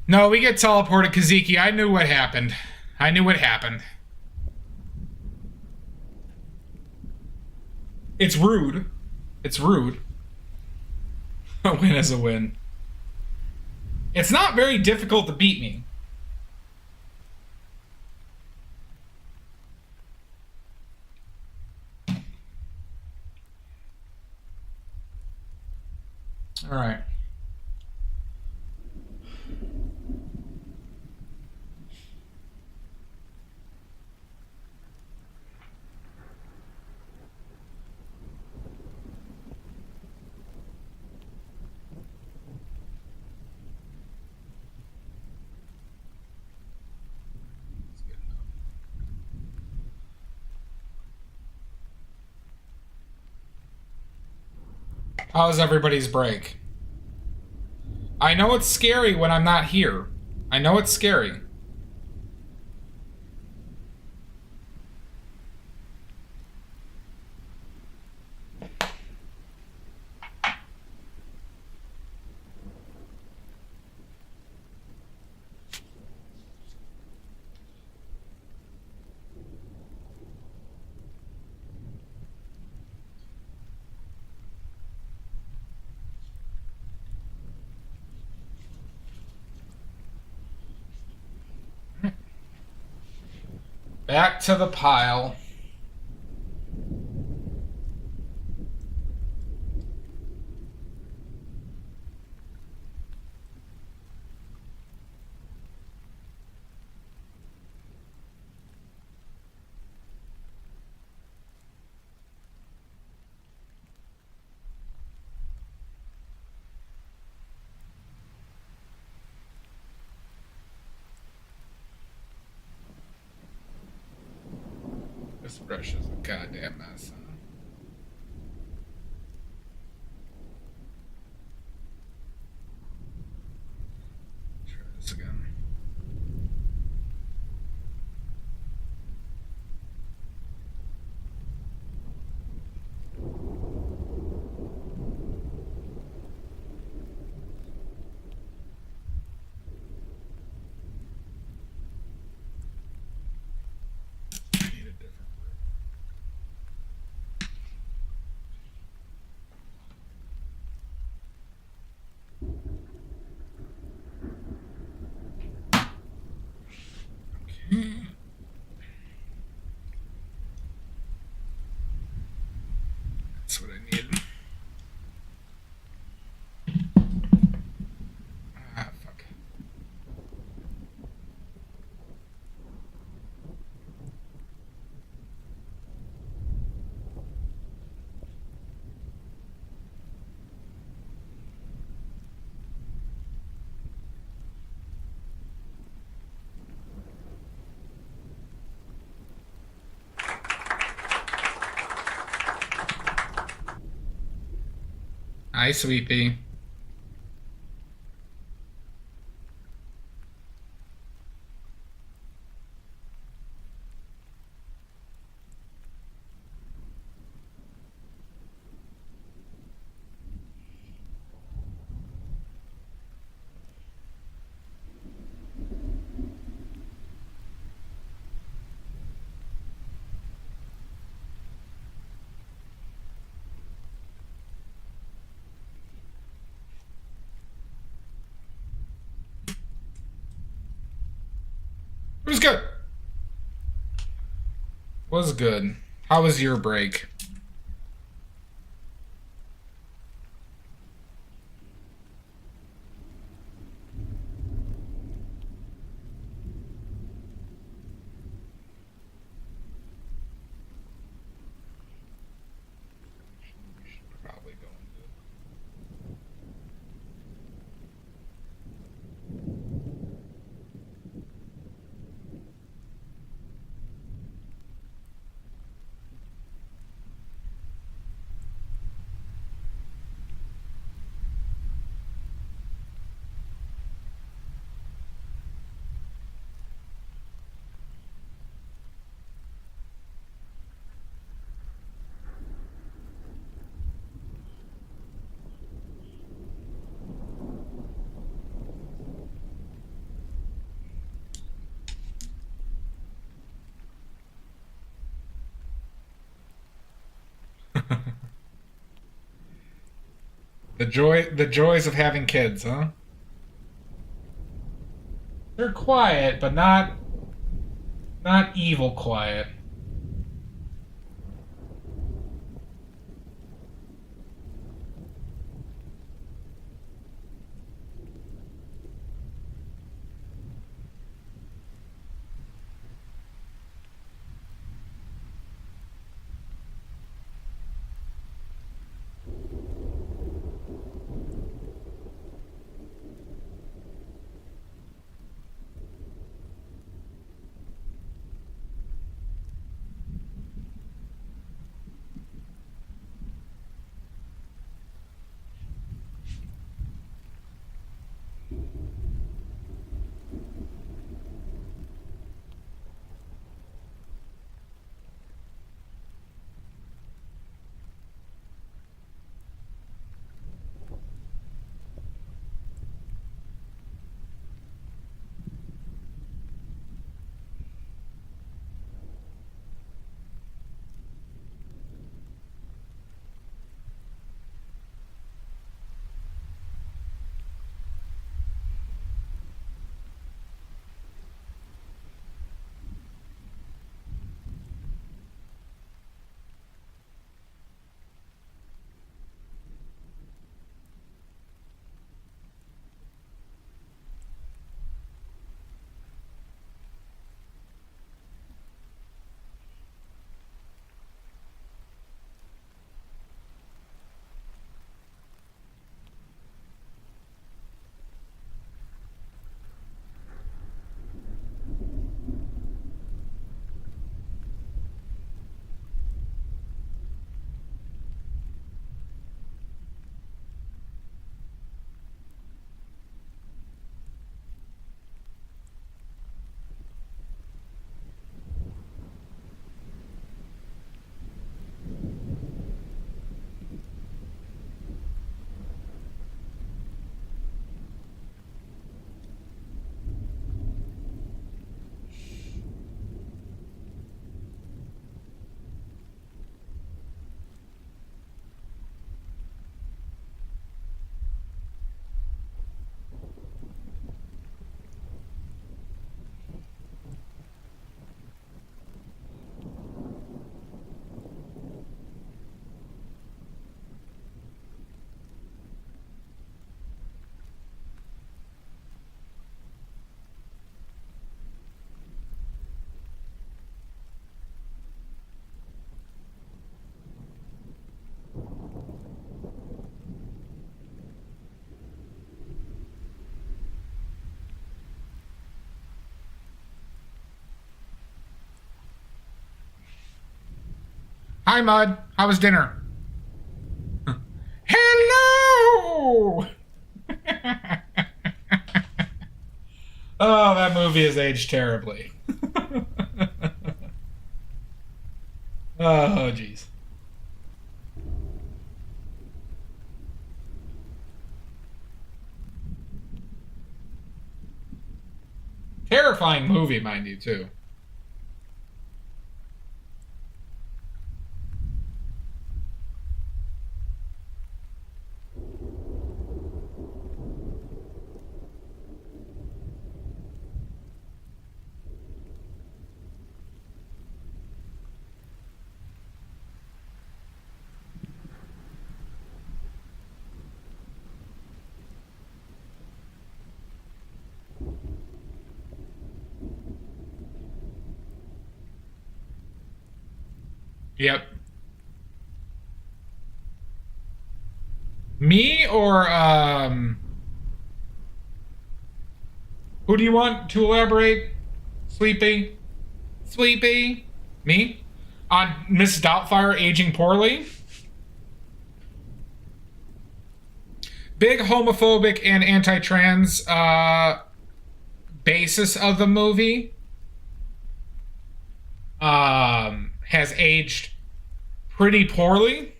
No, we get teleported, Kaziki. I knew what happened. I knew what happened. It's rude. It's rude. A win is a win. It's not very difficult to beat me. All right. How's everybody's break? I know it's scary when I'm not here. I know it's scary. Back to the pile. This brush is a goddamn mess. Huh? Try this again. I need a different brush. That's what I need. Ah, fuck. Hi, Sweepy. It was good. Was good. How was your break? Probably going good. The joys of having kids, huh? They're quiet, but not evil quiet. Hi, Mud. How was dinner? Hello! Oh, that movie has aged terribly. Oh, jeez. Terrifying movie, mind you, too. Yep. Me or who do you want to elaborate? Sleepy? Sleepy? Me? On Miss Doubtfire aging poorly? Big homophobic and anti-trans basis of the movie has aged pretty poorly.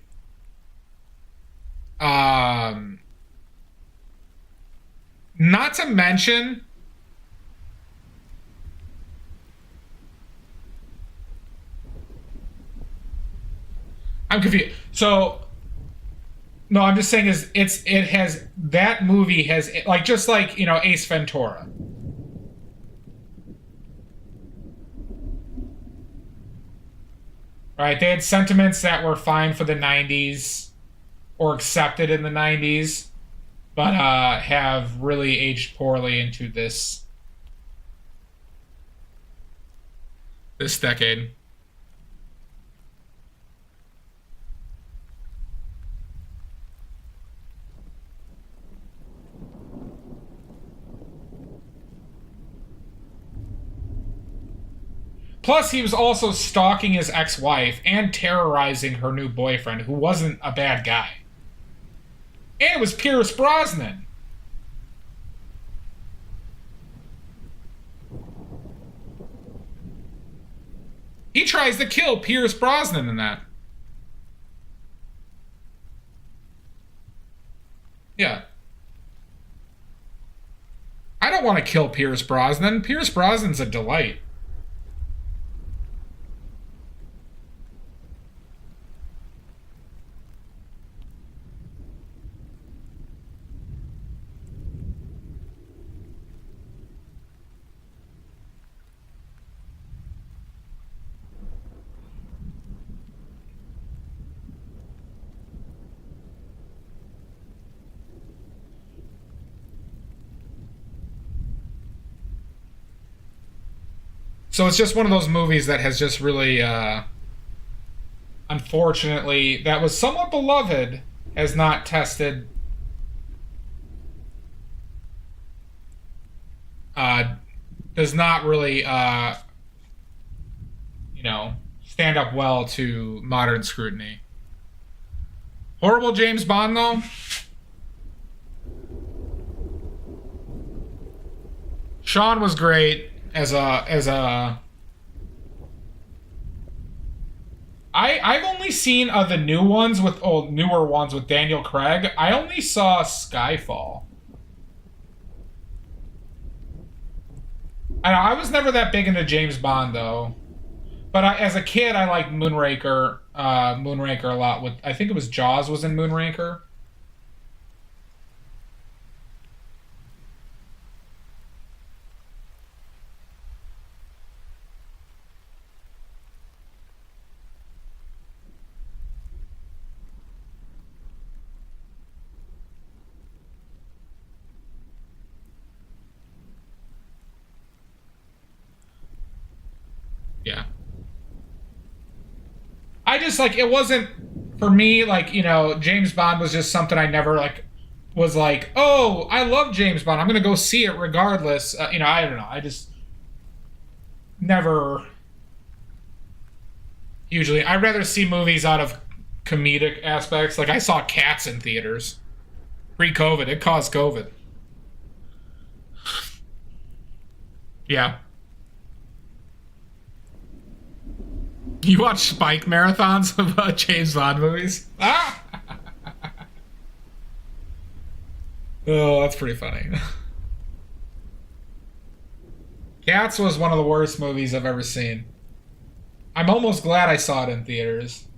Not to mention, I'm confused. So, No, I'm just saying it has that movie has like just like Ace Ventura. Right? They had sentiments that were fine for the 90s or accepted in the 90s, but have really aged poorly into this decade. Plus, he was also stalking his ex-wife and terrorizing her new boyfriend, who wasn't a bad guy. And it was Pierce Brosnan. He tries to kill Pierce Brosnan in that. Yeah. I don't want to kill Pierce Brosnan. Pierce Brosnan's a delight. So it's just one of those movies that has just really, unfortunately, that was somewhat beloved, has not tested, does not really, stand up well to modern scrutiny. Horrible James Bond, though? Sean was great. I've only seen the newer ones with Daniel Craig. I only saw Skyfall. I was never that big into James Bond though, but as a kid I liked Moonraker a lot. I think it was Jaws was in Moonraker. Yeah. I just it wasn't for me James Bond was just something I never was oh, I love James Bond. I'm going to go see it regardless. I don't know. I just never usually I'd rather see movies out of comedic aspects. I saw Cats in theaters pre-COVID. It caused COVID. Yeah. You watch Spike marathons of James Bond movies? Ah! Oh, that's pretty funny. Cats was one of the worst movies I've ever seen. I'm almost glad I saw it in theaters.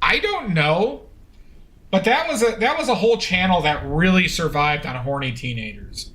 I don't know. But that was a whole channel that really survived on horny teenagers.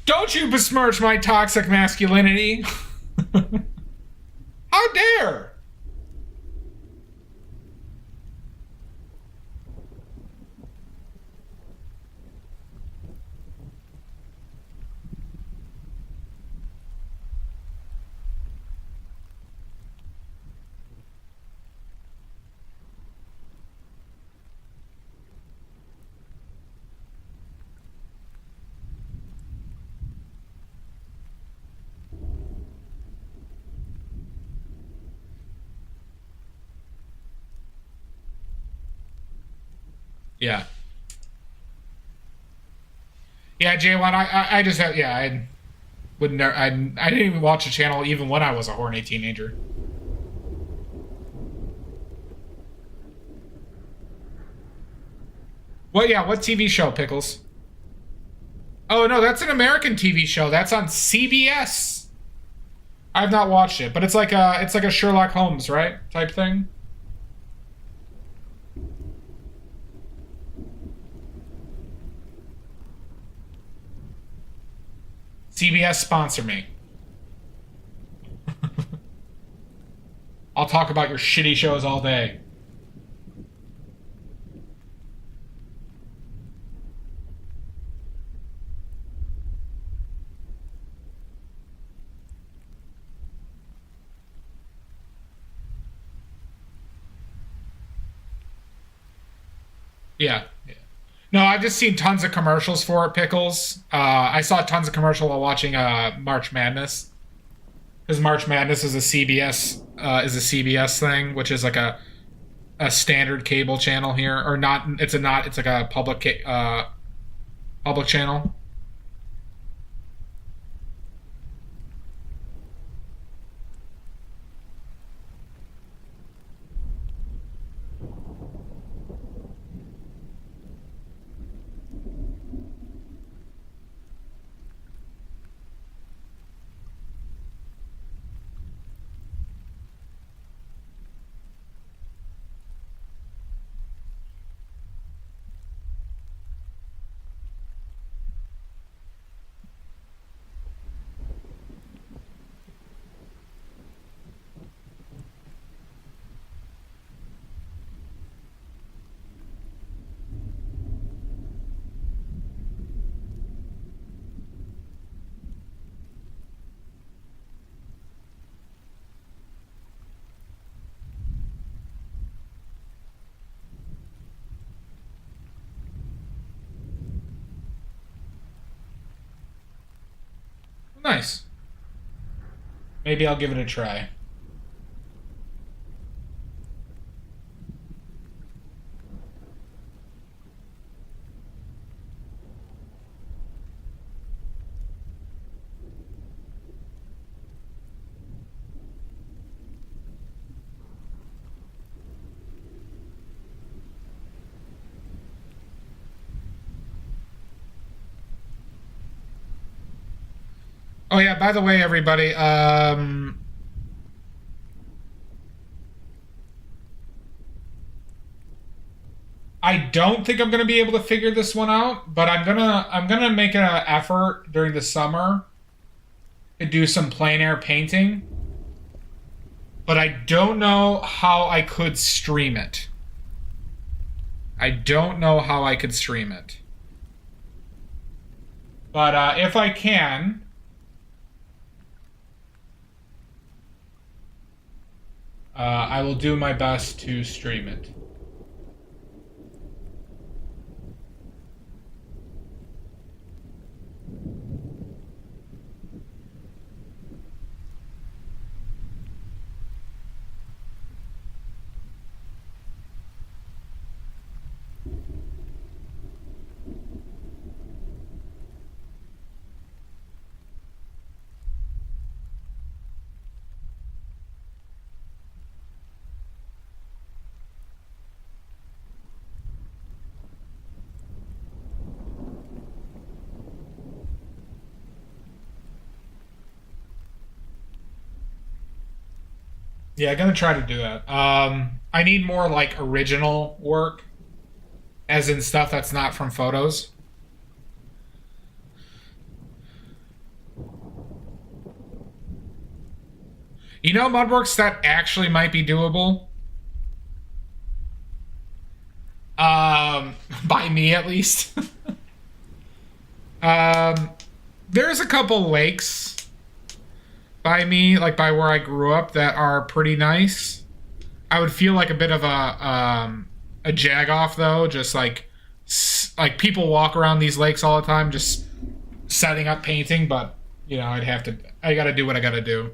Don't you besmirch my toxic masculinity. How dare! Yeah. Yeah, J1, I just have, yeah, I would never, I didn't even watch the channel even when I was a horny teenager. Well, yeah, what TV show, Pickles? Oh, no, that's an American TV show. That's on CBS. I've not watched it, but it's like a Sherlock Holmes, right? Type thing. CBS sponsor me. I'll talk about your shitty shows all day. Yeah. No, I've just seen tons of commercials for it, Pickles. I saw tons of commercial while watching March Madness. Because March Madness is a CBS thing, which is like a standard cable channel here, or not? It's like a public channel. Nice. Maybe I'll give it a try. Oh yeah, by the way, everybody, I don't think I'm gonna be able to figure this one out, but I'm gonna make an effort during the summer to do some plein air painting. But I don't know how I could stream it. I don't know how I could stream it. But if I can, I will do my best to stream it. Yeah, I'm gonna try to do that. I need more like original work, as in stuff that's not from photos. You know, Mudworks, that actually might be doable. By me at least. There's a couple lakes by me, like by where I grew up, that are pretty nice. I would feel like a bit of a jagoff though, just like people walk around these lakes all the time, just setting up painting. But you know, I gotta do what I gotta do.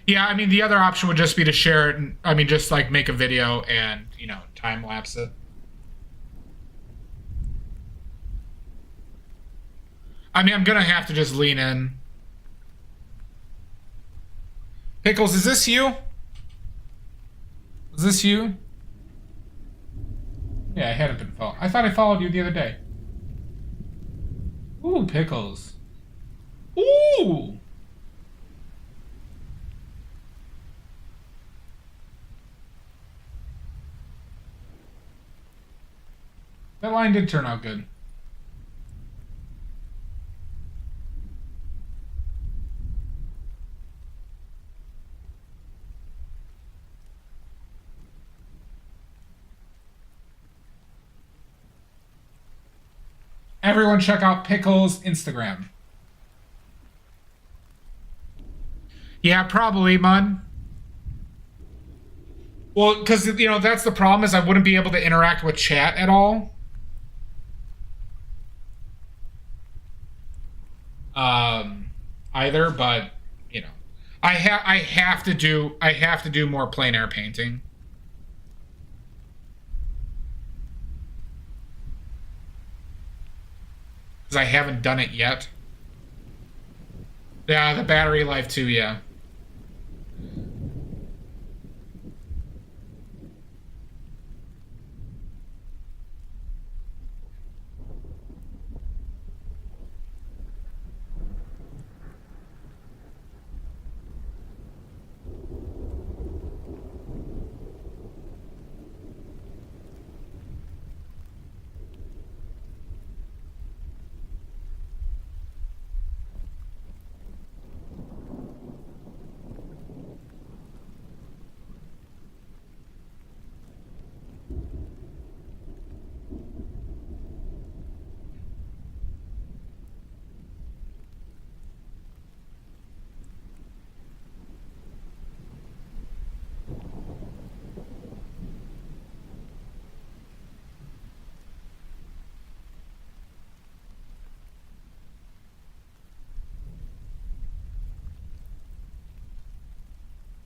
Yeah, I mean, the other option would just be to share it. And, I mean, just like make a video and, you know, time lapse it. I mean, I'm going to have to just lean in. Pickles, is this you? Is this you? Yeah, I hadn't been followed. I thought I followed you the other day. Ooh, Pickles. Ooh! That line did turn out good. Everyone check out Pickles' Instagram. Yeah, probably, Mud. Well, because, you know, that's the problem is I wouldn't be able to interact with chat at all. Either, but, you know. I have to do more plein air painting. Because I haven't done it yet. Yeah, the battery life too, yeah.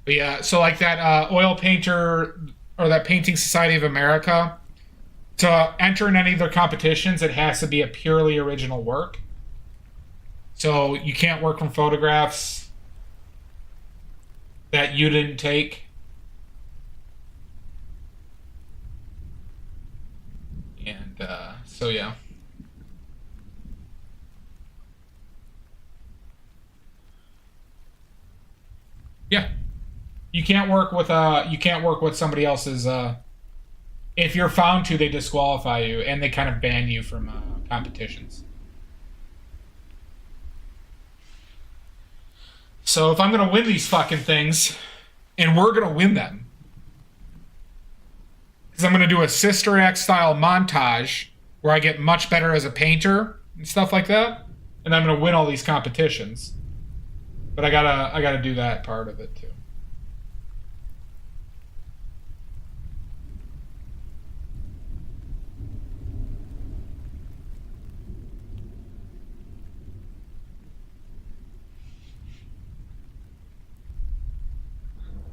But yeah, so like that oil painter or that Painting Society of America, to enter in any of their competitions, it has to be a purely original work. So you can't work from photographs that you didn't take. And so yeah. Yeah. You can't work with somebody else's if you're found to, they disqualify you and they kind of ban you from competitions. So if I'm going to win these fucking things, and we're going to win them, because I'm going to do a Sister Act style montage where I get much better as a painter and stuff like that, and I'm going to win all these competitions. But I gotta do that part of it too.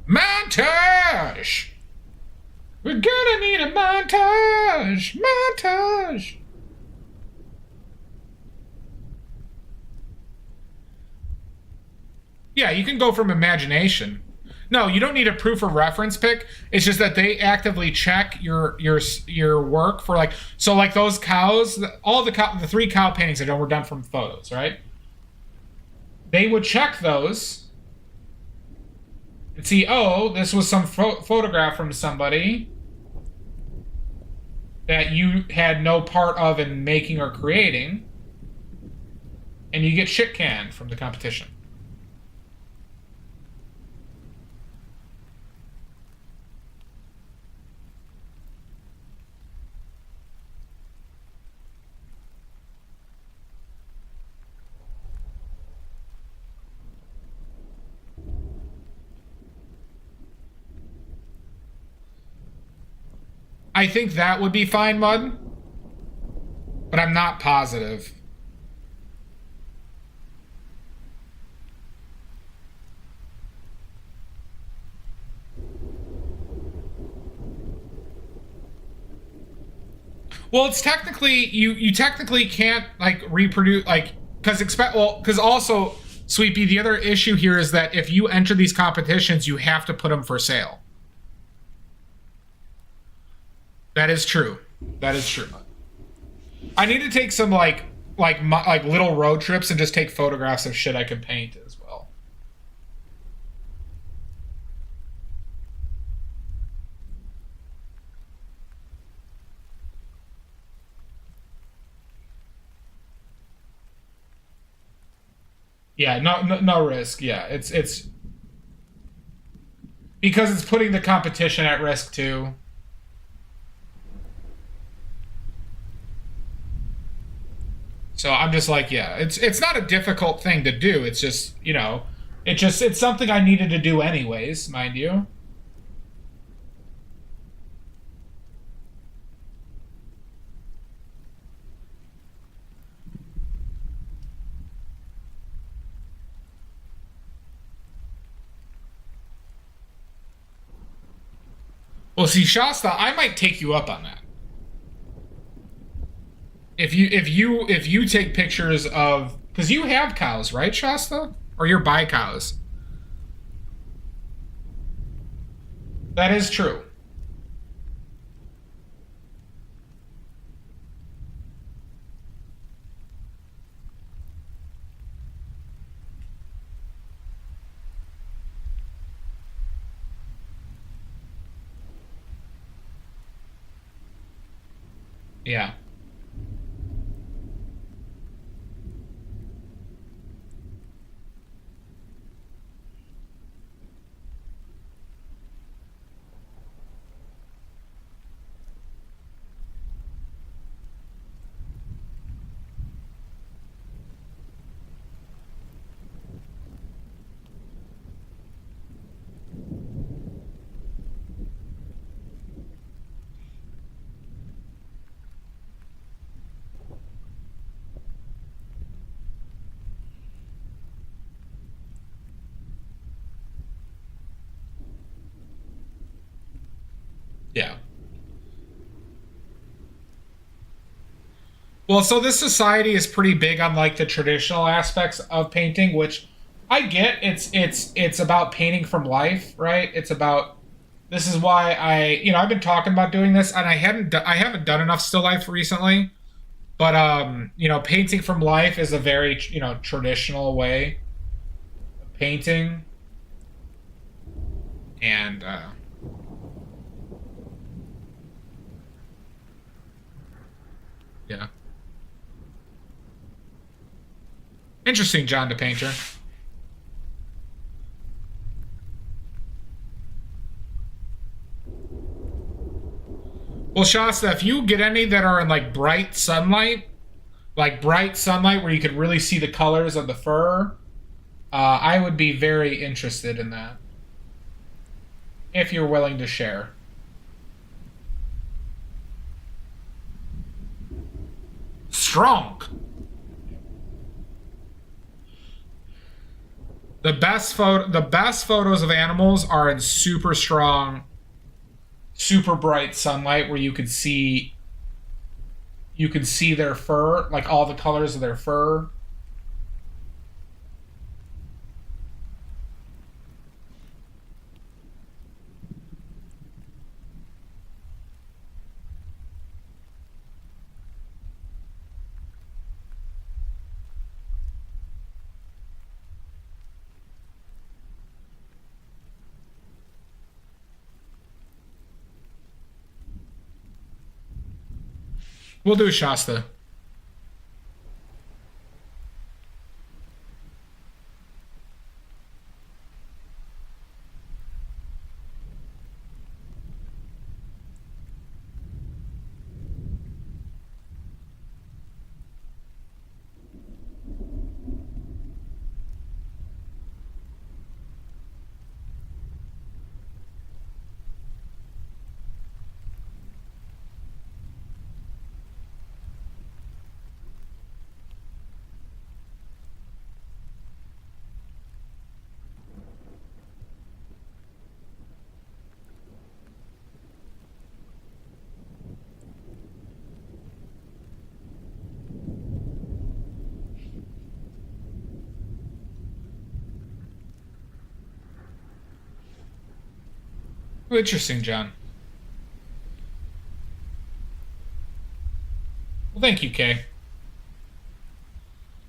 Montage! We're gonna need a montage! Montage! Yeah, you can go from imagination. No, you don't need a proof of reference pick. It's just that they actively check your work for like, so like those cows, all the 3 cow paintings that were done from photos, right? They would check those and see, oh, this was some photograph from somebody that you had no part of in making or creating, and you get shit canned from the competition. I think that would be fine, Mud. But I'm not positive. Well, it's technically you technically can't like reproduce like because also Sweepy, the other issue here is that if you enter these competitions, you have to put them for sale. That is true. That is true. I need to take some like little road trips and just take photographs of shit I can paint as well. Yeah, no risk. Yeah, it's because it's putting the competition at risk too. So I'm just like, yeah, it's not a difficult thing to do. It's just, you know, it's something I needed to do anyways, mind you. Well, see, Shasta, I might take you up on that. If you take pictures of, because you have cows, right, Shasta? Or you're by cows. That is true. Yeah. Yeah. Well, so this society is pretty big on like the traditional aspects of painting, which I get. It's about painting from life, right? It's about this is why I've been talking about doing this, and I haven't done enough still life recently, but painting from life is a very traditional way of painting, and yeah. Interesting, John the Painter. Well, Shasta, if you get any that are in like bright sunlight where you could really see the colors of the fur, I would be very interested in that. If you're willing to share. Strong. The best photos of animals are in super strong, super bright sunlight where you could see their fur, like all the colors of their fur. We'll do Shasta. Oh, interesting, John. Well, thank you, Kay.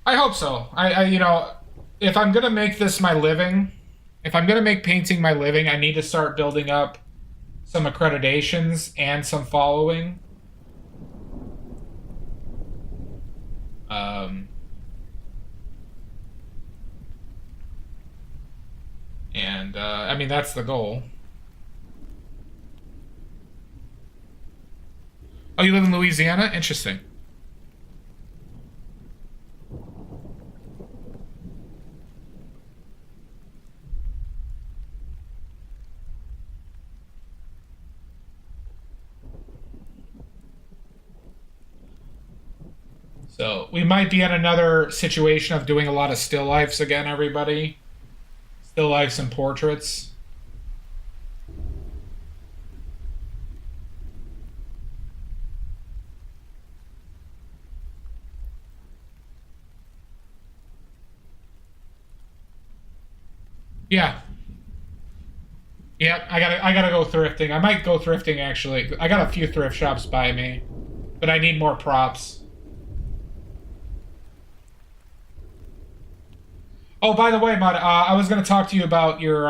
I hope so. You know, if I'm gonna make this my living, if I'm gonna make painting my living, I need to start building up some accreditations and some following. I mean, that's the goal. Oh, you live in Louisiana? Interesting. So we might be in another situation of doing a lot of still lifes again, everybody. Still lifes and portraits. Yeah. Yep, I gotta go thrifting. I might go thrifting actually. I got a few thrift shops by me, but I need more props. Oh, by the way, Mud, I was going to talk to you about your,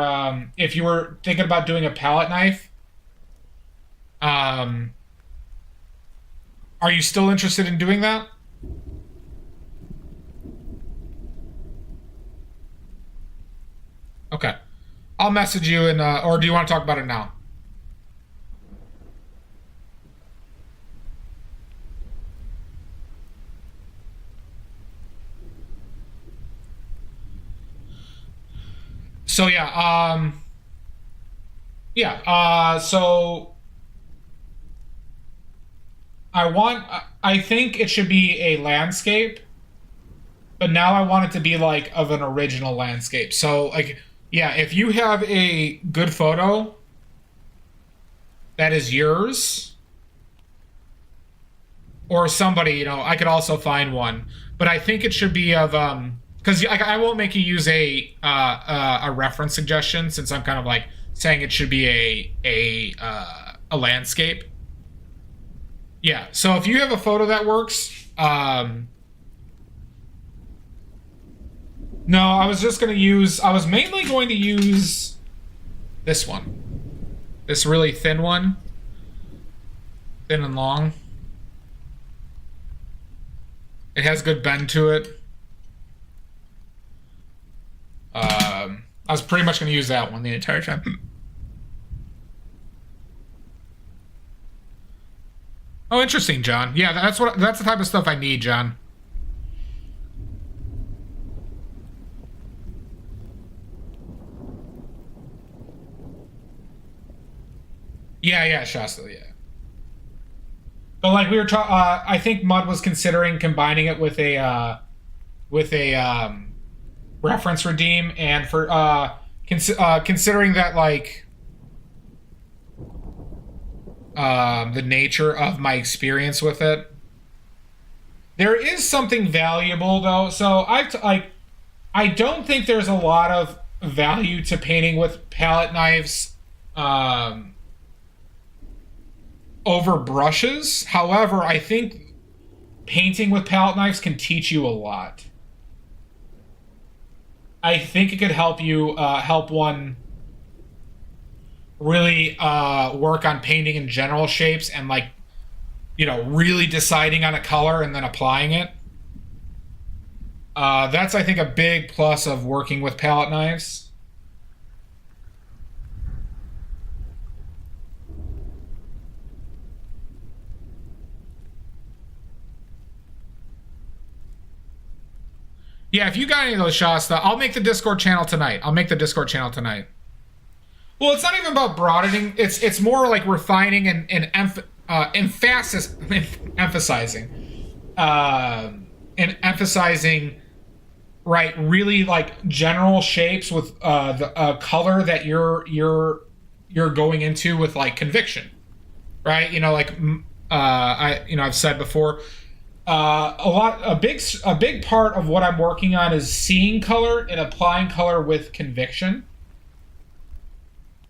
if you were thinking about doing a palette knife, are you still interested in doing that? Okay. I'll message you and, or do you want to talk about it now? So so I think it should be a landscape, but now I want it to be like of an original landscape. So like, yeah, if you have a good photo that is yours or somebody, you know, I could also find one, but I think it should be of, because I won't make you use a reference suggestion since I'm kind of like saying it should be a landscape. Yeah. So if you have a photo that works, no, I was just going to use. I was mainly going to use this one, this really thin one, thin and long. It has good bend to it. I was pretty much going to use that one the entire time. Oh, interesting, John. Yeah, that's the type of stuff I need, John. Yeah, Shasta, yeah. But like we were talking, I think Mud was considering combining it with a reference redeem, and for considering that like the nature of my experience with it, there is something valuable though. So I don't think there's a lot of value to painting with palette knives over brushes. However, I think painting with palette knives can teach you a lot. I think it could help you help one really work on painting in general shapes and like, you know, really deciding on a color and then applying it. That's, I think, a big plus of working with palette knives. Yeah, if you got any of those, Shasta, I'll make the Discord channel tonight. Well, it's not even about broadening. It's more like refining and emphasizing, right? Really like general shapes with the color that you're going into with like conviction, right? You know, like I've said before. A big part of what I'm working on is seeing color and applying color with conviction.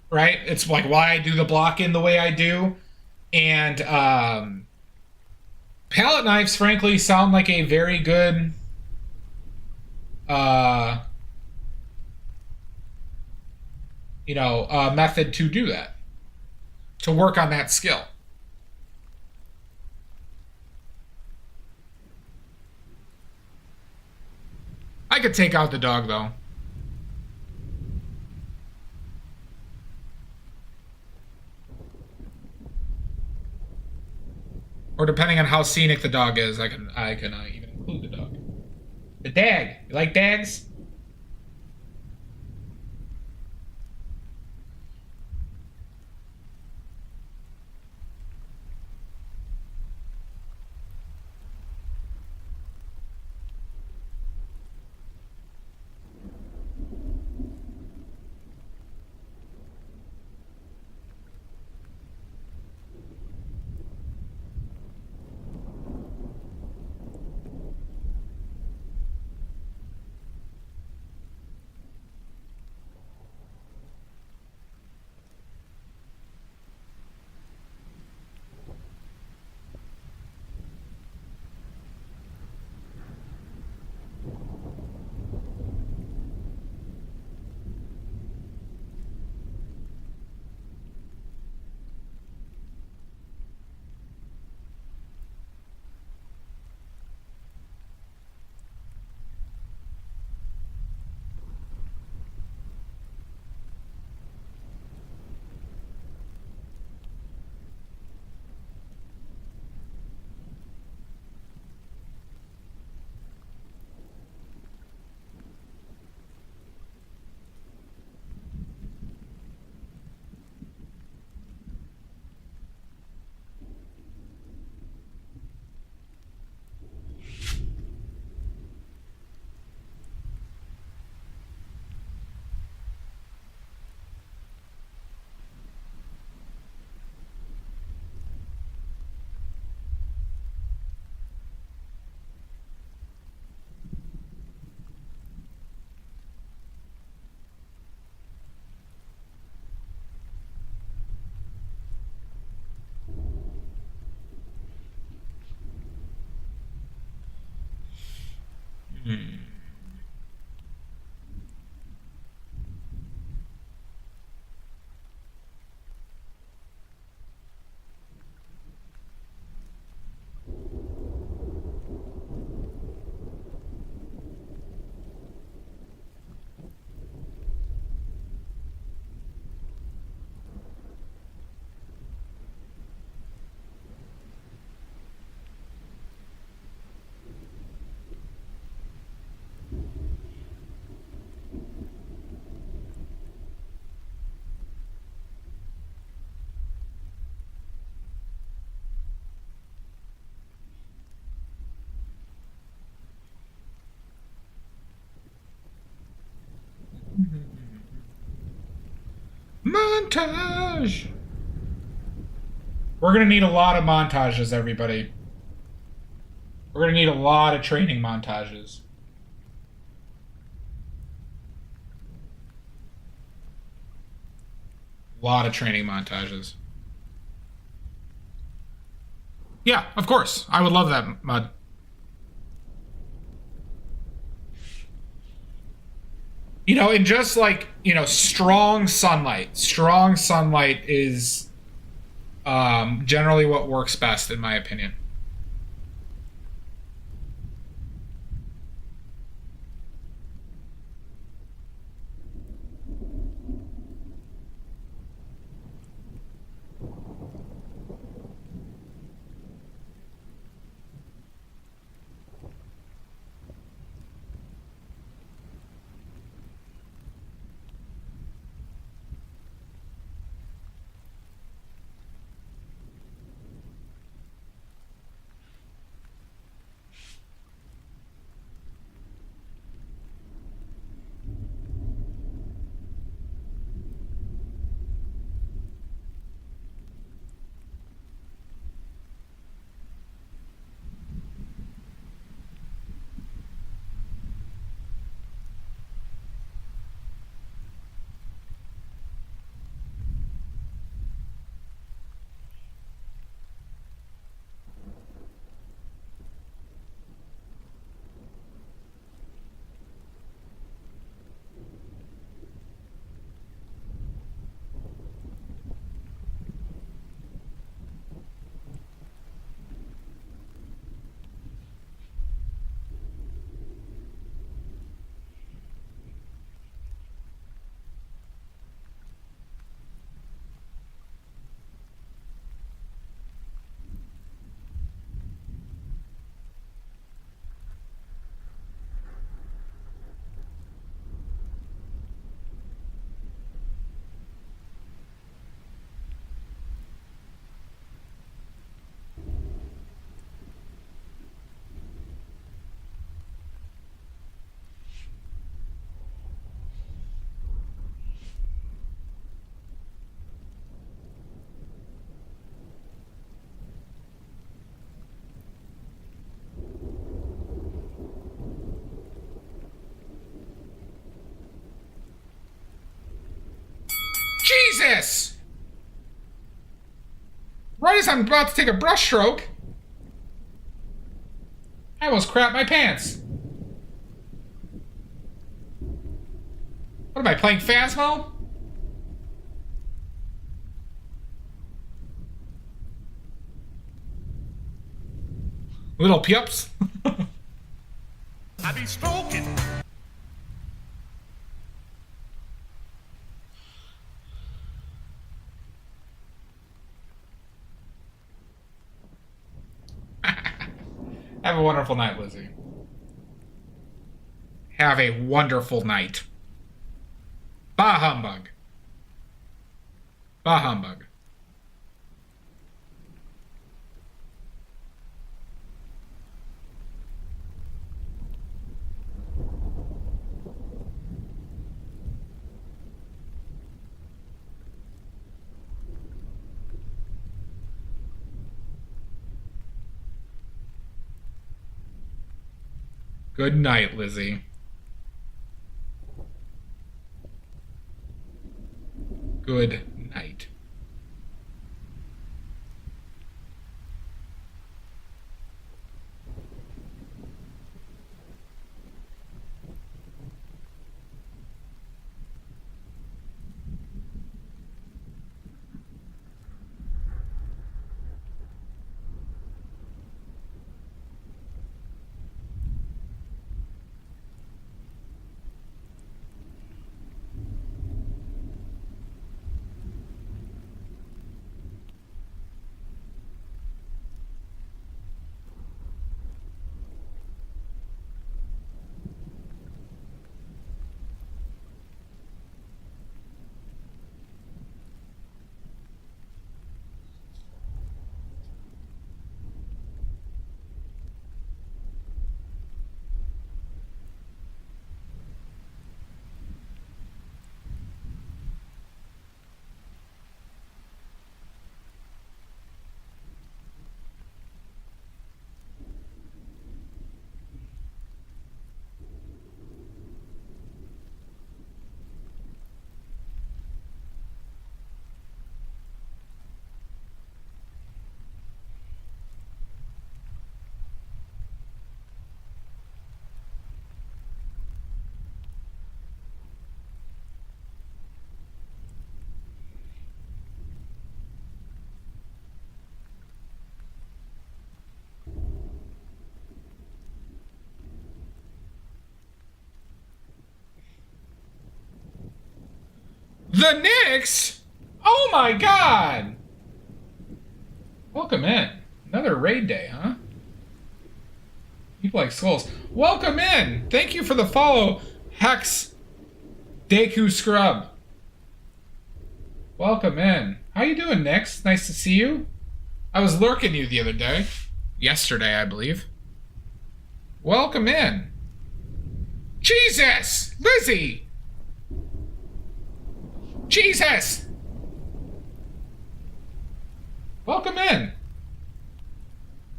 right? It's like why I do the blocking the way I do. And palette knives, frankly, sound like a very good method to do that, to work on that skill. I could take out the dog, though. Or depending on how scenic the dog is, I can even include the dog. The dag. You like dags? Montage! We're going to need a lot of montages, everybody. We're going to need a lot of training montages. A lot of training montages. Yeah, of course. I would love that, Mud. And just like, strong sunlight. Strong sunlight is generally what works best, in my opinion. Jesus! Right as I'm about to take a brush stroke, I almost crapped my pants. What am I, playing Phasmo? Little pups. I be smoking. Have a wonderful night, Lizzie. Have a wonderful night. Bah humbug. Bah humbug. Good night, Lizzie. Good night. The Knicks? Oh my god! Welcome in. Another raid day, huh? People like skulls. Welcome in! Thank you for the follow, Hex Deku Scrub. Welcome in. How you doing, Knicks? Nice to see you. I was lurking you the other day. Yesterday, I believe. Welcome in. Jesus! Lizzie! Jesus! Welcome in.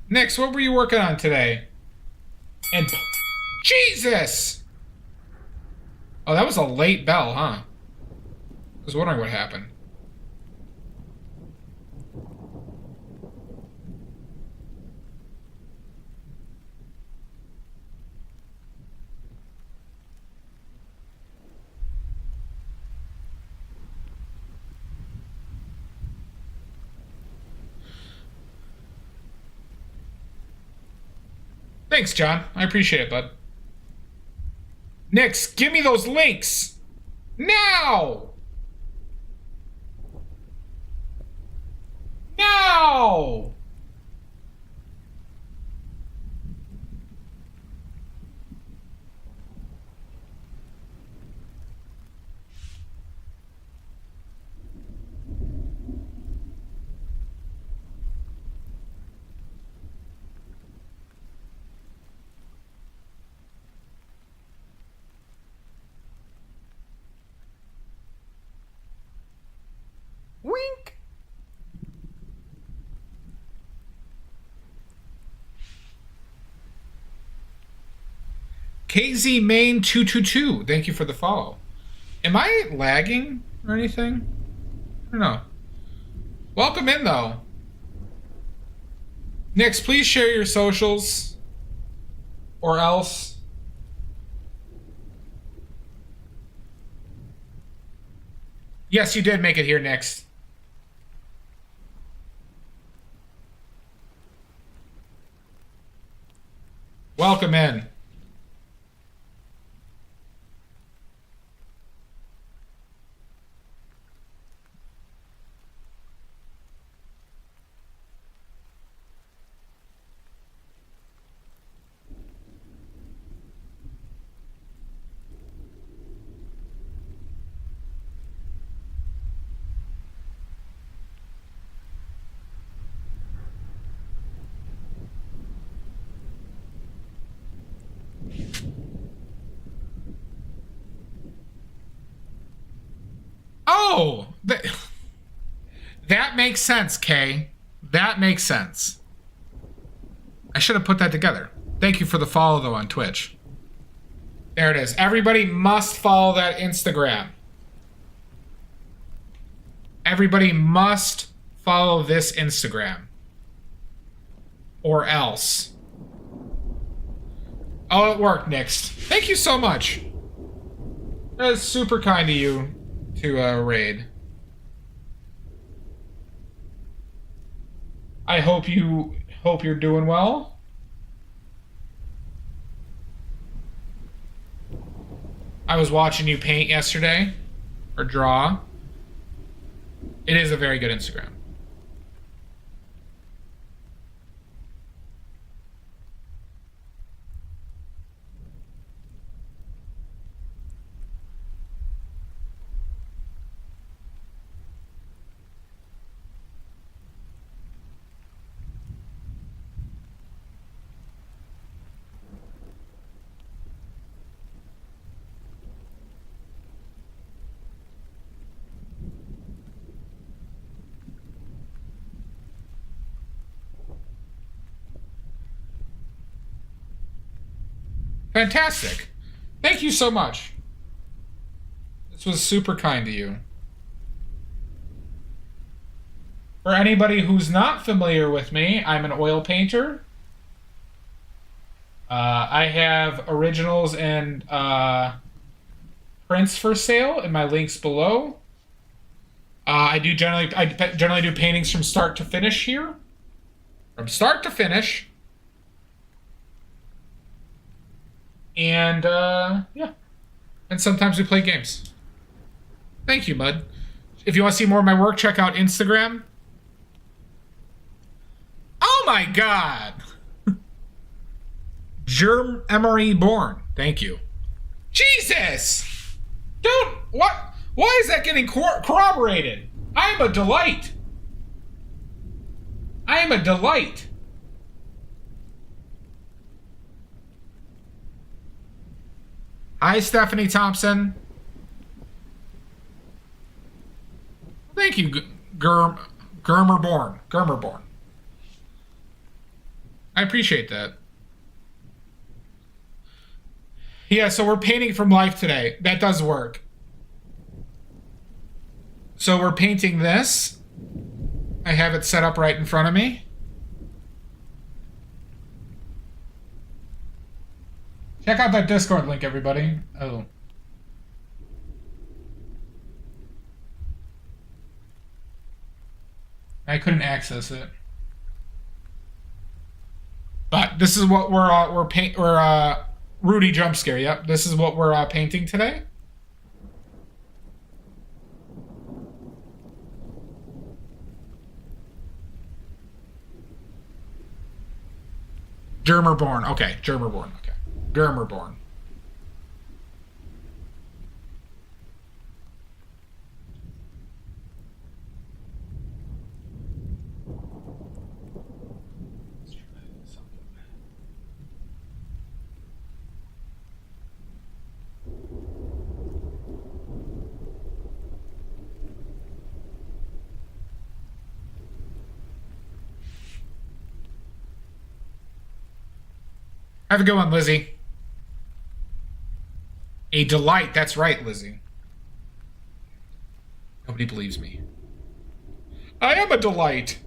Nix, what were you working on today? And Jesus! Oh, that was a late bell, huh? I was wondering what happened. Thanks, John. I appreciate it, bud. Nix, give me those links! Now! Now! Wink. KZ Main 222, thank you for the follow. Am I lagging or anything? I don't know. Welcome in, though. Nix, please share your socials. Or else. Yes, you did make it here, Nix. Welcome in. Oh, that makes sense, Kay. That makes sense. I should have put that together. Thank you for the follow, though, on Twitch. There it is. Everybody must follow that Instagram. Everybody must follow this Instagram. Or else. Oh, it worked, Nix. Thank you so much. That is super kind of you to raid. I hope you're doing well. I was watching you paint yesterday or draw. It is a very good Instagram. Fantastic. Thank you so much. This was super kind to you. For anybody who's not familiar with me, I'm an oil painter. I have originals and prints for sale in my links below. I generally do paintings from start to finish here. From start to finish. And, yeah. And sometimes we play games. Thank you, Mud. If you want to see more of my work, check out Instagram. Oh my god! Germ Emery Born. Thank you. Jesus! Dude, what? Why is that getting corroborated? I am a delight. I am a delight. Hi, Stephanie Thompson. Thank you, Germerborn. I appreciate that. Yeah, so we're painting from life today. That does work. So we're painting this. I have it set up right in front of me. Check out that Discord link, everybody. Oh. I couldn't access it. But this is what we're Rudy jump scare. Yep, this is what we're painting today. Germerborn. Okay, Germerborn. Okay. Germerborn. Have a good one, Lizzie. A delight. That's right, Lizzie. Nobody believes me. I am a delight.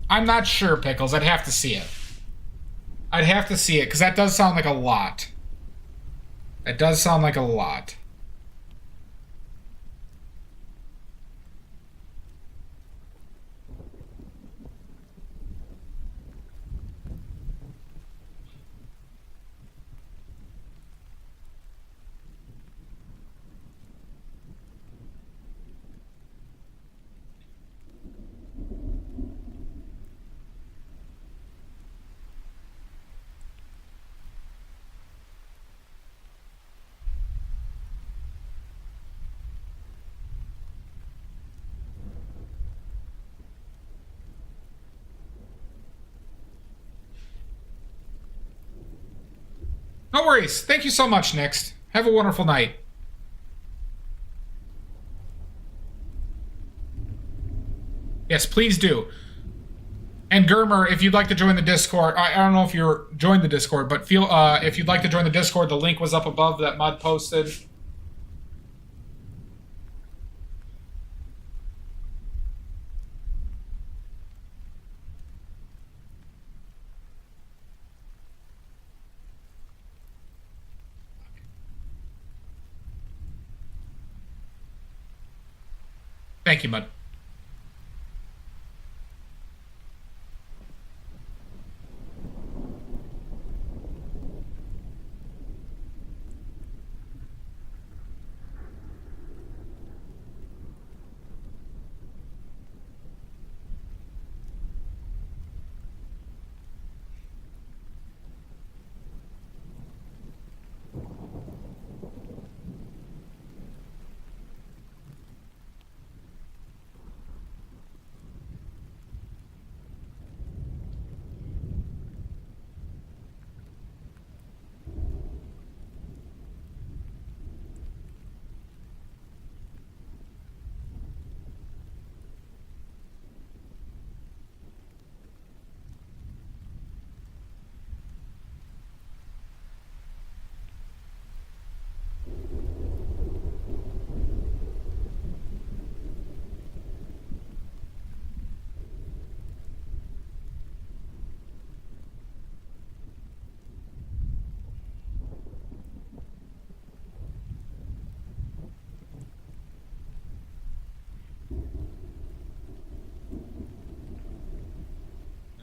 I'm not sure, Pickles. I'd have to see it. I'd have to see it, because that does sound like a lot. It does sound like a lot. No worries. Thank you so much, Next. Have a wonderful night. Yes, please do. And Germer, if you'd like to join the Discord, I don't know if you're joined the Discord, but feel if you'd like to join the Discord, the link was up above that Mud posted. Thank you, Mud.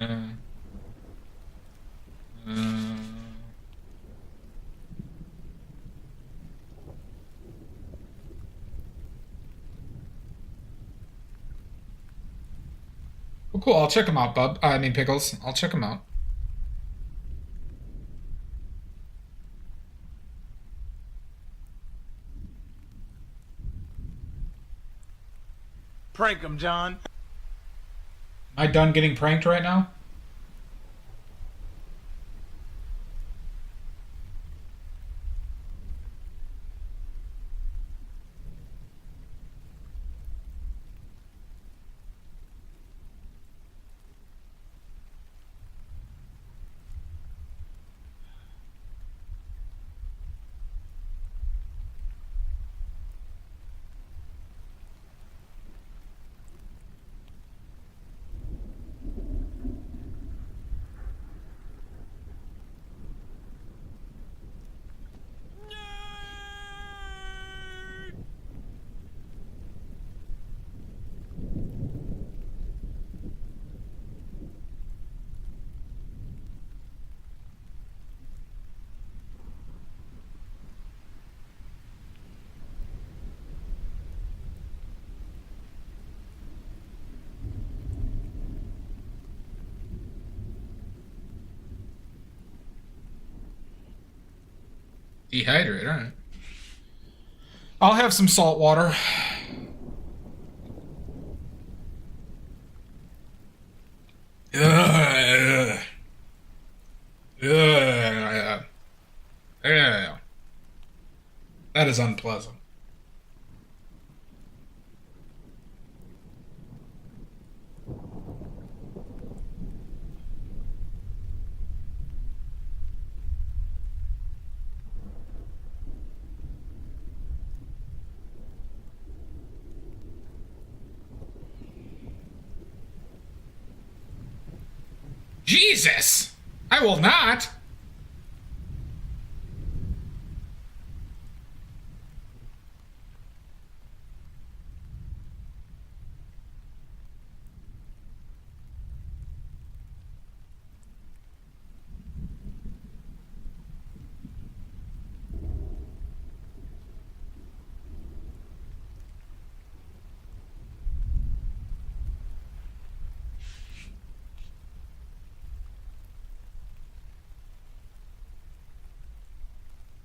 Uh, well, cool. I'll check them out, Bub. I mean, Pickles. I'll check them out. Prank him, John. Am I done getting pranked right now? Dehydrate, alright. I'll have some salt water. Ugh. Ugh. Ugh. That is unpleasant. Jesus! I will not!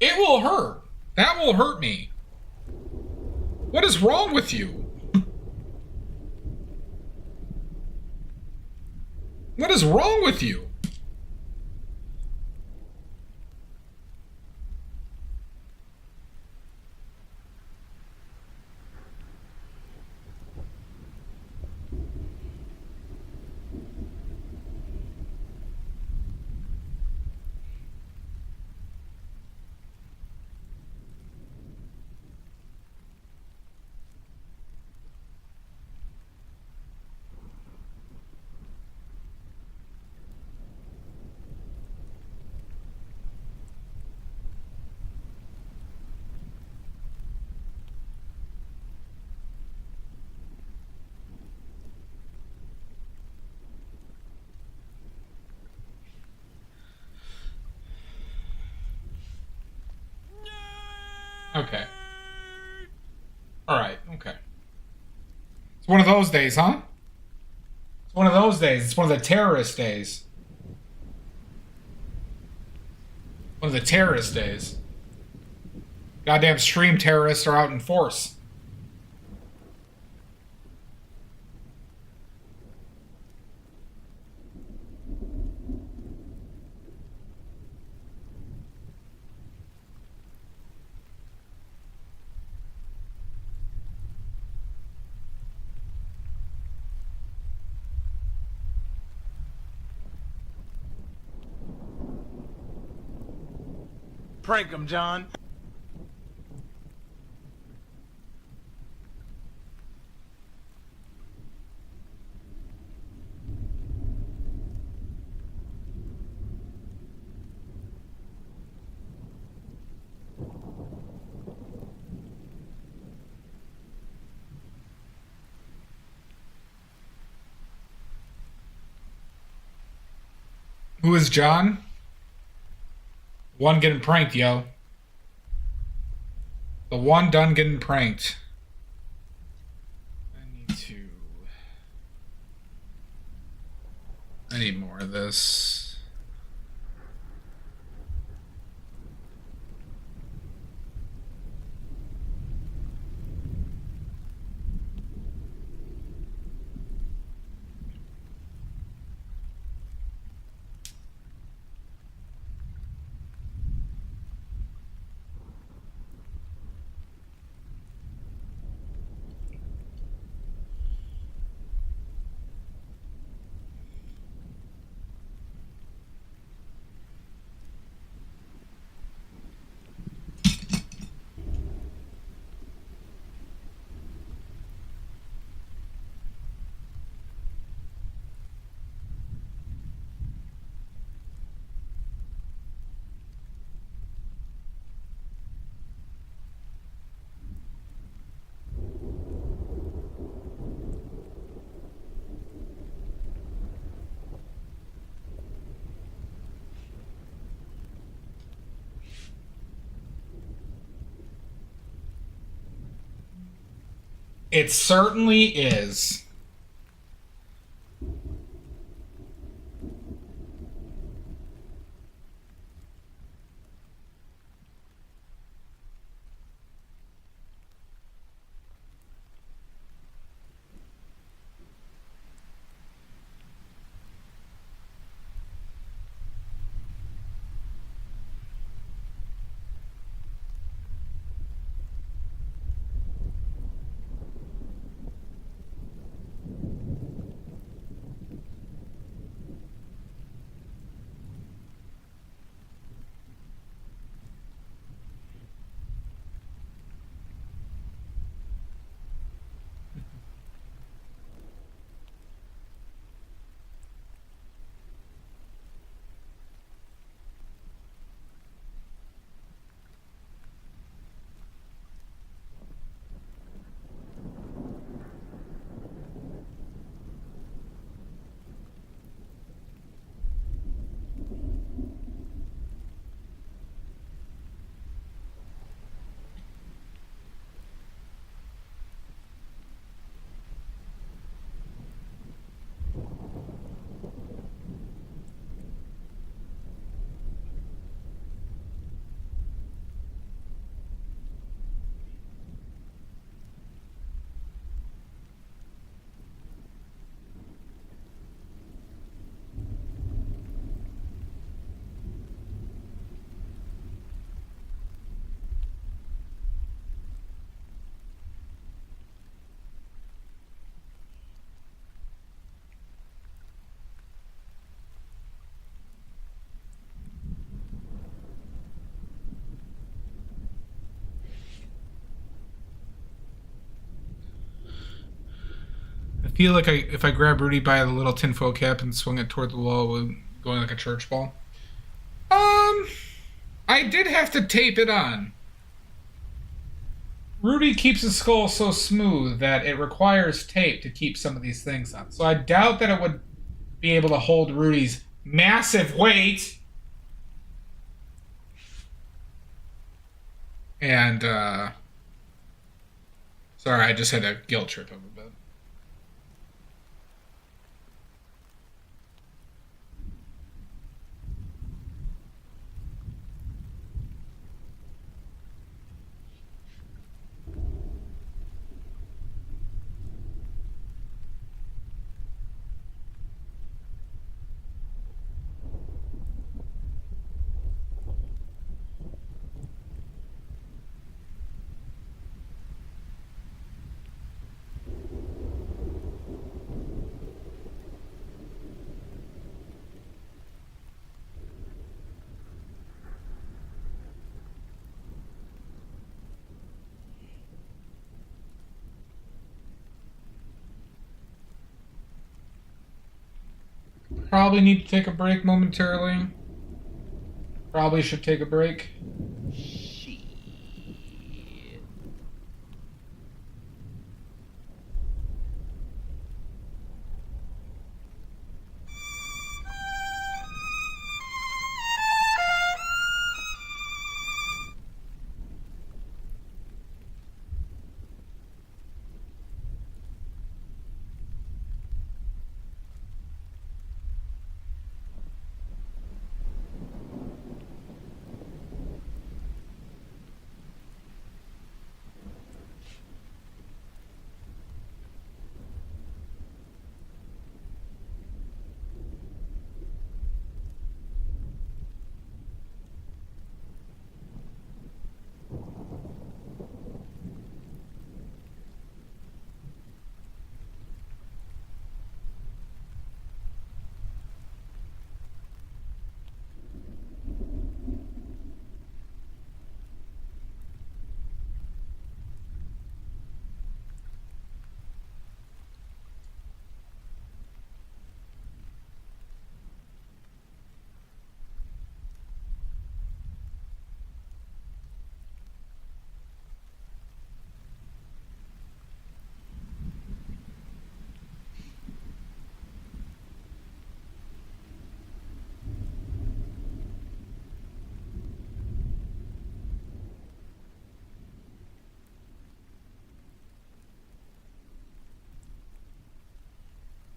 It will hurt. That will hurt me. What is wrong with you? What is wrong with you? Okay. Alright, okay. It's one of those days, huh? It's one of those days. It's one of the terrorist days. One of the terrorist days. Goddamn stream terrorists are out in force. Prank him, John. Who is John? One getting pranked, yo. The one done getting pranked. I need more of this. It certainly is. feel like if I grab Rudy by the little tinfoil cap and swing it toward the wall, we're going like a church ball. I did have to tape it on. Rudy keeps his skull so smooth that it requires tape to keep some of these things on. So I doubt that it would be able to hold Rudy's massive weight. And, sorry, I just had a guilt trip of a bit. Probably need to take a break momentarily. Probably should take a break.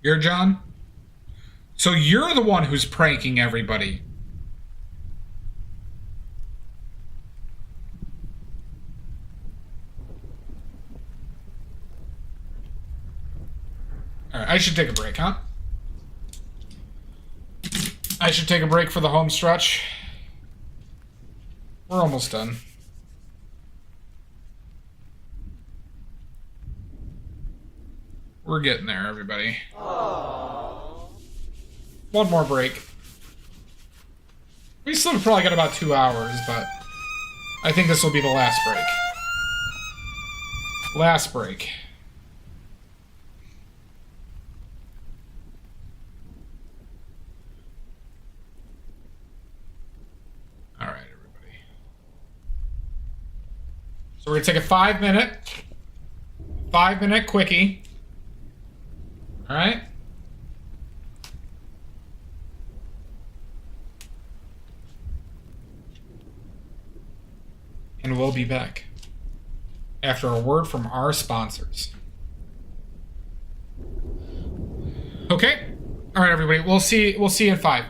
You're John? So you're the one who's pranking everybody. Alright, I should take a break, huh? I should take a break for the home stretch. We're almost done. We're getting there, everybody. Aww. One more break. We still probably got about 2 hours, but I think this will be the last break. Last break. All right, everybody. So we're gonna take a 5-minute quickie. All right. And we'll be back after a word from our sponsors. Okay? All right, everybody. We'll see you in 5.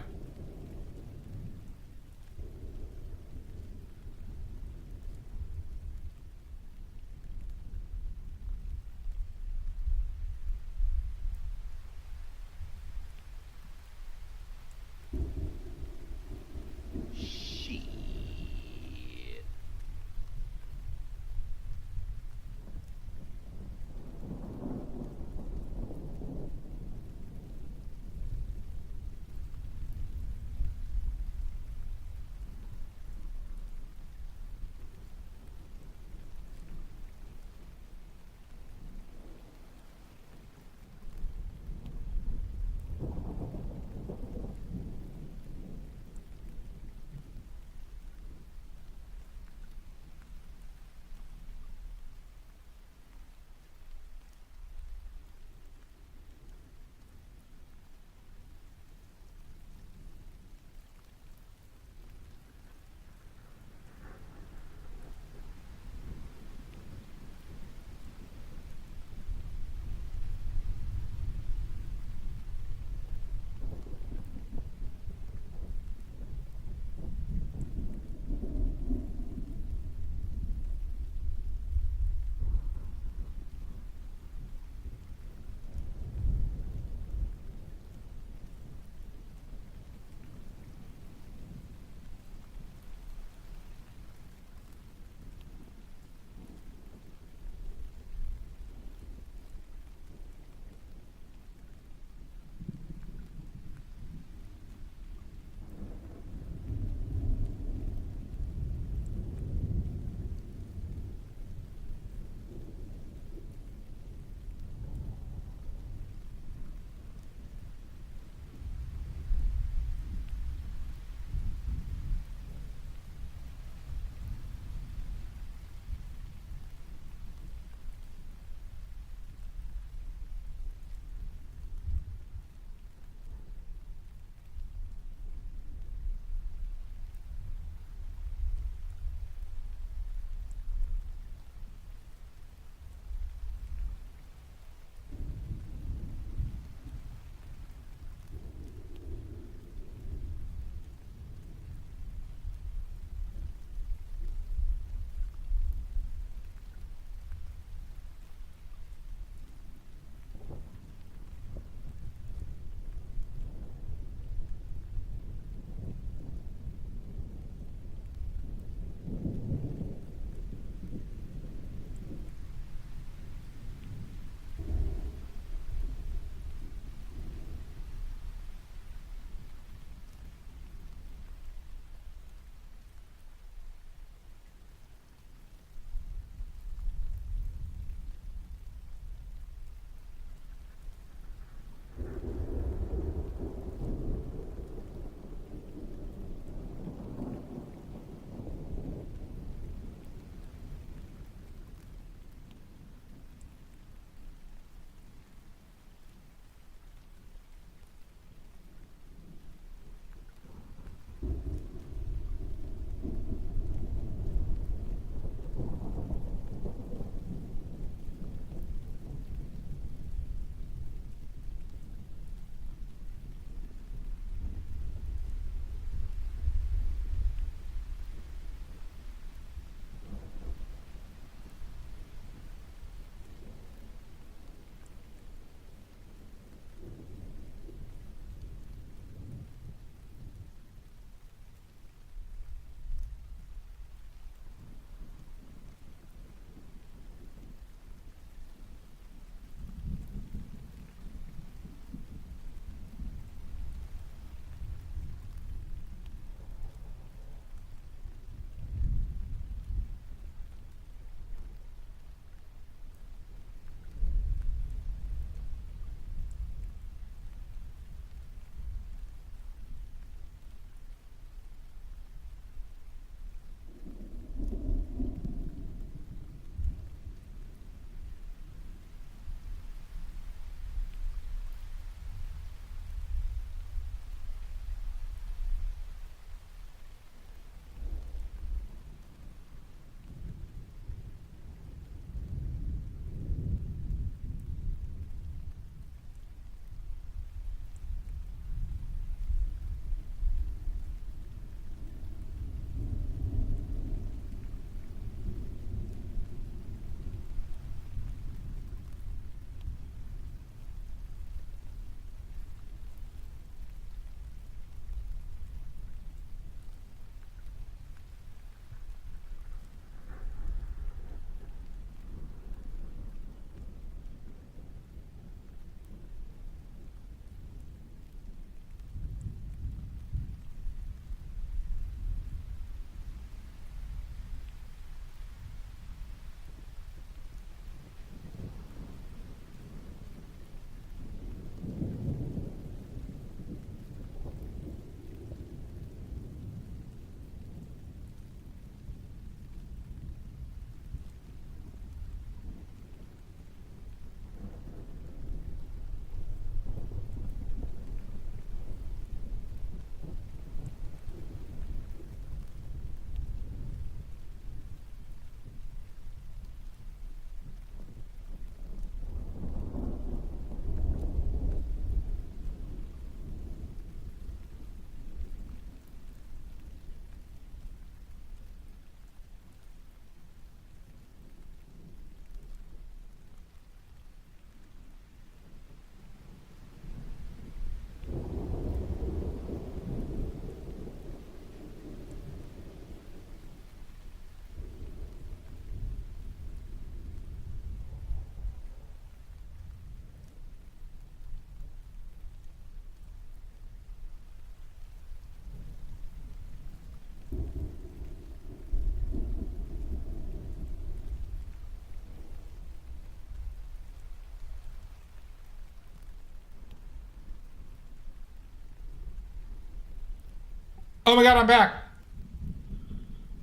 Oh my god, I'm back.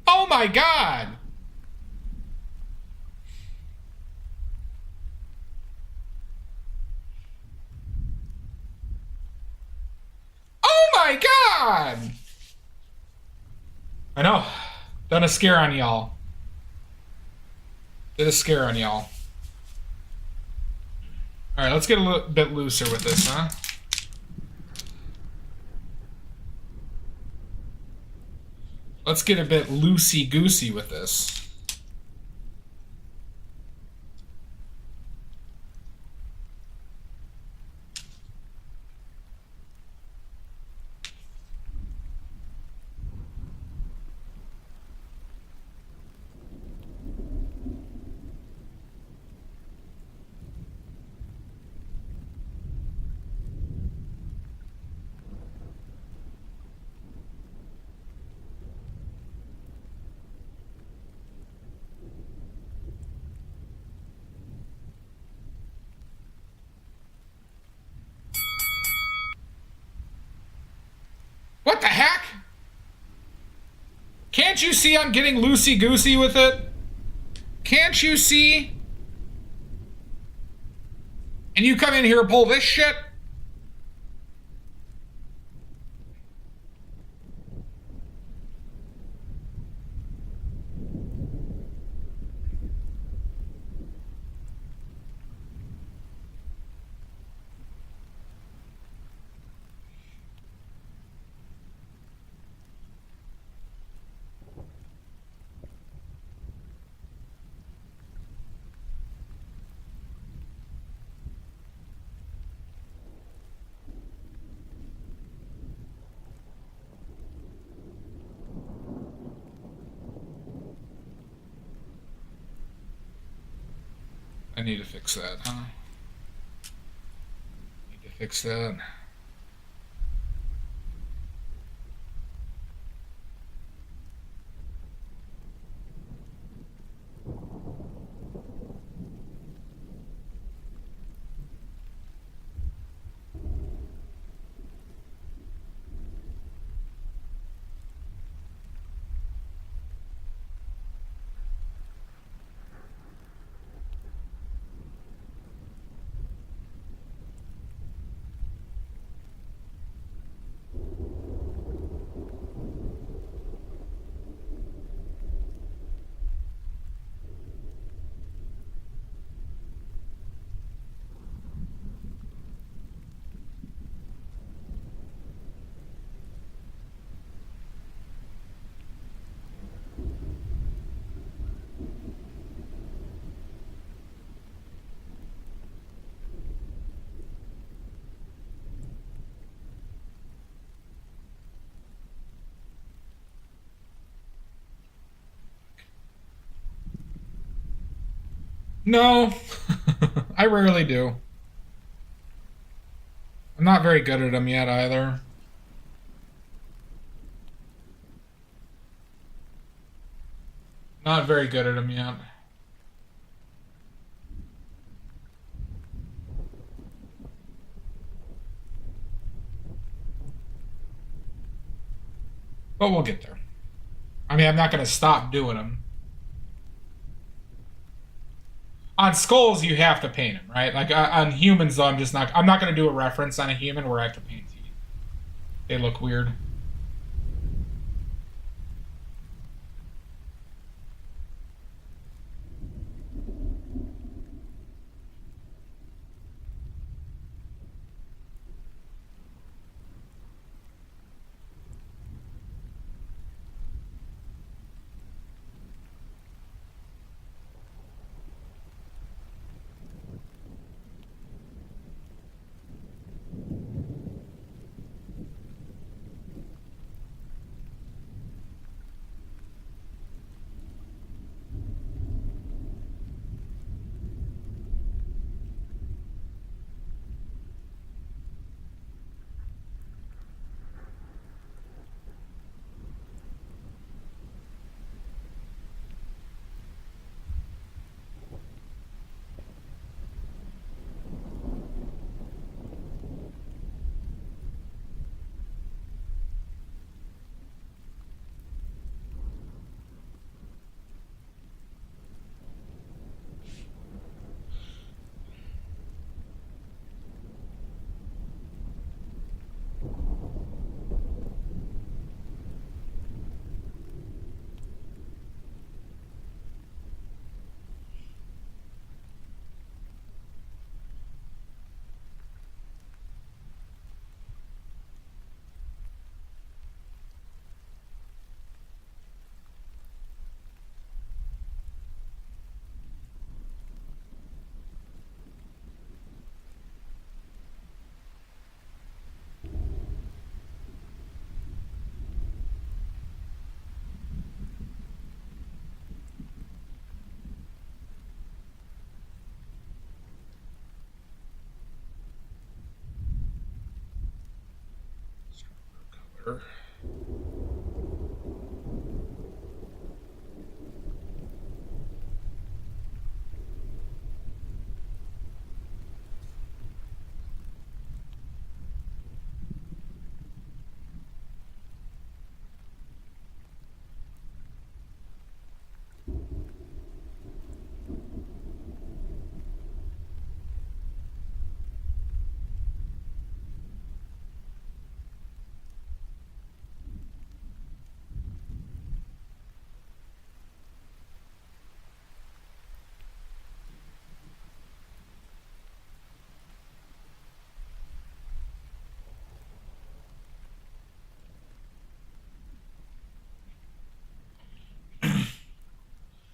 Oh my god. Oh my god. I know. Done a scare on y'all. Did a scare on y'all. Alright, let's get a little bit looser with this, huh? Let's get a bit loosey-goosey with this. What the heck? Can't you see I'm getting loosey-goosey with it? Can't you see? And you come in here and pull this shit? I need to fix that, huh? Need to fix that. No, I rarely do. I'm not very good at them yet either. Not very good at them yet. But we'll get there. I mean, I'm not going to stop doing them. On skulls, you have to paint them, right? Like on humans, though, I'm not going to do a reference on a human where I have to paint teeth. They look weird. here.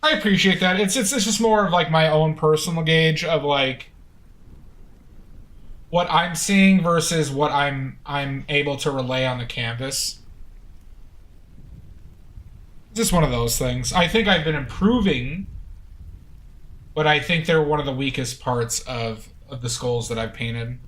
I appreciate that. It's just more of like my own personal gauge of like what I'm seeing versus what I'm able to relay on the canvas. Just one of those things. I think I've been improving, but I think they're one of the weakest parts of the skulls that I've painted.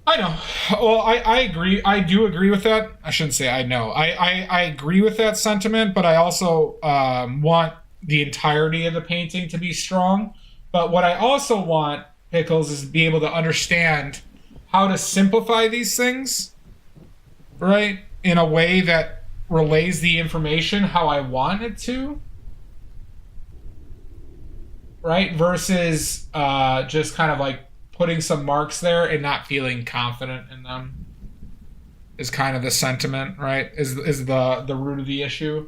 I know. Well, I agree. I do agree with that. I shouldn't say I know. I agree with that sentiment, but I also want the entirety of the painting to be strong. But what I also want, Pickles, is to be able to understand how to simplify these things, right? In a way that relays the information how I want it to. Right? Versus just kind of like putting some marks there and not feeling confident in them is kind of the sentiment, right? Is the root of the issue.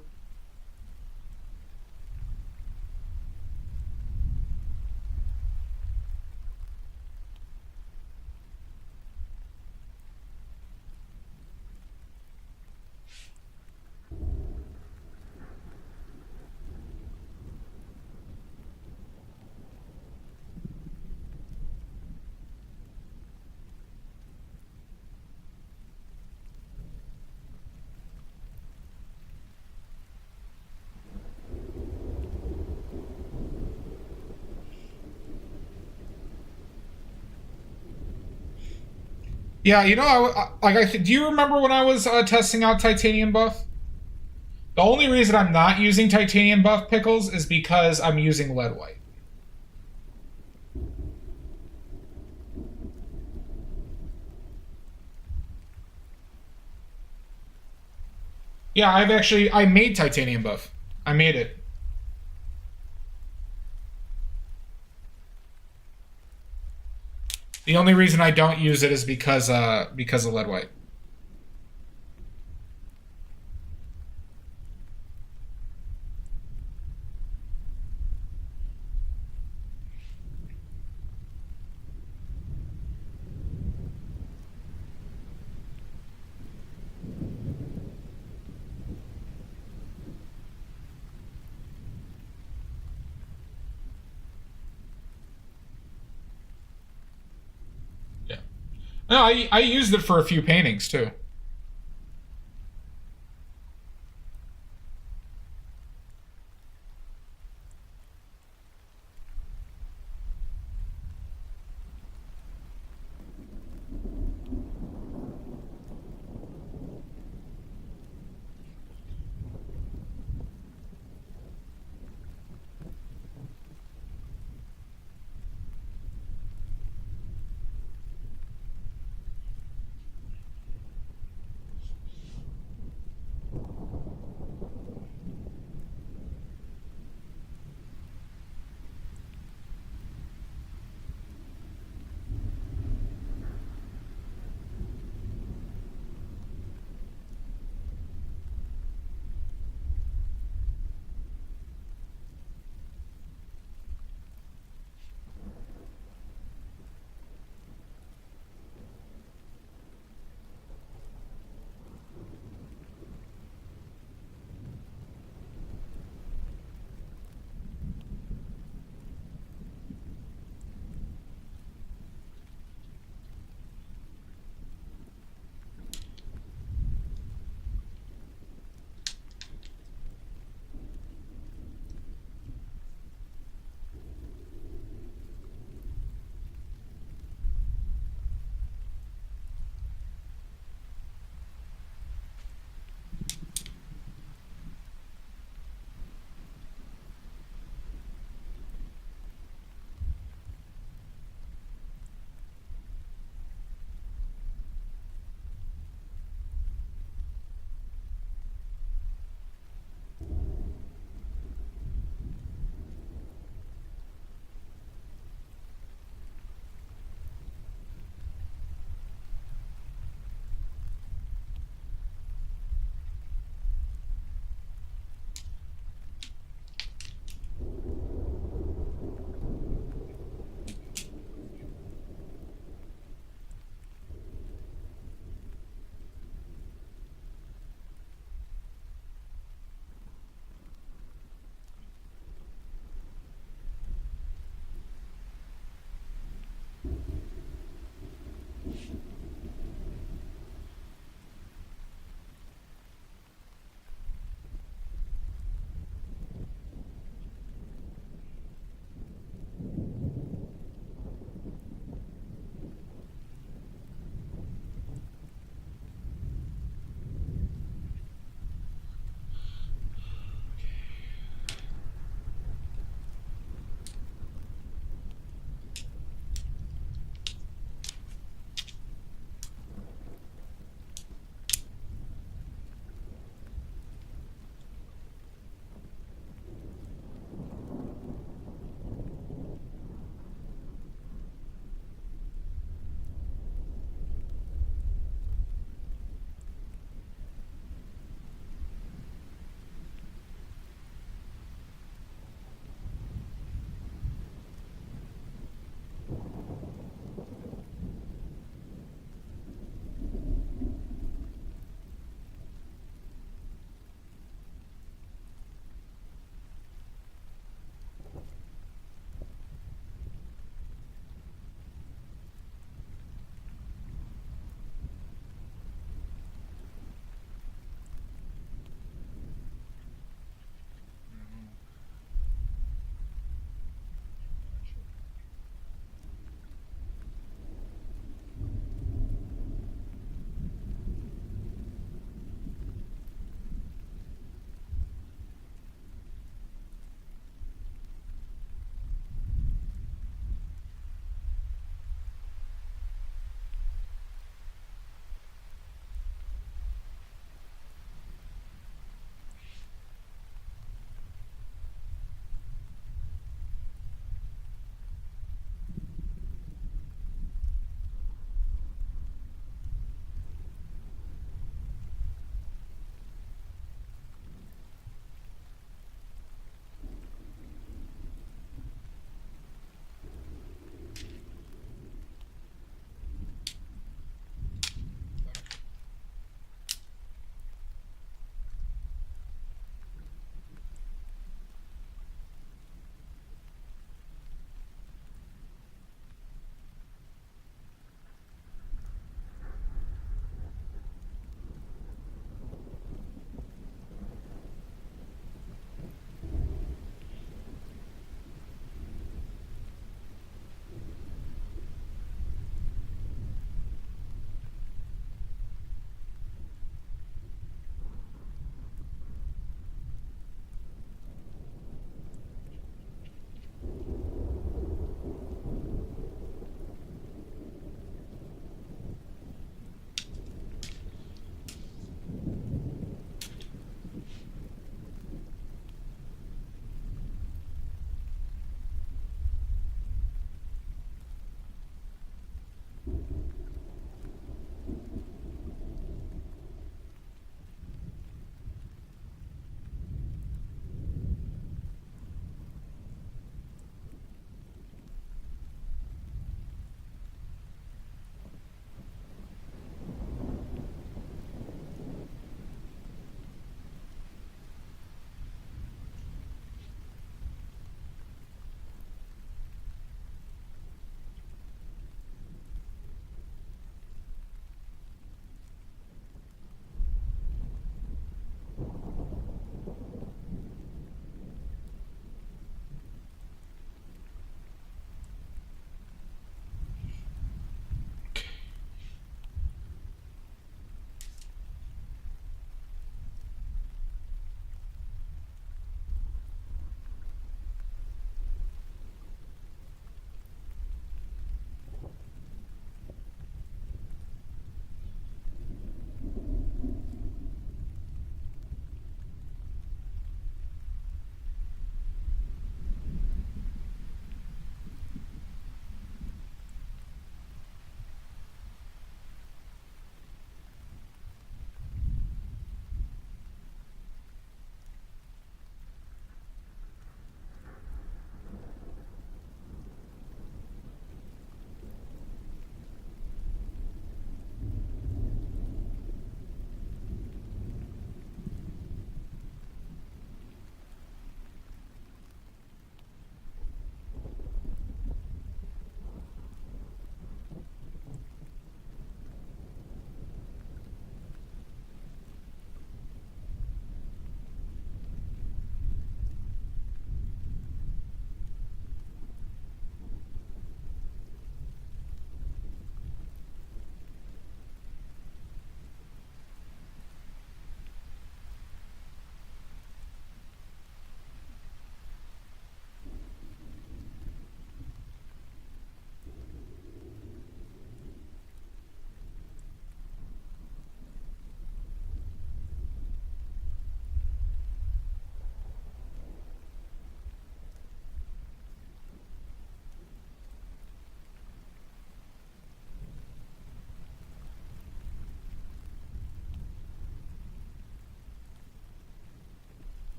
Yeah, you know, do you remember when I was testing out Titanium Buff? The only reason I'm not using Titanium Buff, Pickles, is because I'm using Lead White. Yeah, I made Titanium Buff. I made it. The only reason I don't use it is because of Lead White. Yeah. No, I used it for a few paintings too.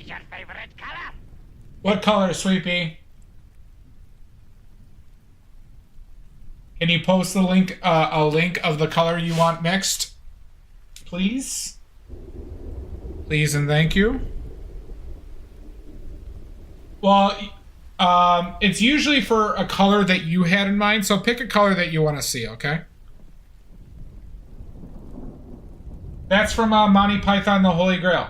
your favorite color? What color, Sweepy? Can you post the link, a link of the color you want mixed? Please? Please and thank you. Well, it's usually for a color that you had in mind, so pick a color that you want to see, okay? That's from Monty Python, The Holy Grail.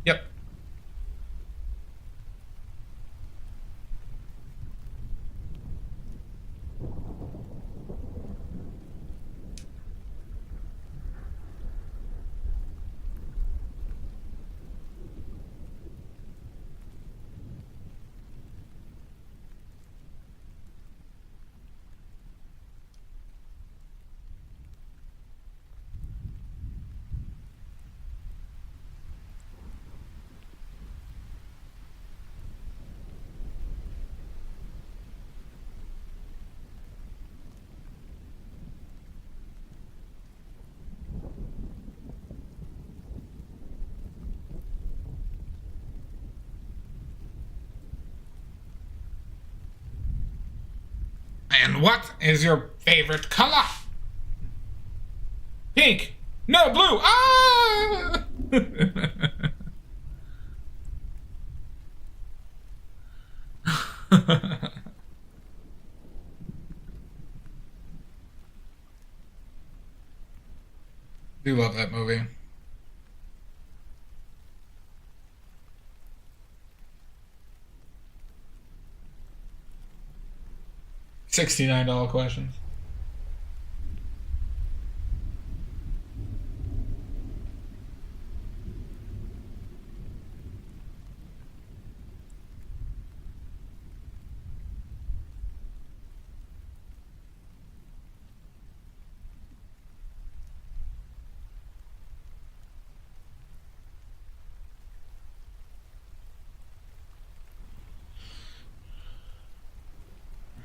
Yep. And what is your favorite color? Pink. No, blue. Ah! Do love that movie. $69 questions.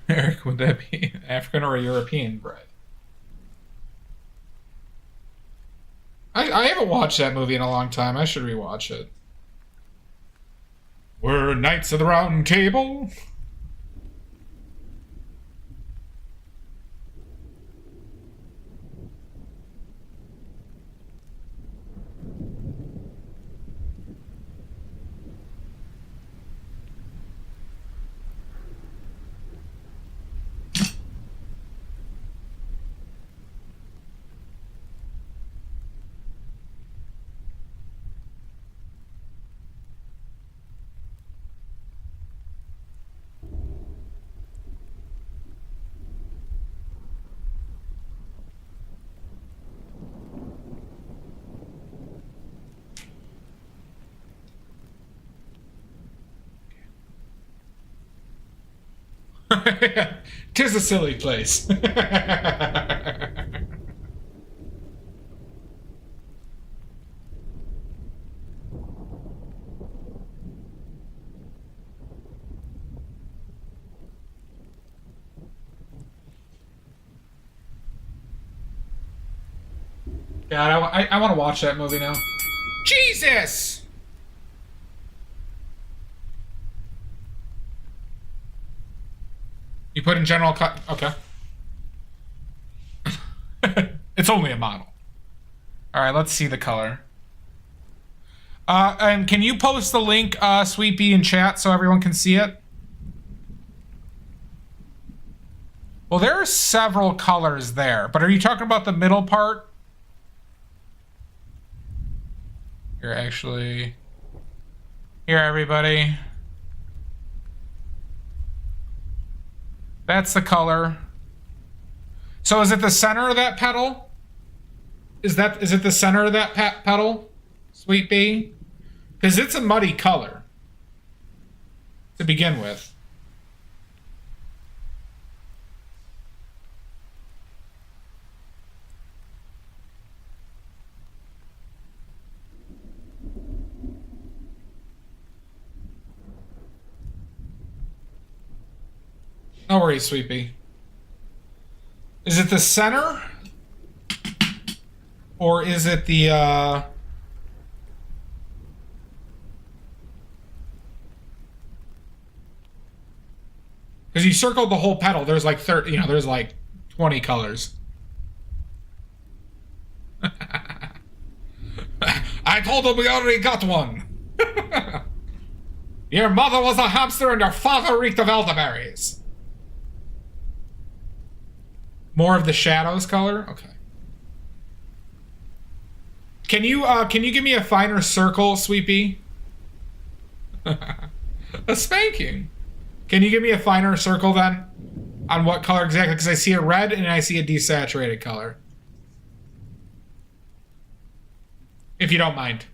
Eric, would that be African or European bread? I haven't watched that movie in a long time. I should rewatch it. We're Knights of the Round Table. Tis a silly place. God, I want to watch that movie now. Jesus! You put in general cut. Okay. It's only a model. All right, let's see the color. And can you post the link, Sweet Bee, in chat so everyone can see it? Well, there are several colors there, but are you talking about the middle part? Here, actually. Here, everybody. That's the color. So is it the center of that petal? Is it the center of that petal, Sweet Bee? Because it's a muddy color to begin with. No worries, Sweet Bee. Is it the center? Or is it the, because you circled the whole petal. There's like 30, there's like 20 colors. I told him we already got one. Your mother was a hamster and your father reeked of elderberries. More of the shadows color? Okay. Can you give me a finer circle, Sweepy? A spanking. Can you give me a finer circle then? On what color exactly? Because I see a red and I see a desaturated color. If you don't mind.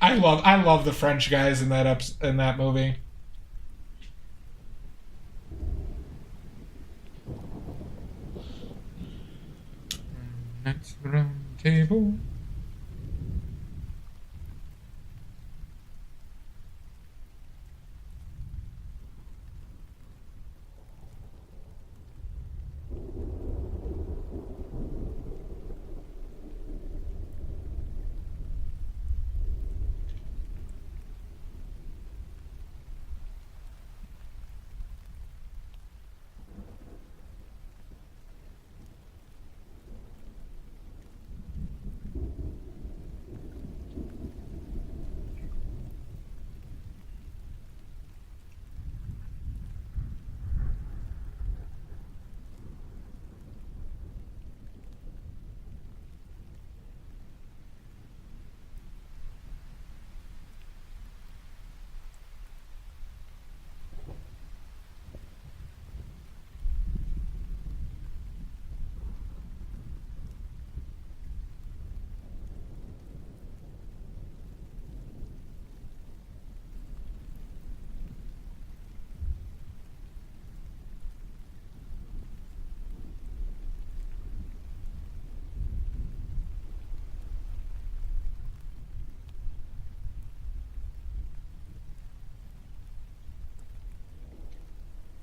I love the French guys in that movie. Next round table.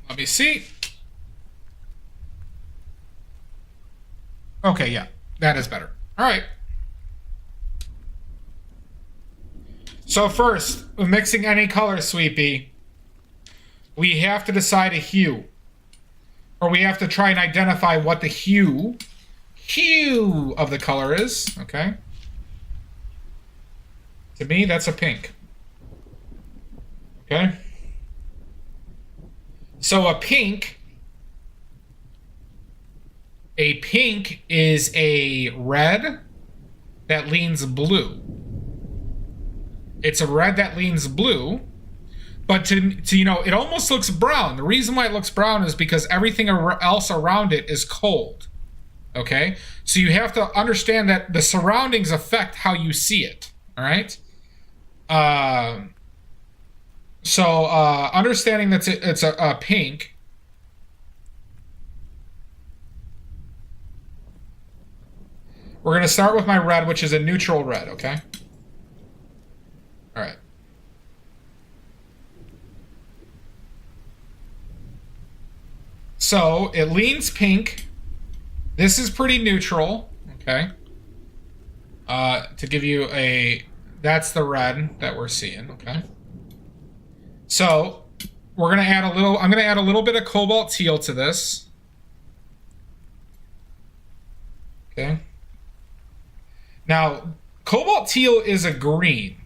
Let me see. Okay, yeah. That is better. All right. So first, with mixing any color, Sweepy, we have to decide a hue. Or we have to try and identify what the hue of the color is. Okay? To me, that's a pink. Okay? So a pink is a red that leans blue. It's a red that leans blue, but to it almost looks brown. The reason why it looks brown is because everything else around it is cold. Okay? So you have to understand that the surroundings affect how you see it. All right? So understanding that it's a pink, we're going to start with my red, which is a neutral red, okay? All right. So it leans pink. This is pretty neutral, okay? To give you that's the red that we're seeing, okay? So we're gonna add I'm gonna add a little bit of cobalt teal to this. Okay. Now, cobalt teal is a green,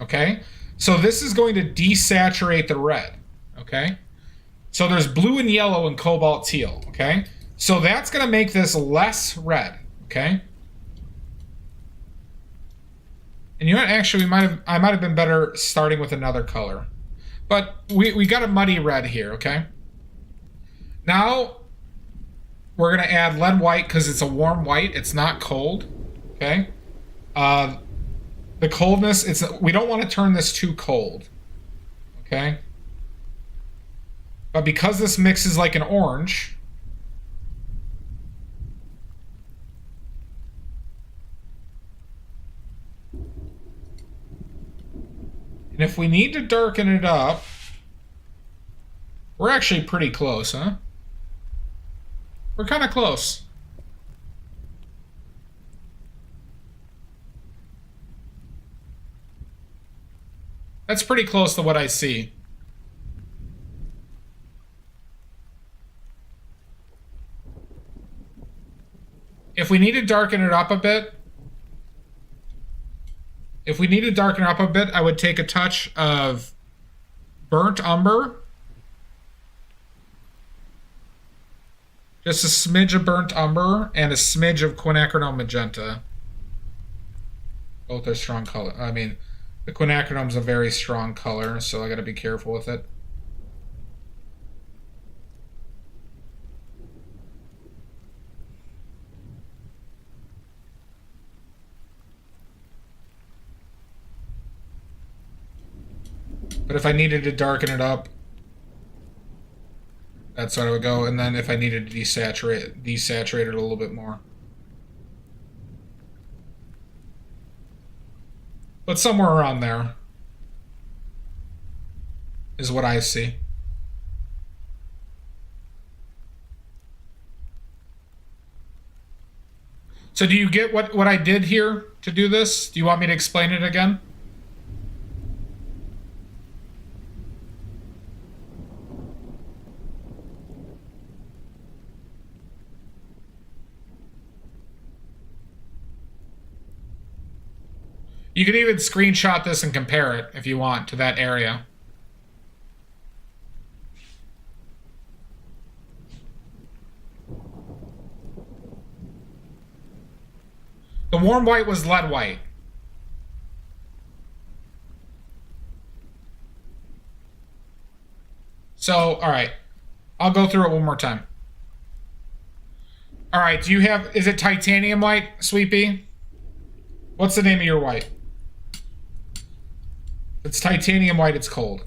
okay? So this is going to desaturate the red, okay? So there's blue and yellow in cobalt teal, okay? So that's gonna make this less red, okay? And you know what, actually, I might have been better starting with another color. But we got a muddy red here, okay? Now, we're going to add lead white because it's a warm white. It's not cold. Okay. The coldness, we don't want to turn this too cold. Okay. But because this mixes like an orange, and if we need to darken it up, we're actually pretty close, huh? We're kind of close. That's pretty close to what I see. If we need to darken it up a bit, I would take a touch of burnt umber. Just a smidge of burnt umber and a smidge of quinacridone magenta. Both are strong color. I mean, the quinacridone's a very strong color, so I gotta be careful with it. But if I needed to darken it up, that's how I would go. And then if I needed to desaturate it a little bit more. But somewhere around there is what I see. So do you get what I did here to do this? Do you want me to explain it again? You can even screenshot this and compare it, if you want, to that area. The warm white was lead white. So, alright. I'll go through it one more time. Alright, is it titanium white, Sweet Pea? What's the name of your white? It's titanium white, it's cold.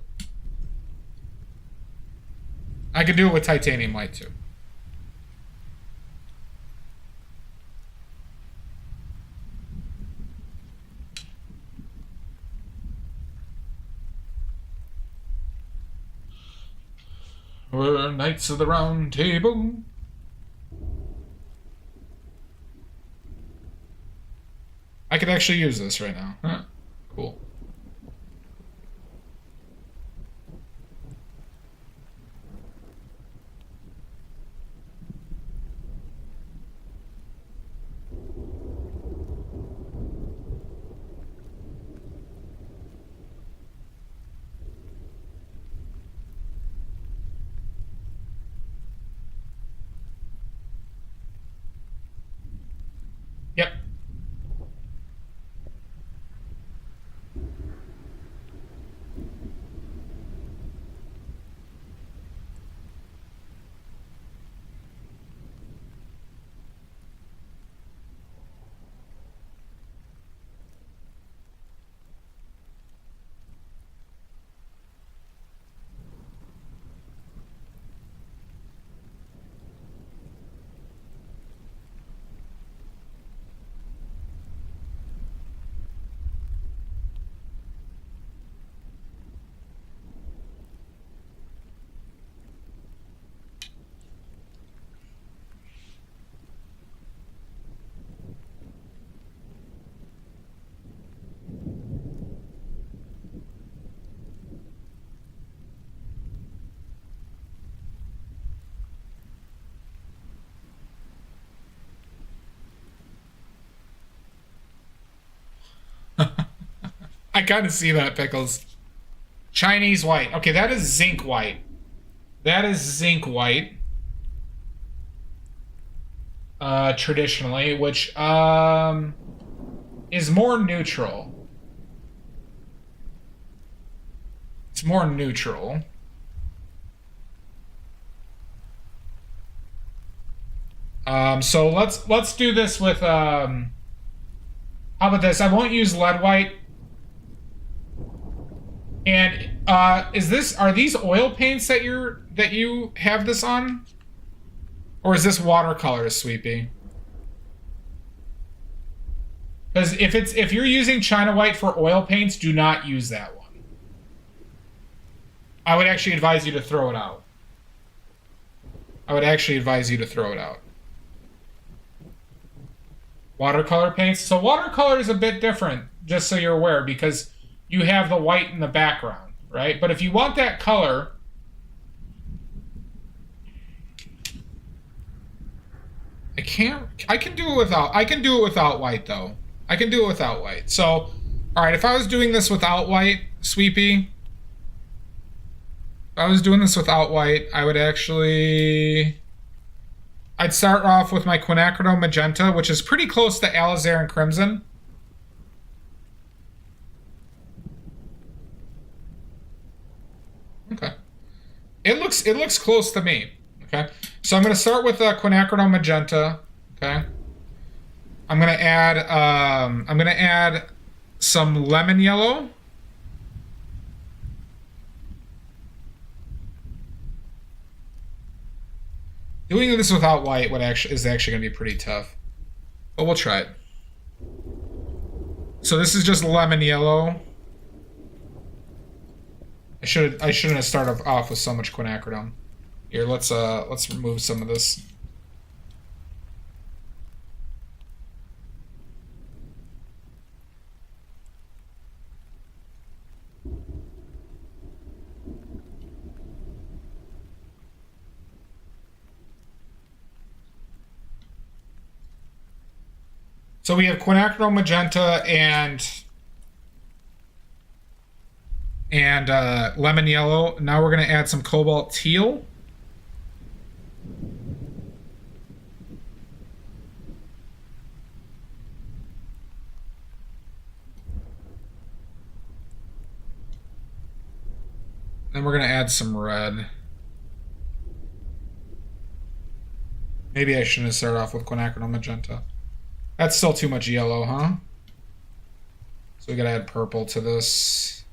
I could do it with titanium white too. We're Knights of the Round Table. I could actually use this right now. Huh. Cool. Yep. I kind of see that, Pickles. Chinese white. Okay, that is zinc white. That is zinc white. Traditionally, which is more neutral. It's more neutral. So let's do this with how about this? I won't use lead white. And are these oil paints that you have this on? Or is this watercolors, Sweepy? Because if you're using China white for oil paints, do not use that one. I would actually advise you to throw it out. Watercolor paints. So watercolor is a bit different, just so you're aware, because you have the white in the background, right? But if you want that color, I can do it without white though. I can do it without white. So, all right, if I was doing this without white, Sweepy, I would actually, I'd start off with my quinacridone magenta, which is pretty close to alizarin crimson. Okay. It looks close to me. Okay. So I'm going to start with quinacridone magenta. Okay. I'm going to add some lemon yellow. Doing this without white is actually going to be pretty tough. But we'll try it. So this is just lemon yellow. I shouldn't have started off with so much quinacridone. Here, let's remove some of this. So we have quinacridone magenta and lemon yellow. Now we're going to add some cobalt teal. Then we're going to add some red. Maybe I shouldn't have started off with quinacridone magenta. That's still too much yellow, huh? So we got to add purple to this.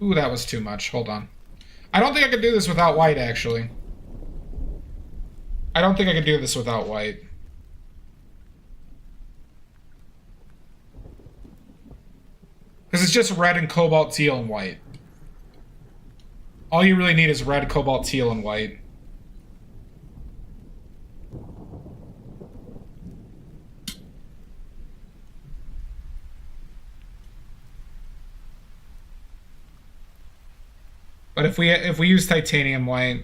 Ooh, that was too much. Hold on. I don't think I could do this without white, actually. I don't think I could do this without white. Because it's just red and cobalt teal and white. All you really need is red, cobalt teal, and white. But if we use titanium white,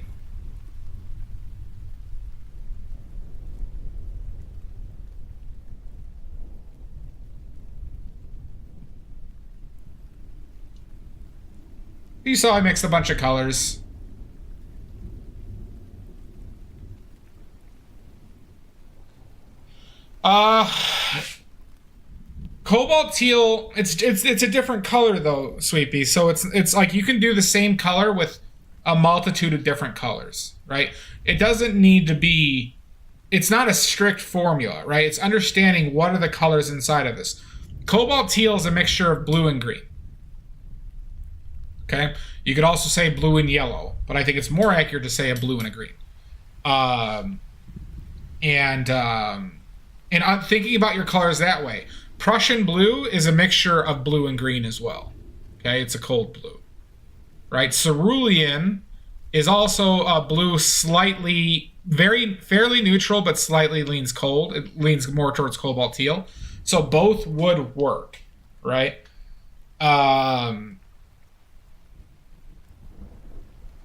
you saw I mixed a bunch of colors. Cobalt teal, it's a different color though, Sweepy. So it's like you can do the same color with a multitude of different colors, right? It doesn't need to be, it's not a strict formula, right? It's understanding what are the colors inside of this. Cobalt teal is a mixture of blue and green. Okay? You could also say blue and yellow, but I think it's more accurate to say a blue and a green. And I'm thinking about your colors that way. Prussian blue is a mixture of blue and green as well. Okay, it's a cold blue, right? Cerulean is also a blue, fairly neutral, but slightly leans cold. It leans more towards cobalt teal. So both would work, right? But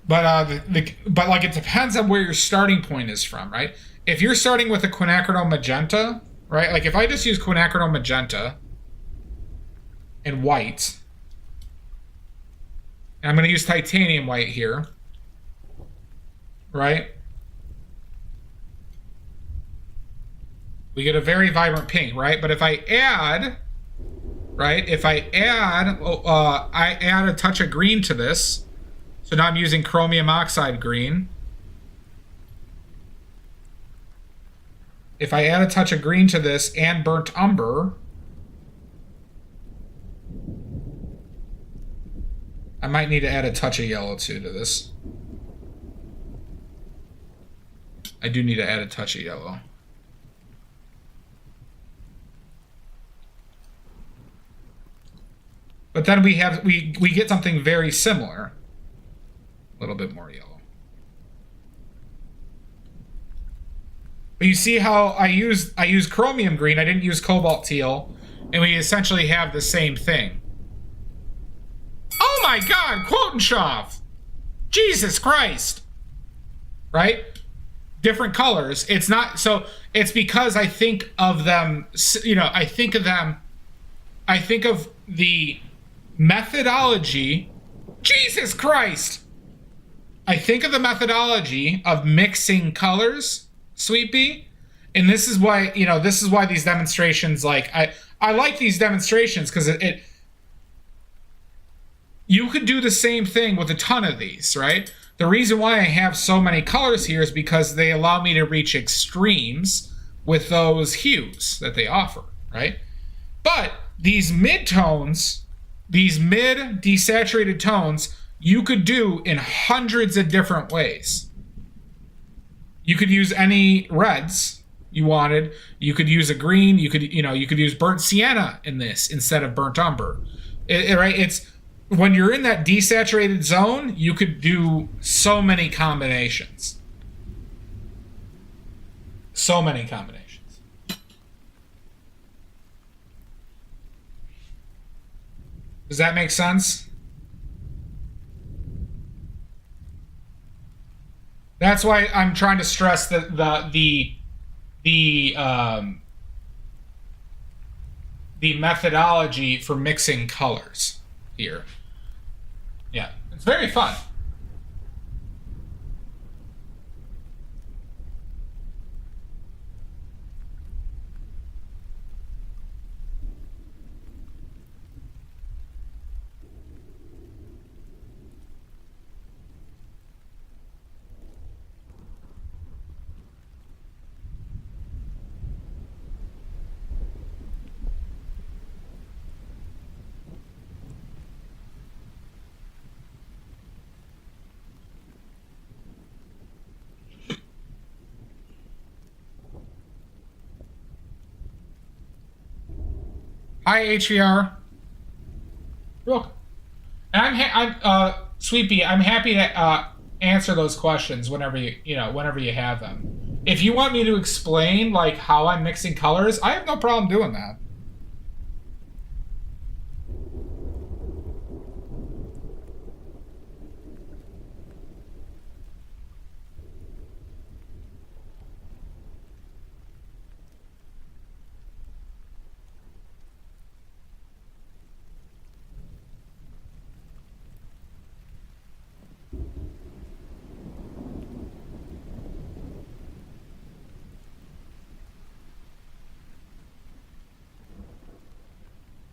like it depends on where your starting point is from, right? If you're starting with a quinacridone magenta, right? Like if I just use quinacridone magenta and white, and I'm going to use titanium white here, right? We get a very vibrant pink, right? But if I add, right? I add a touch of green to this. So now I'm using chromium oxide green. if I add a touch of green to this and burnt umber, I might need to add a touch of yellow too to this. I do need to add a touch of yellow. But then we get something very similar. A little bit more yellow. But you see how I use chromium green, I didn't use cobalt teal, and we essentially have the same thing. Oh my god, Quotenshoff! Jesus Christ! Right? Different colors. It's not, so it's because I think of them, you know, I think of the methodology. Jesus Christ! I think of the methodology of mixing colors, Sweet Bee, and this is why, you know, this is why these demonstrations, like, I like these demonstrations because it you could do the same thing with a ton of these, right? The reason why I have so many colors here is because they allow me to reach extremes with those hues that they offer, right? But these midtones, these mid desaturated tones, you could do in hundreds of different ways. You could use any reds you wanted. You could use a green. You could use burnt sienna in this instead of burnt umber. Right? It's when you're in that desaturated zone, you could do so many combinations. So many combinations. Does that make sense? That's why I'm trying to stress the methodology for mixing colors here. Yeah, it's very fun. Hi, HVR. Look, and I'm Sweet Bee, I'm happy to answer those questions whenever you have them. If you want me to explain like how I'm mixing colors, I have no problem doing that.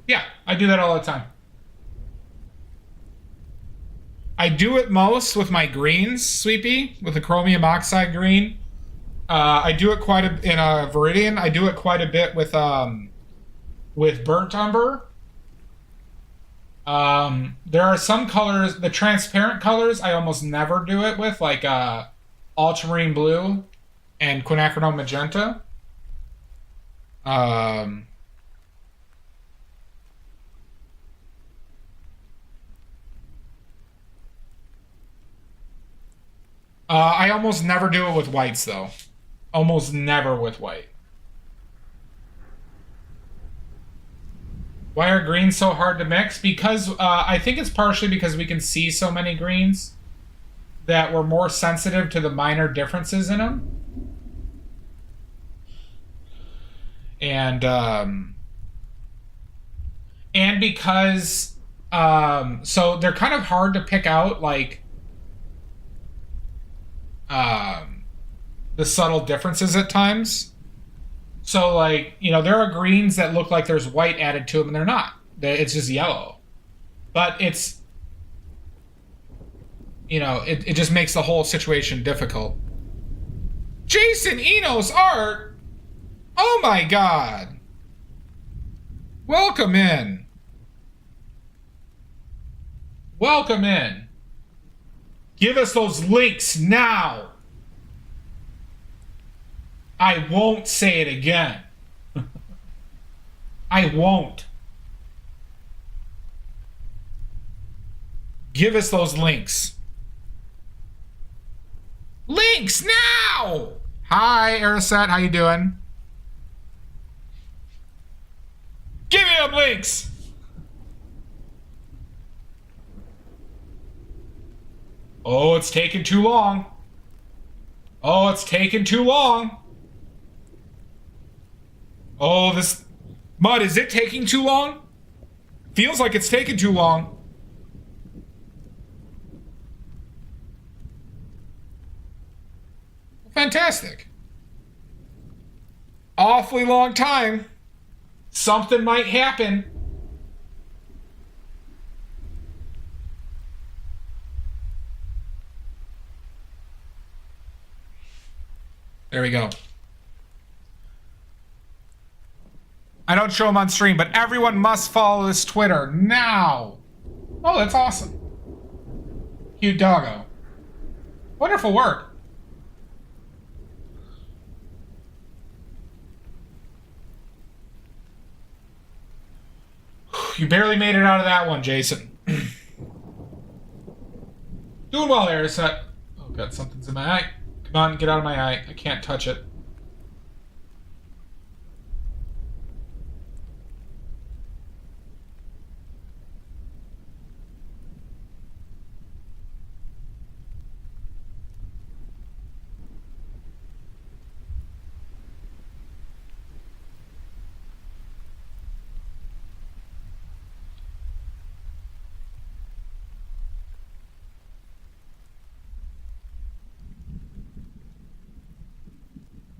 Yeah, I do that all the time. I do it most with my greens, Sweet Bee, with the chromium oxide green. I do it quite in a Viridian. I do it quite a bit with burnt umber. There are some colors, the transparent colors, I almost never do it with, like ultramarine blue and quinacridone magenta. I almost never do it with whites, though. Almost never with white. Why are greens so hard to mix? Because I think it's partially because we can see so many greens that we're more sensitive to the minor differences in them. And because so they're kind of hard to pick out, like the subtle differences at times. So, like, you know, there are greens that look like there's white added to them, and they're not. It's just yellow. But it's, you know, it just makes the whole situation difficult. Jason Enos art? Oh my God. Welcome in. Welcome in. Give us those links now. I won't say it again. I won't. Give us those links. Links now! Hi, Ariset. How you doing? Give me them links! Oh, it's taking too long. Oh, it's taking too long. Oh, this... Mud, is it taking too long? Feels like it's taking too long. Fantastic. Awfully long time. Something might happen. There we go. I don't show them on stream, but everyone must follow this Twitter now. Oh, that's awesome. Cute doggo. Wonderful work. You barely made it out of that one, Jason. Doing well, Ariset. Oh, God, something's in my eye. Come on, get out of my eye. I can't touch it.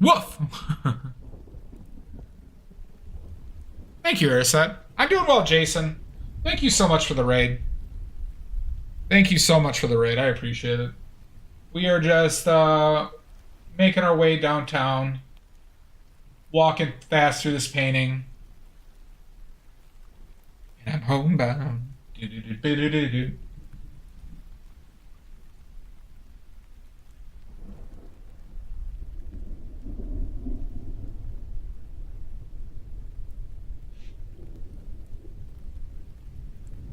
Woof! Thank you, Ariset. I'm doing well, Jason. Thank you so much for the raid. Thank you so much for the raid. I appreciate it. We are just making our way downtown, walking fast through this painting. And I'm homebound. Do-do-do-do-do-do.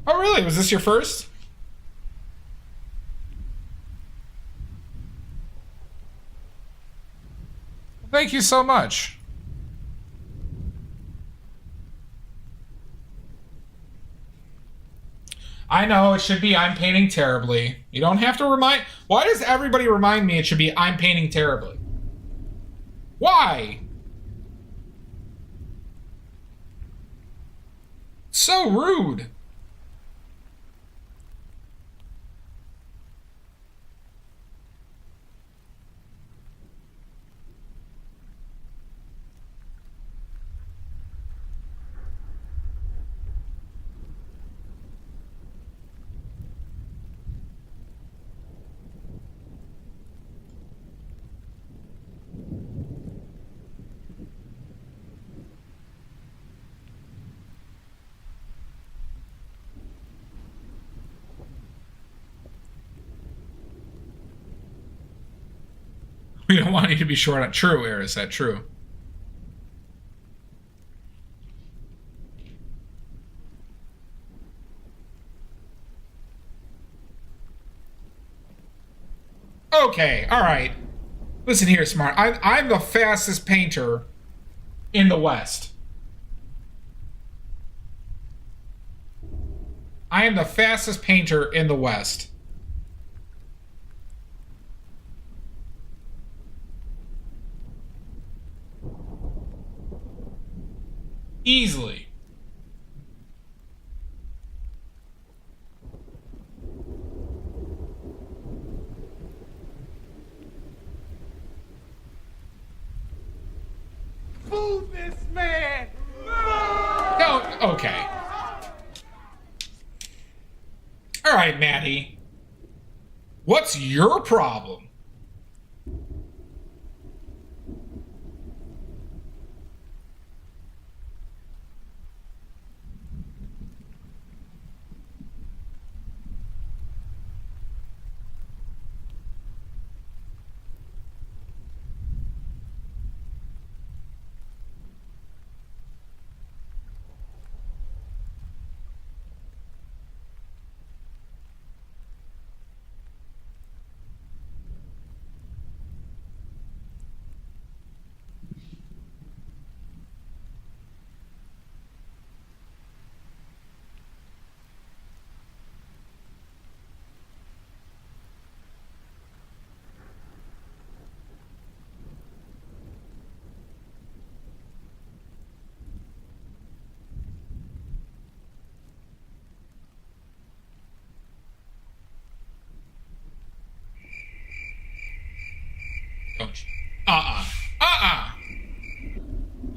Oh, really? Was this your first? Thank you so much. I know, it should be I'm painting terribly. You don't have to remind... Why does everybody remind me it should be I'm painting terribly? Why? So rude. We don't want you to be short on... True, Eris, that true. Okay, alright. Listen here, Smart. I'm the fastest painter in the West. I am the fastest painter in the West. Easily. Fool this man! No, okay. All right, Maddie. What's your problem?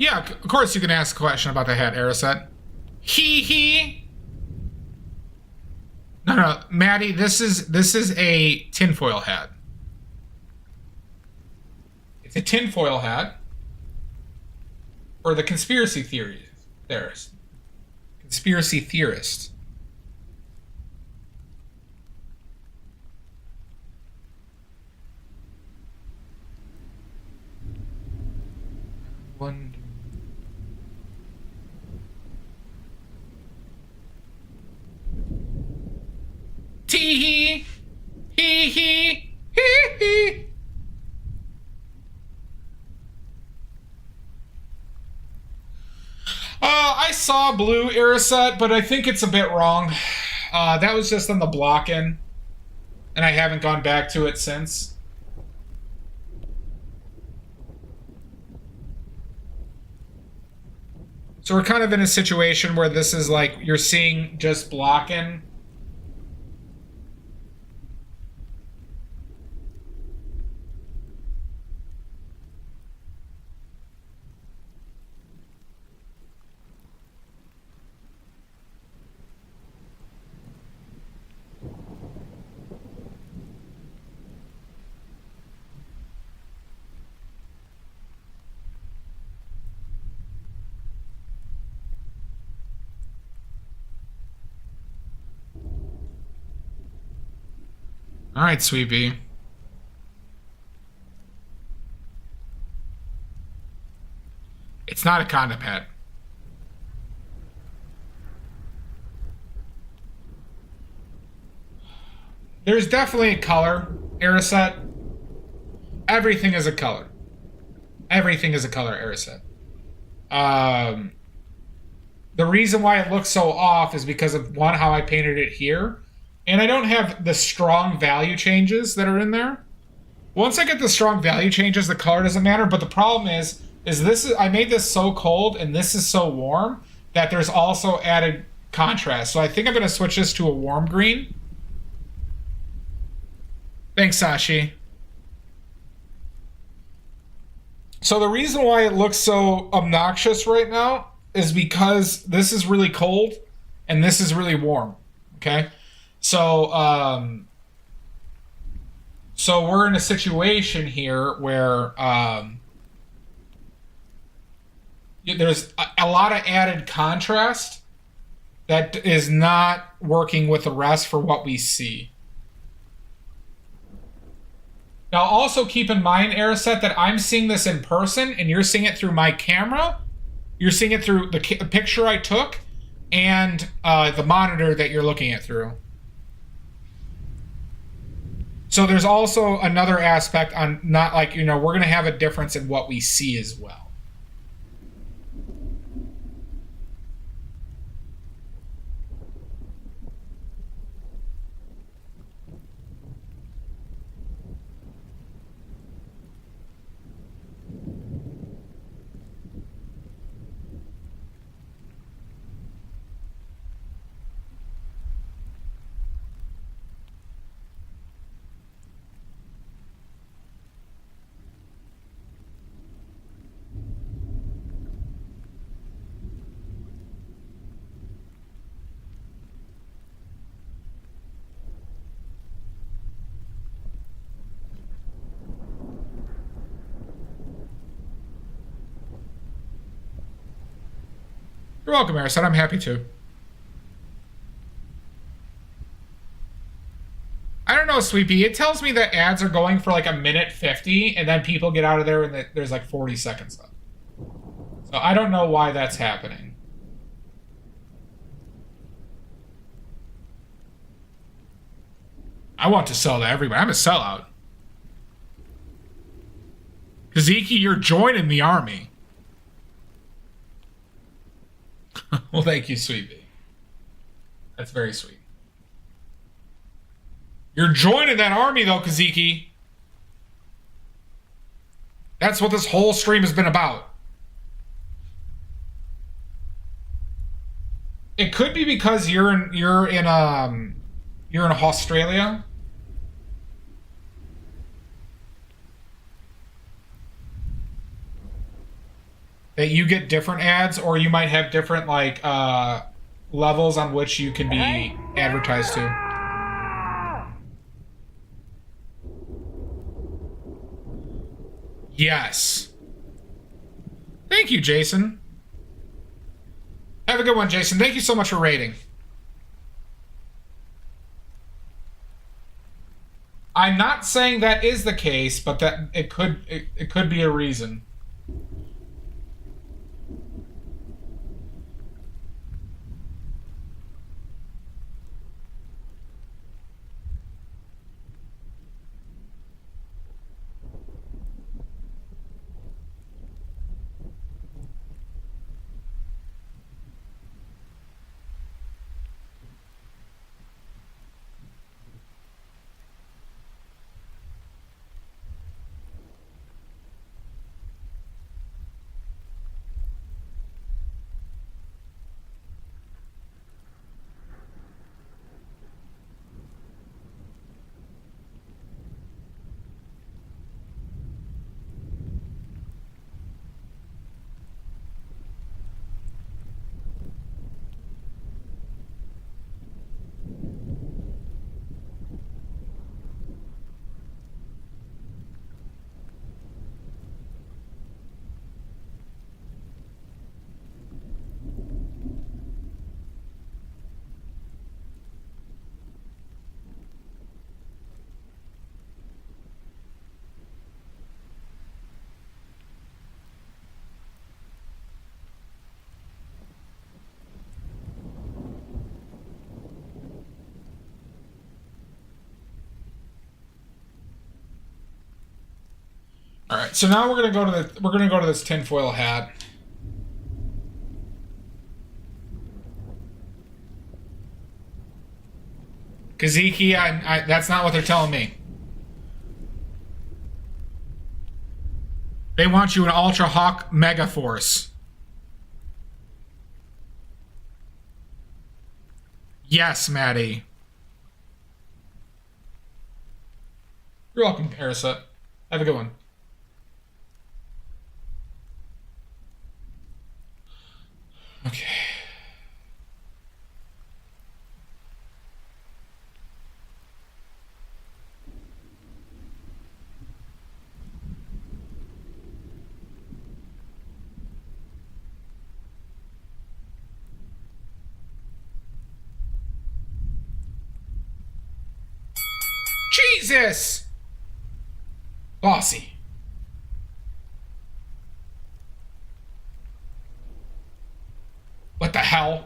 Yeah, of course you can ask a question about the hat, Ariset. He. No, Maddie, this is a tinfoil hat. It's a tinfoil hat. Or the conspiracy theorist. Conspiracy theorist. Wonder. Tee hee hee hee. I saw blue Ariset, but I think it's a bit wrong. That was just on the block-in, and I haven't gone back to it since. So we're kind of in a situation where this is like you're seeing just block-in. All right, Sweet Bee. It's not a condom hat. There's definitely a color, Ariset. Everything is a color. Everything is a color, Ariset. The reason why it looks so off is because of, one, how I painted it here. And I don't have the strong value changes that are in there. Once I get the strong value changes, the color doesn't matter. But the problem is I made this so cold and this is so warm that there's also added contrast. So I think I'm going to switch this to a warm green. Thanks, Sashi. So the reason why it looks so obnoxious right now is because this is really cold and this is really warm. Okay? So, so we're in a situation here where there's a lot of added contrast that is not working with the rest for what we see. Now, also keep in mind, Ariset, that I'm seeing this in person and you're seeing it through my camera. You're seeing it through the picture I took and the monitor that you're looking at through. So there's also another aspect on not like, we're going to have a difference in what we see as well. You're welcome, Ariset. I'm happy to. I don't know, Sweepy. It tells me that ads are going for like a minute 50, and then people get out of there and there's like 40 seconds left. So I don't know why that's happening. I want to sell to everybody. I'm a sellout. Kaziki, you're joining the army. Well, thank you, Sweetie. That's very sweet. You're joining that army, though, Kaziki. That's what this whole stream has been about. It could be because you're in Australia. that you get different ads, or you might have different like levels on which you can be advertised to. Yes. Thank you, Jason. Have a good one, Jason. Thank you so much for rating. I'm not saying that is the case, but that it could be a reason. All right, so now we're gonna go to this tinfoil hat. Kaziki, that's not what they're telling me. They want you in Ultra Hawk Mega Force. Yes, Maddie. You're welcome, Parasite. Have a good one. Okay. Jesus! Bossy. What the hell?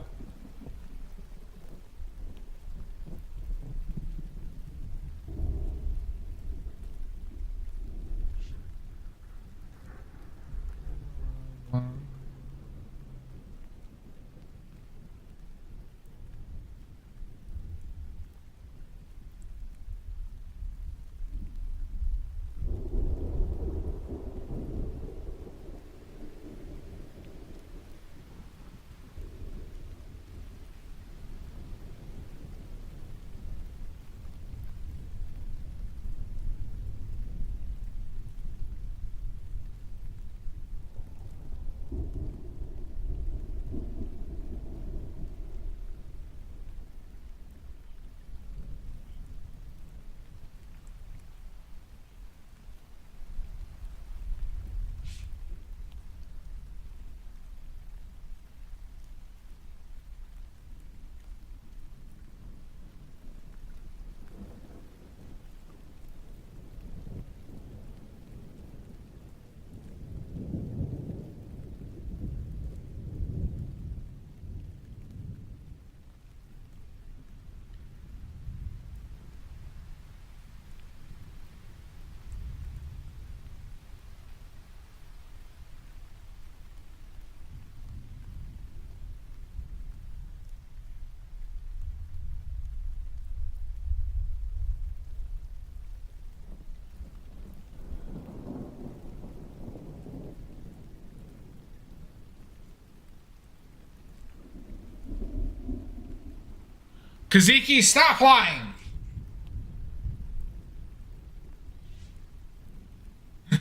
Kaziki, stop lying!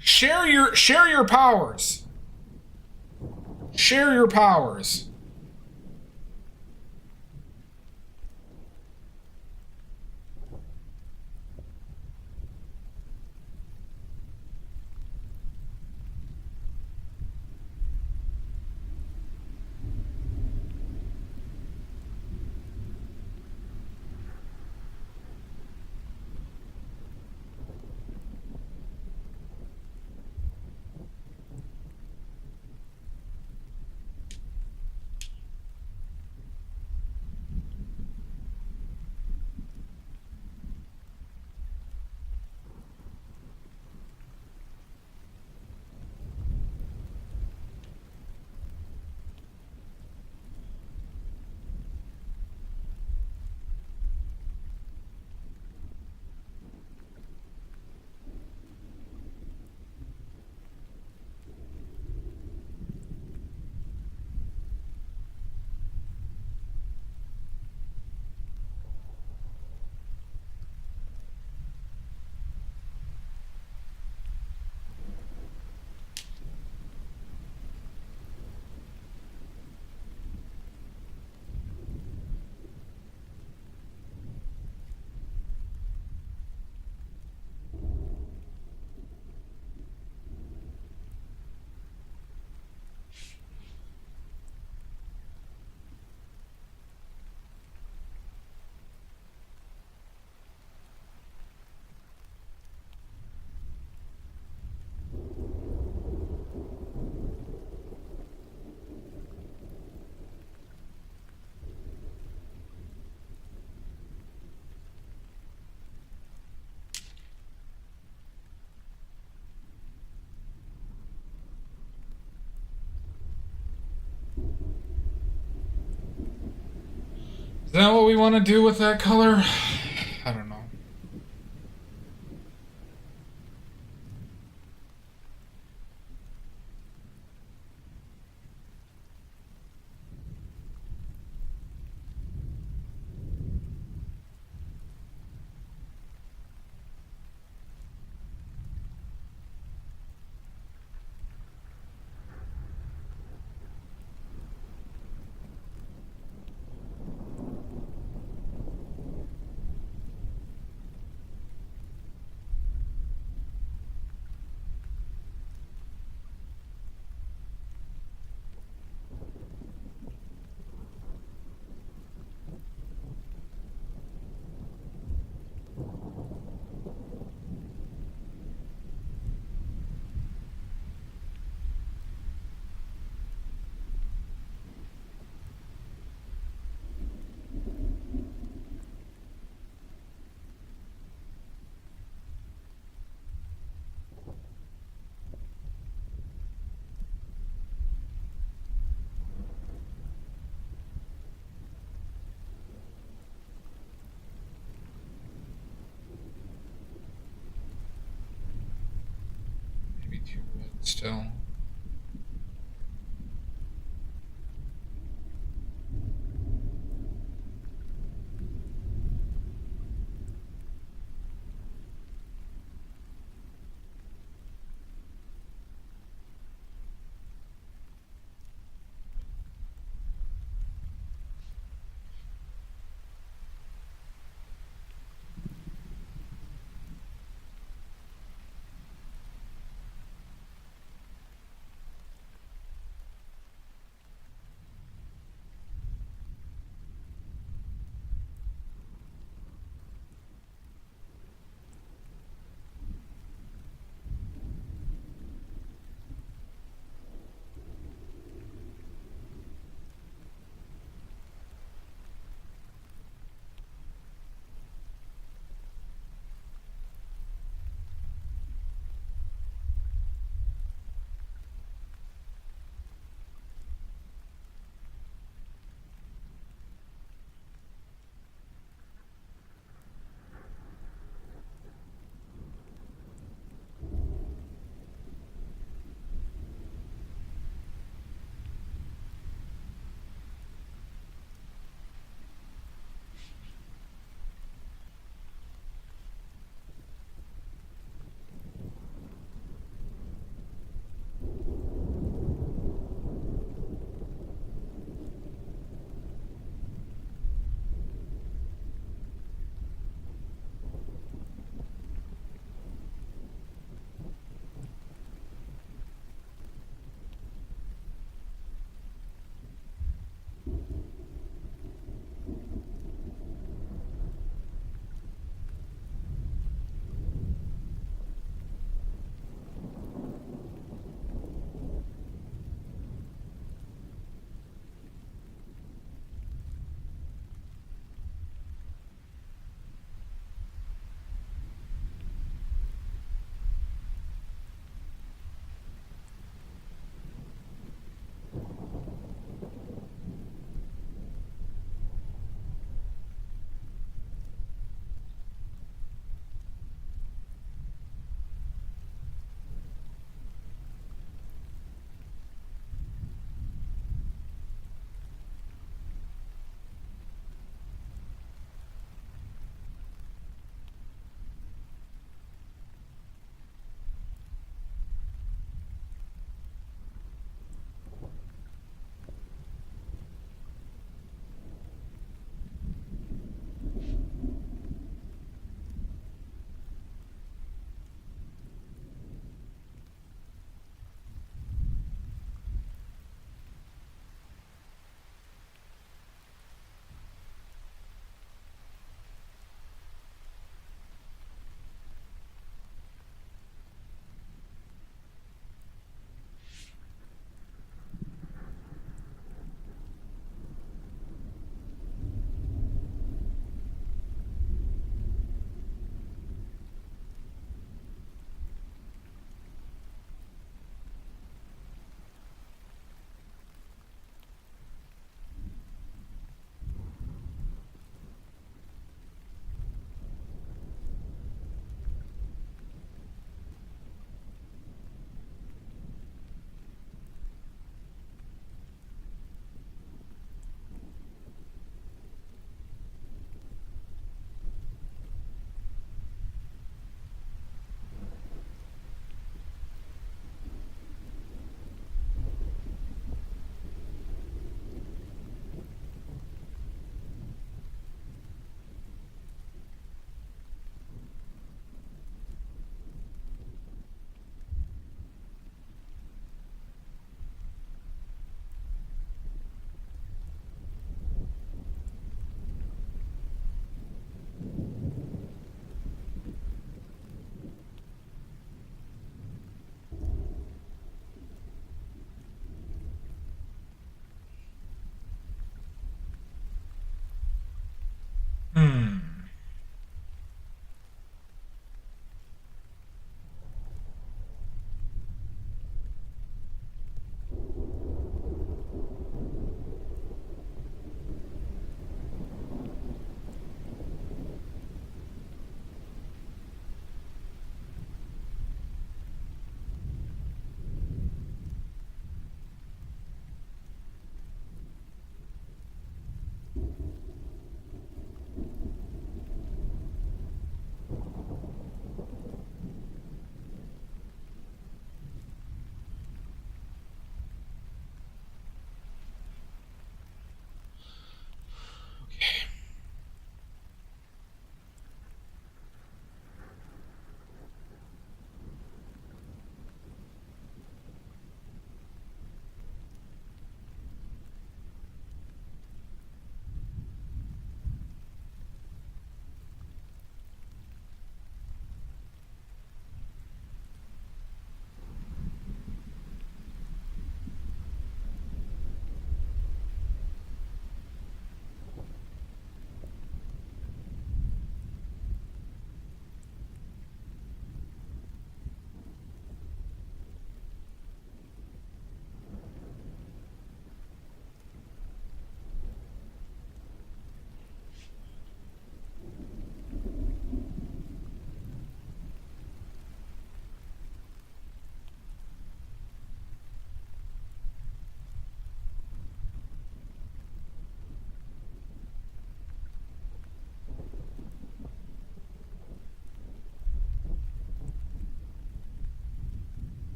Share your powers. Share your powers. Is that what we want to do with that color? I don't know. Maybe too red still.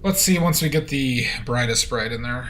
Let's see once we get the brightest bright in there.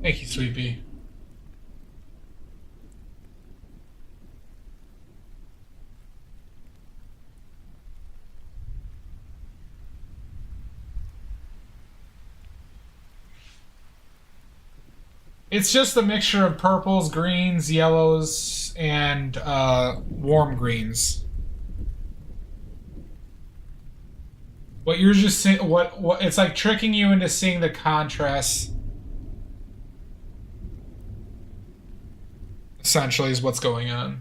Thank you, Sweet Pea. It's just a mixture of purples, greens, yellows, and warm greens. What you're just saying, what it's like tricking you into seeing the contrast. Essentially, is what's going on.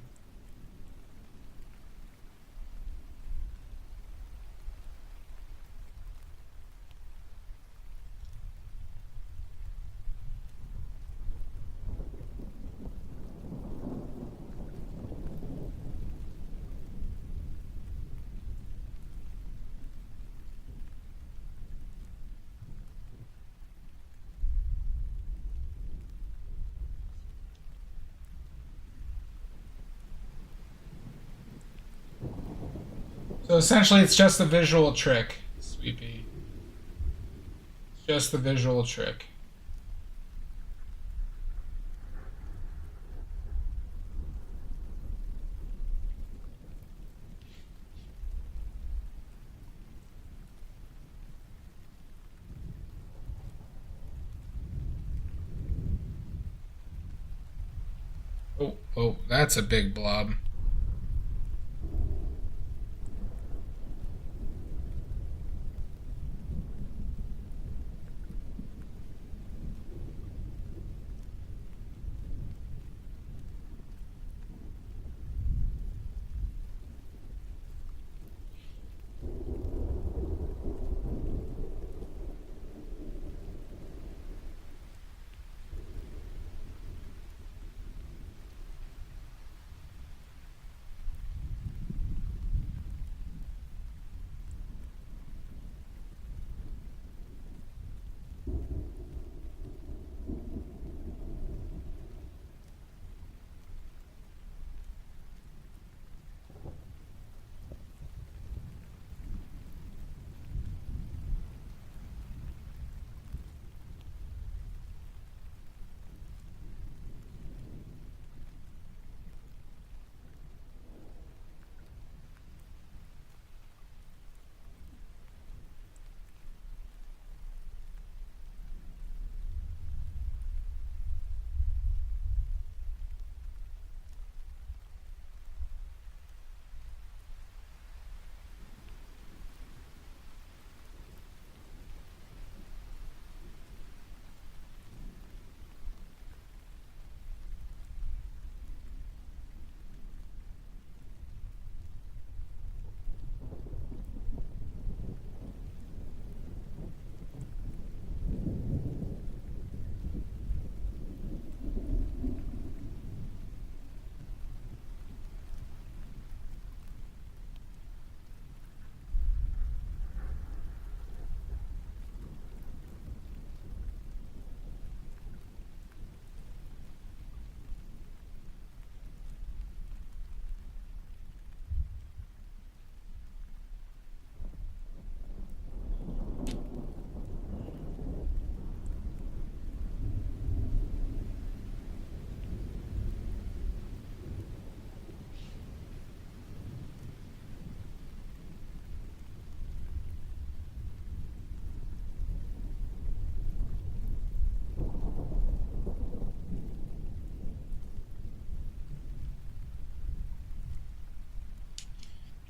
So essentially, it's just a visual trick, Sweepy. It's just the visual trick. Oh, that's a big blob.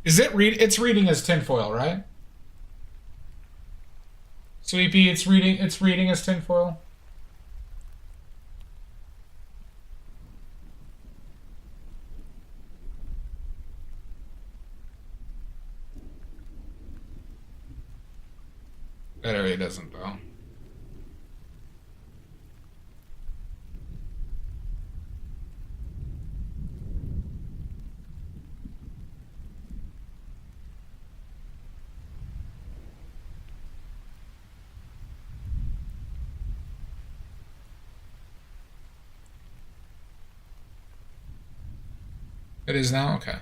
Is it read? It's reading as tinfoil, right? Sweepy, it's reading. It's reading as tinfoil. That area doesn't though. It is now? Okay.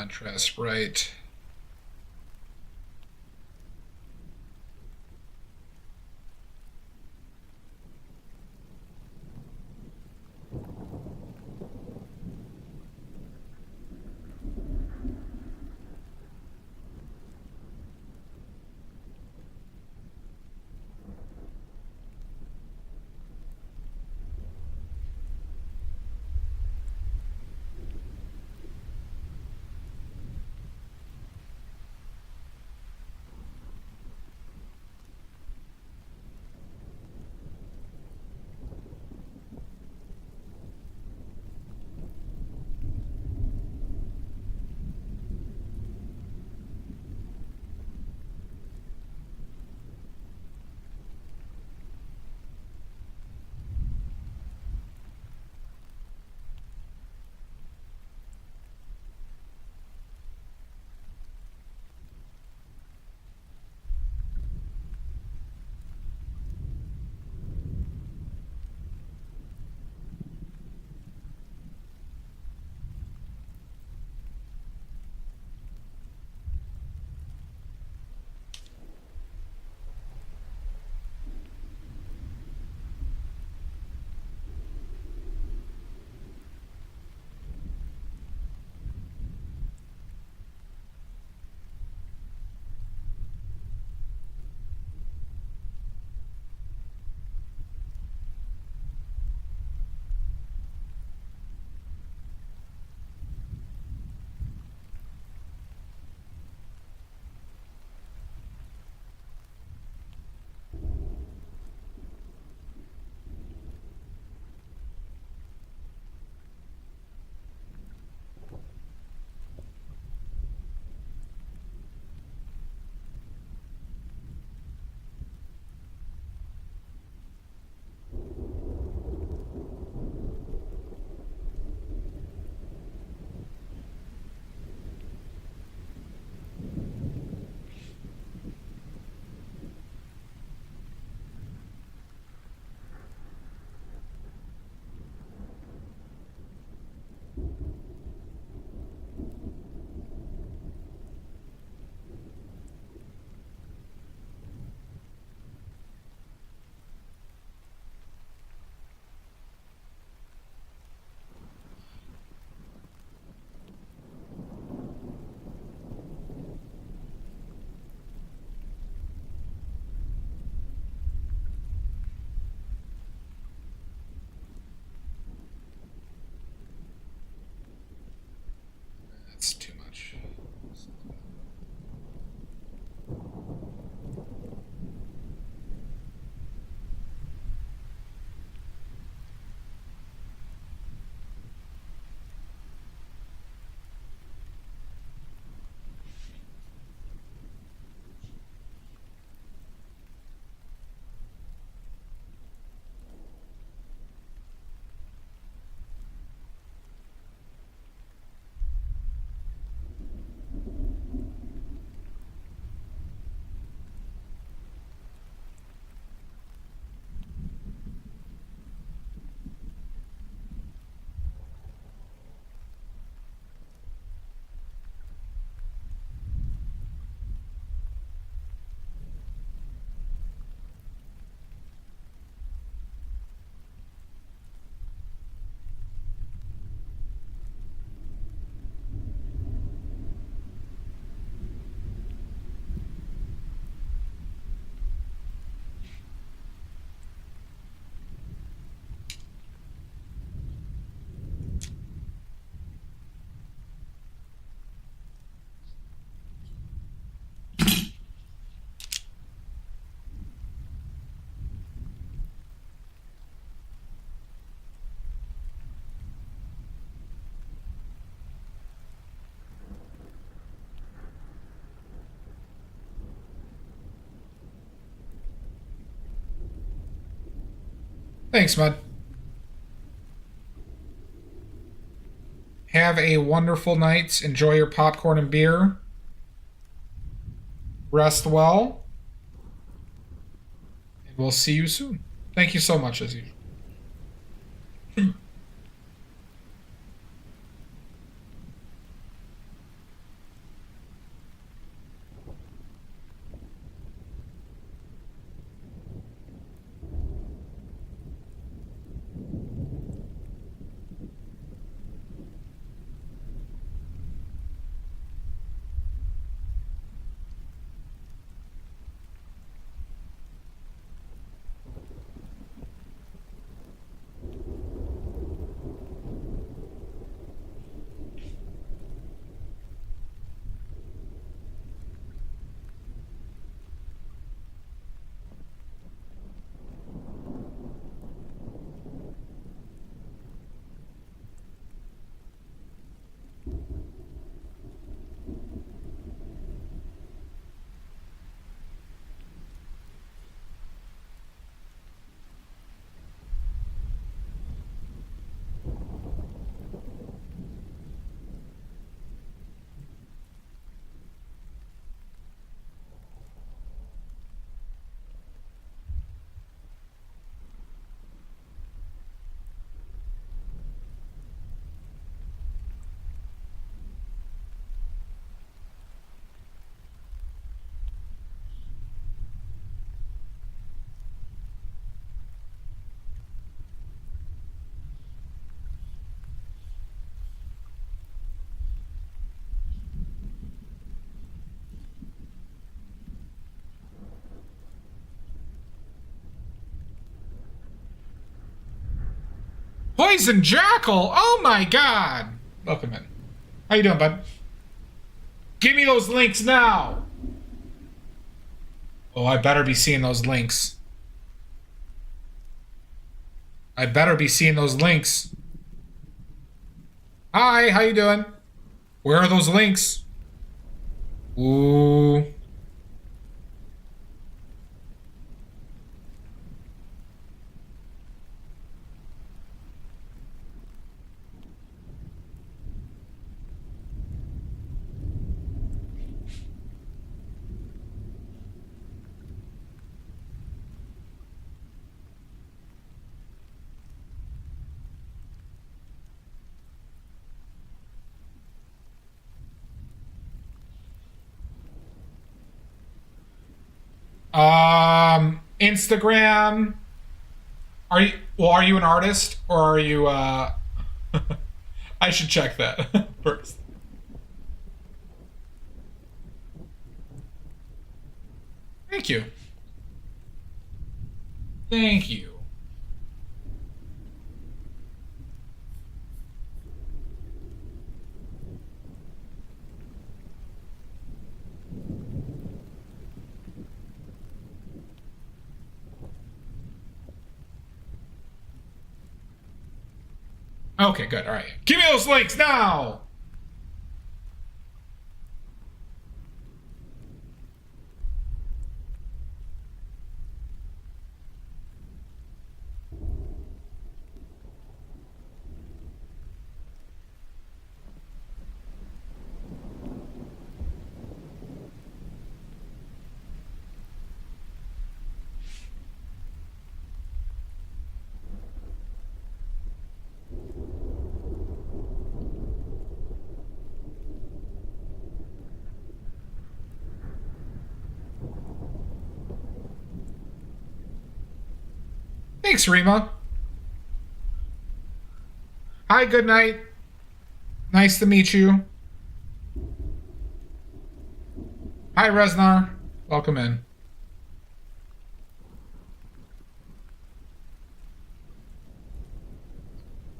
contrast right. That's too much. Thanks, Mud. Have a wonderful night. Enjoy your popcorn and beer. Rest well. And we'll see you soon. Thank you so much, as usual. Poison Jackal! Oh my god! Welcome in. How you doing, bud? Give me those links now! Oh, I better be seeing those links. I better be seeing those links. Hi, how you doing? Where are those links? Ooh. Instagram. Are you an artist or are you I should check that first. Thank you. Thank you. Okay, good. All right. Give me those links now! Thanks, Rima. Hi, good night. Nice to meet you. Hi, Resnar. Welcome in.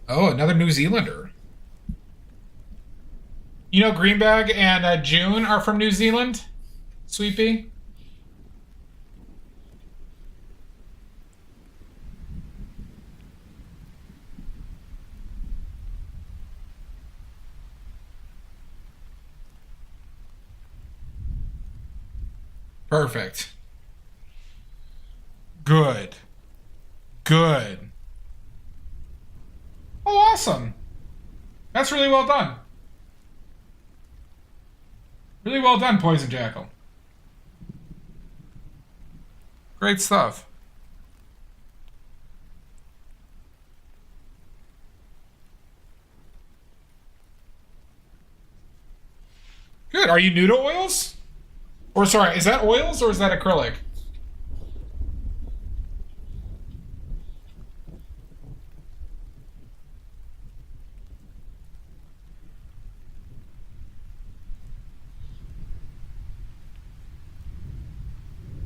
Oh, another New Zealander. You know Greenbag and June are from New Zealand? Sweet Pea? Perfect. Good. Good. Oh, awesome. That's really well done. Really well done, Poison Jackal. Great stuff. Good. Are you new to oils? Or sorry, is that oils or is that acrylic?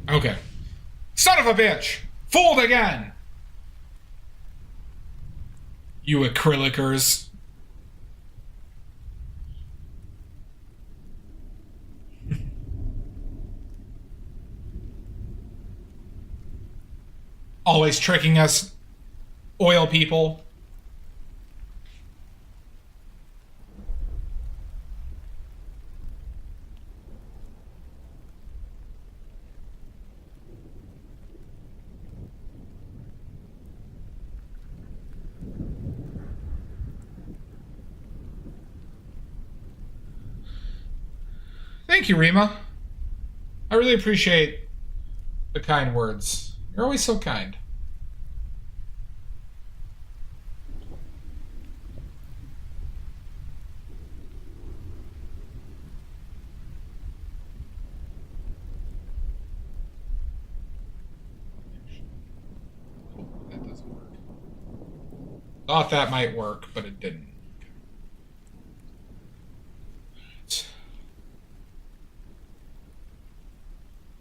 Okay. Son of a bitch! Fooled again! You acrylicers. Always tricking us, oil people. Thank you, Rima. I really appreciate the kind words. You're always so kind. That doesn't work. Thought that might work, but it didn't.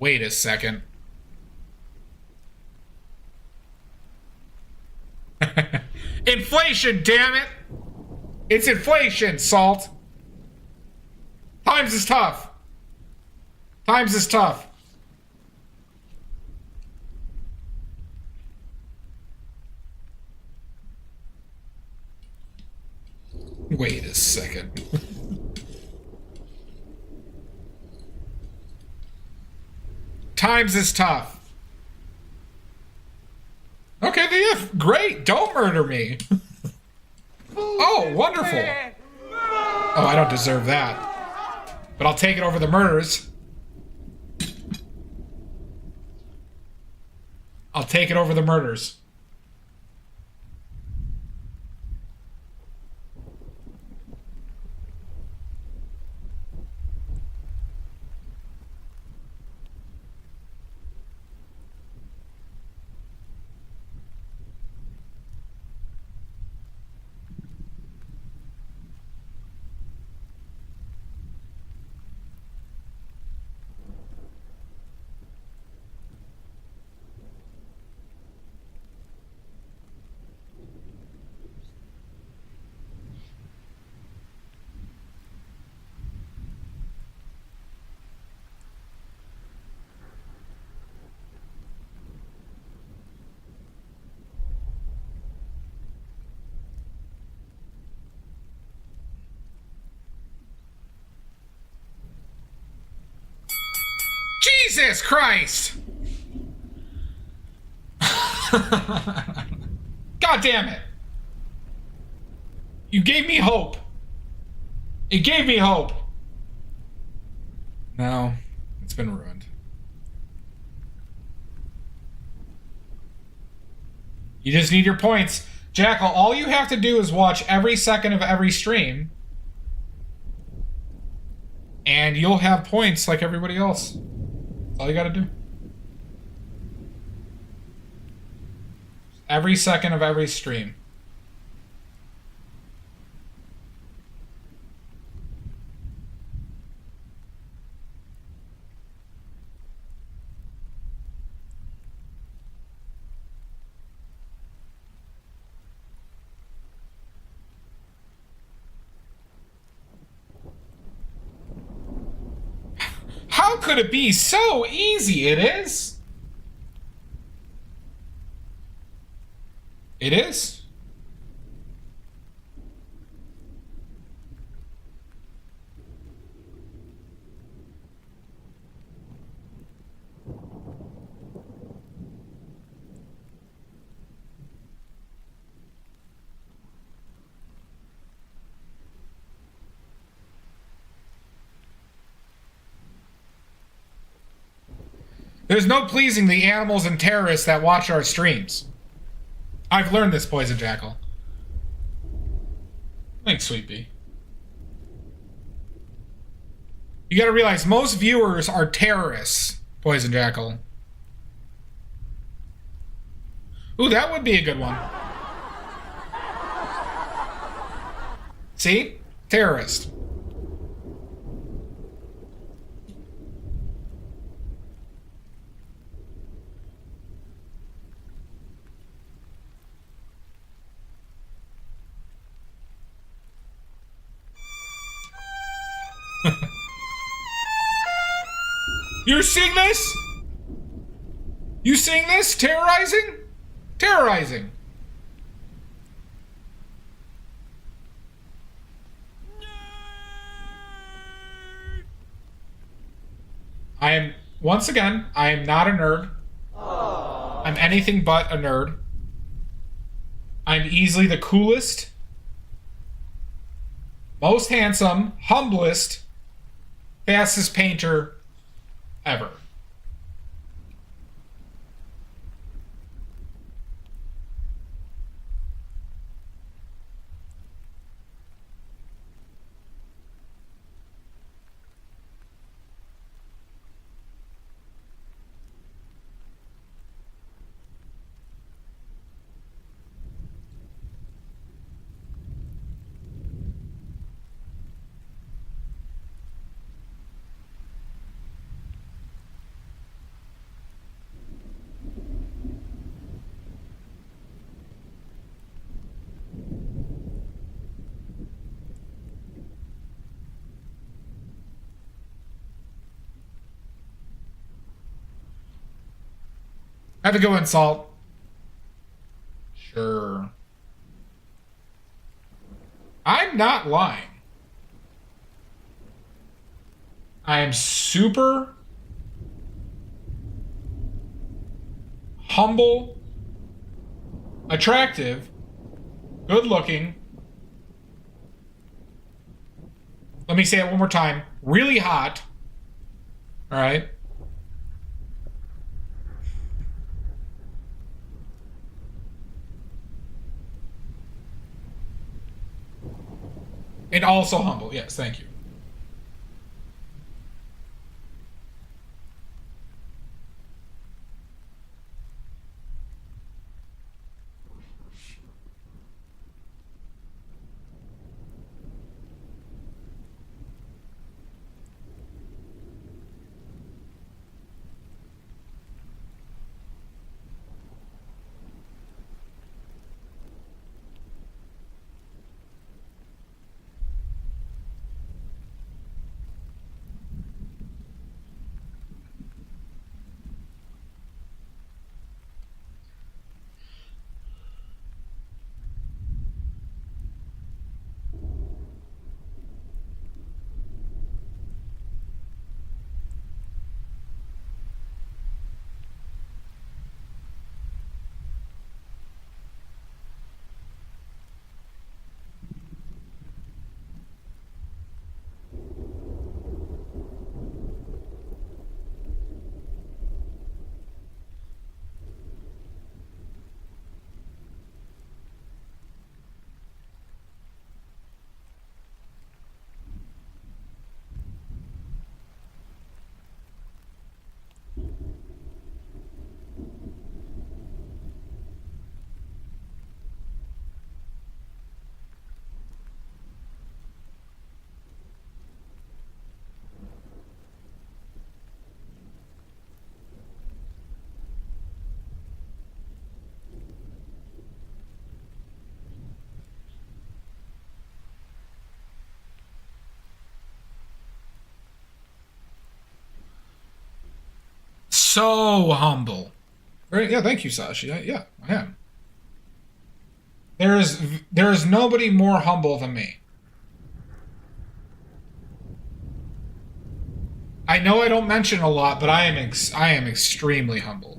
Wait a second. Inflation, damn it! It's inflation, Salt. Times is tough. Times is tough. Wait a second. Times is tough. Okay, yeah, great. Don't murder me. Oh, wonderful. Oh, I don't deserve that. But I'll take it over the murders. I'll take it over the murders. Jesus Christ! God damn it! You gave me hope. It gave me hope. No, it's been ruined. You just need your points. Jackal, all you have to do is watch every second of every stream, and you'll have points like everybody else. That's all you gotta do. Every second of every stream. How could it be so easy? It is. It is. There's no pleasing the animals and terrorists that watch our streams. I've learned this, Poison Jackal. Thanks, Sweet Pea. You gotta realize, most viewers are terrorists, Poison Jackal. Ooh, that would be a good one. See? Terrorist. You seeing this? You seeing this? Terrorizing? Terrorizing. I am, once again, I am not a nerd. I'm anything but a nerd. I'm easily the coolest, most handsome, humblest, fastest painter ever. Have a good one, Salt. Sure. I'm not lying. I am super humble, attractive, good looking. Let me say it one more time. Really hot. All right. And also humble. Yes, thank you. So humble. Right? Yeah, thank you, Sashi. Yeah, I am. There is nobody more humble than me. I know I don't mention a lot, but I am extremely humble.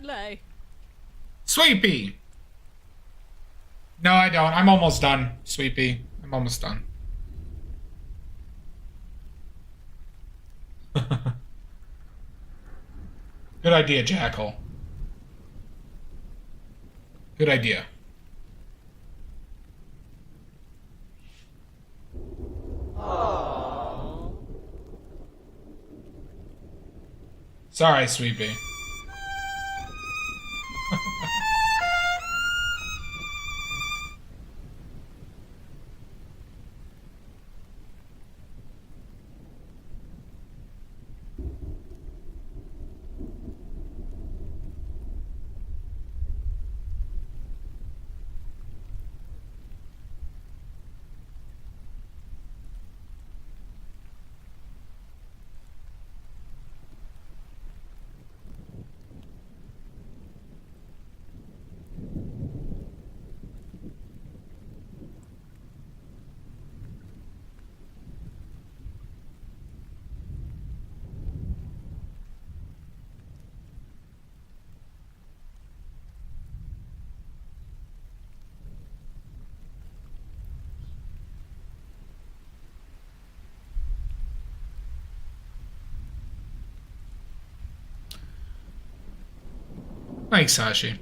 Badly. Sweepy. No, I don't. I'm almost done, Sweepy. I'm almost done. Good idea, Jackal. Good idea. Sorry, Sweet Pea. Thanks, Sashi.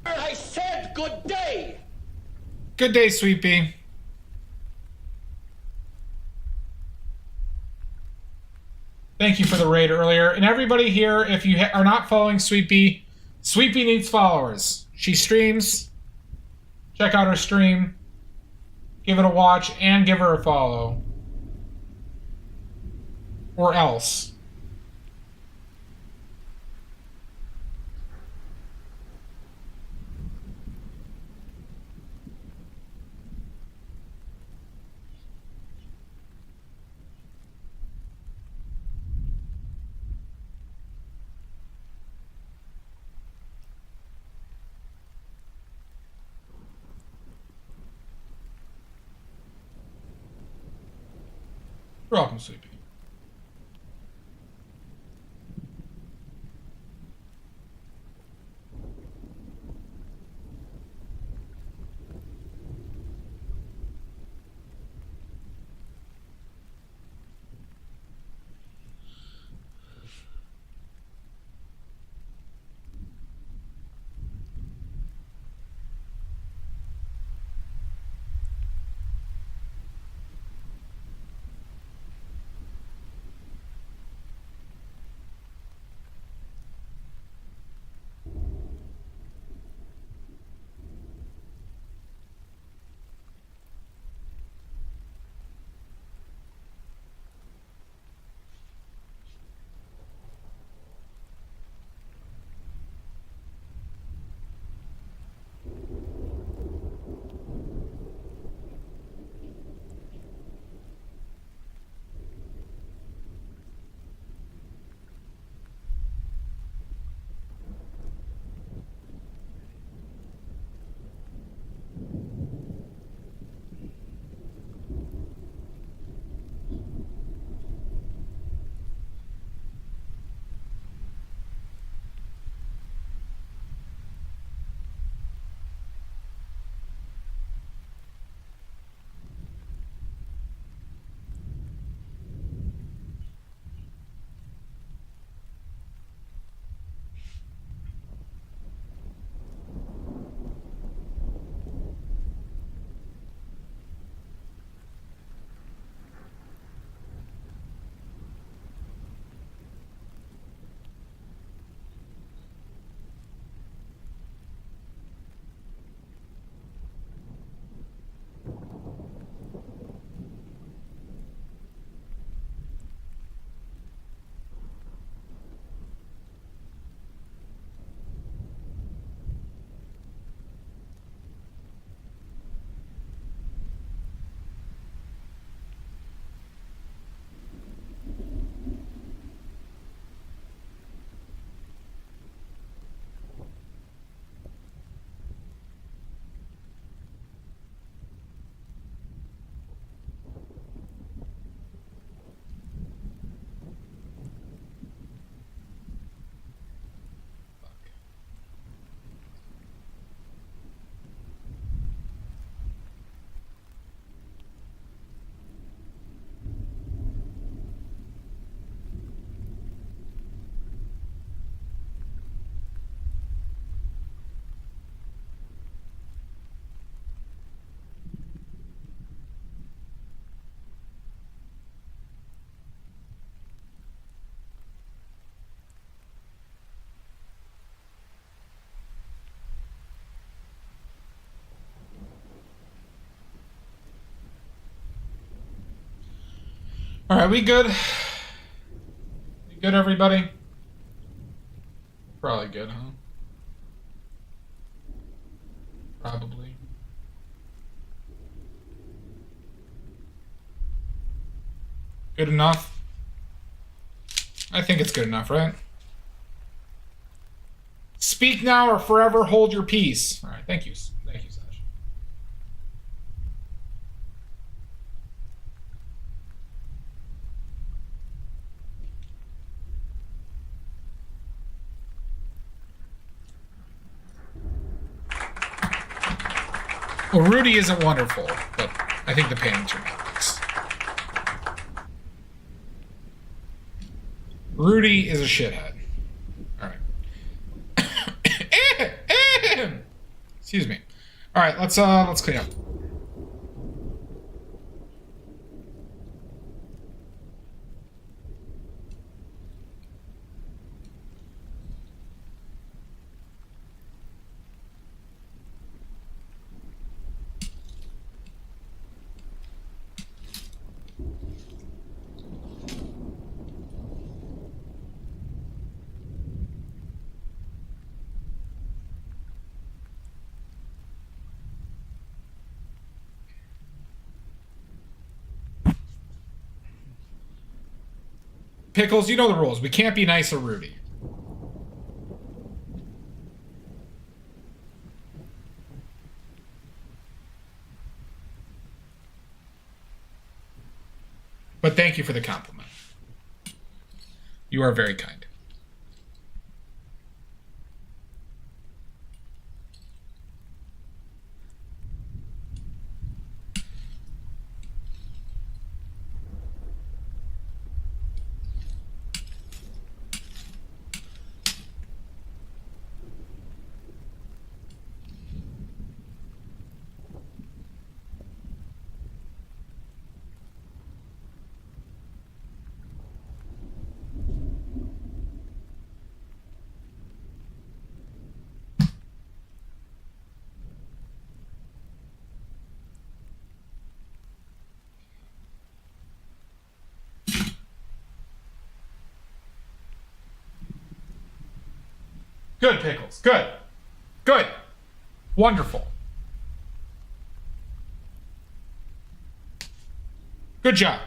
I said good day! Good day, Sweet Pea. Thank you for the raid earlier. And everybody here, if you are not following Sweet Pea, Sweet Pea needs followers. She streams. Check out her stream. Give it a watch and give her a follow. Or else. You're welcome, Sweet Pea. All right, we good? We good, everybody? Probably good, huh? Probably. Good enough? I think it's good enough, right? Speak now or forever hold your peace. All right, thank you. Thank you, Sash. Well, Rudy isn't wonderful, but I think the paintings are nice. Rudy is a shithead. All right. Excuse me. All right, let's clean up. Pickles, you know the rules. We can't be nice to Rudy. But thank you for the compliment. You are very kind. Good, Pickles. Good. Good. Wonderful. Good job.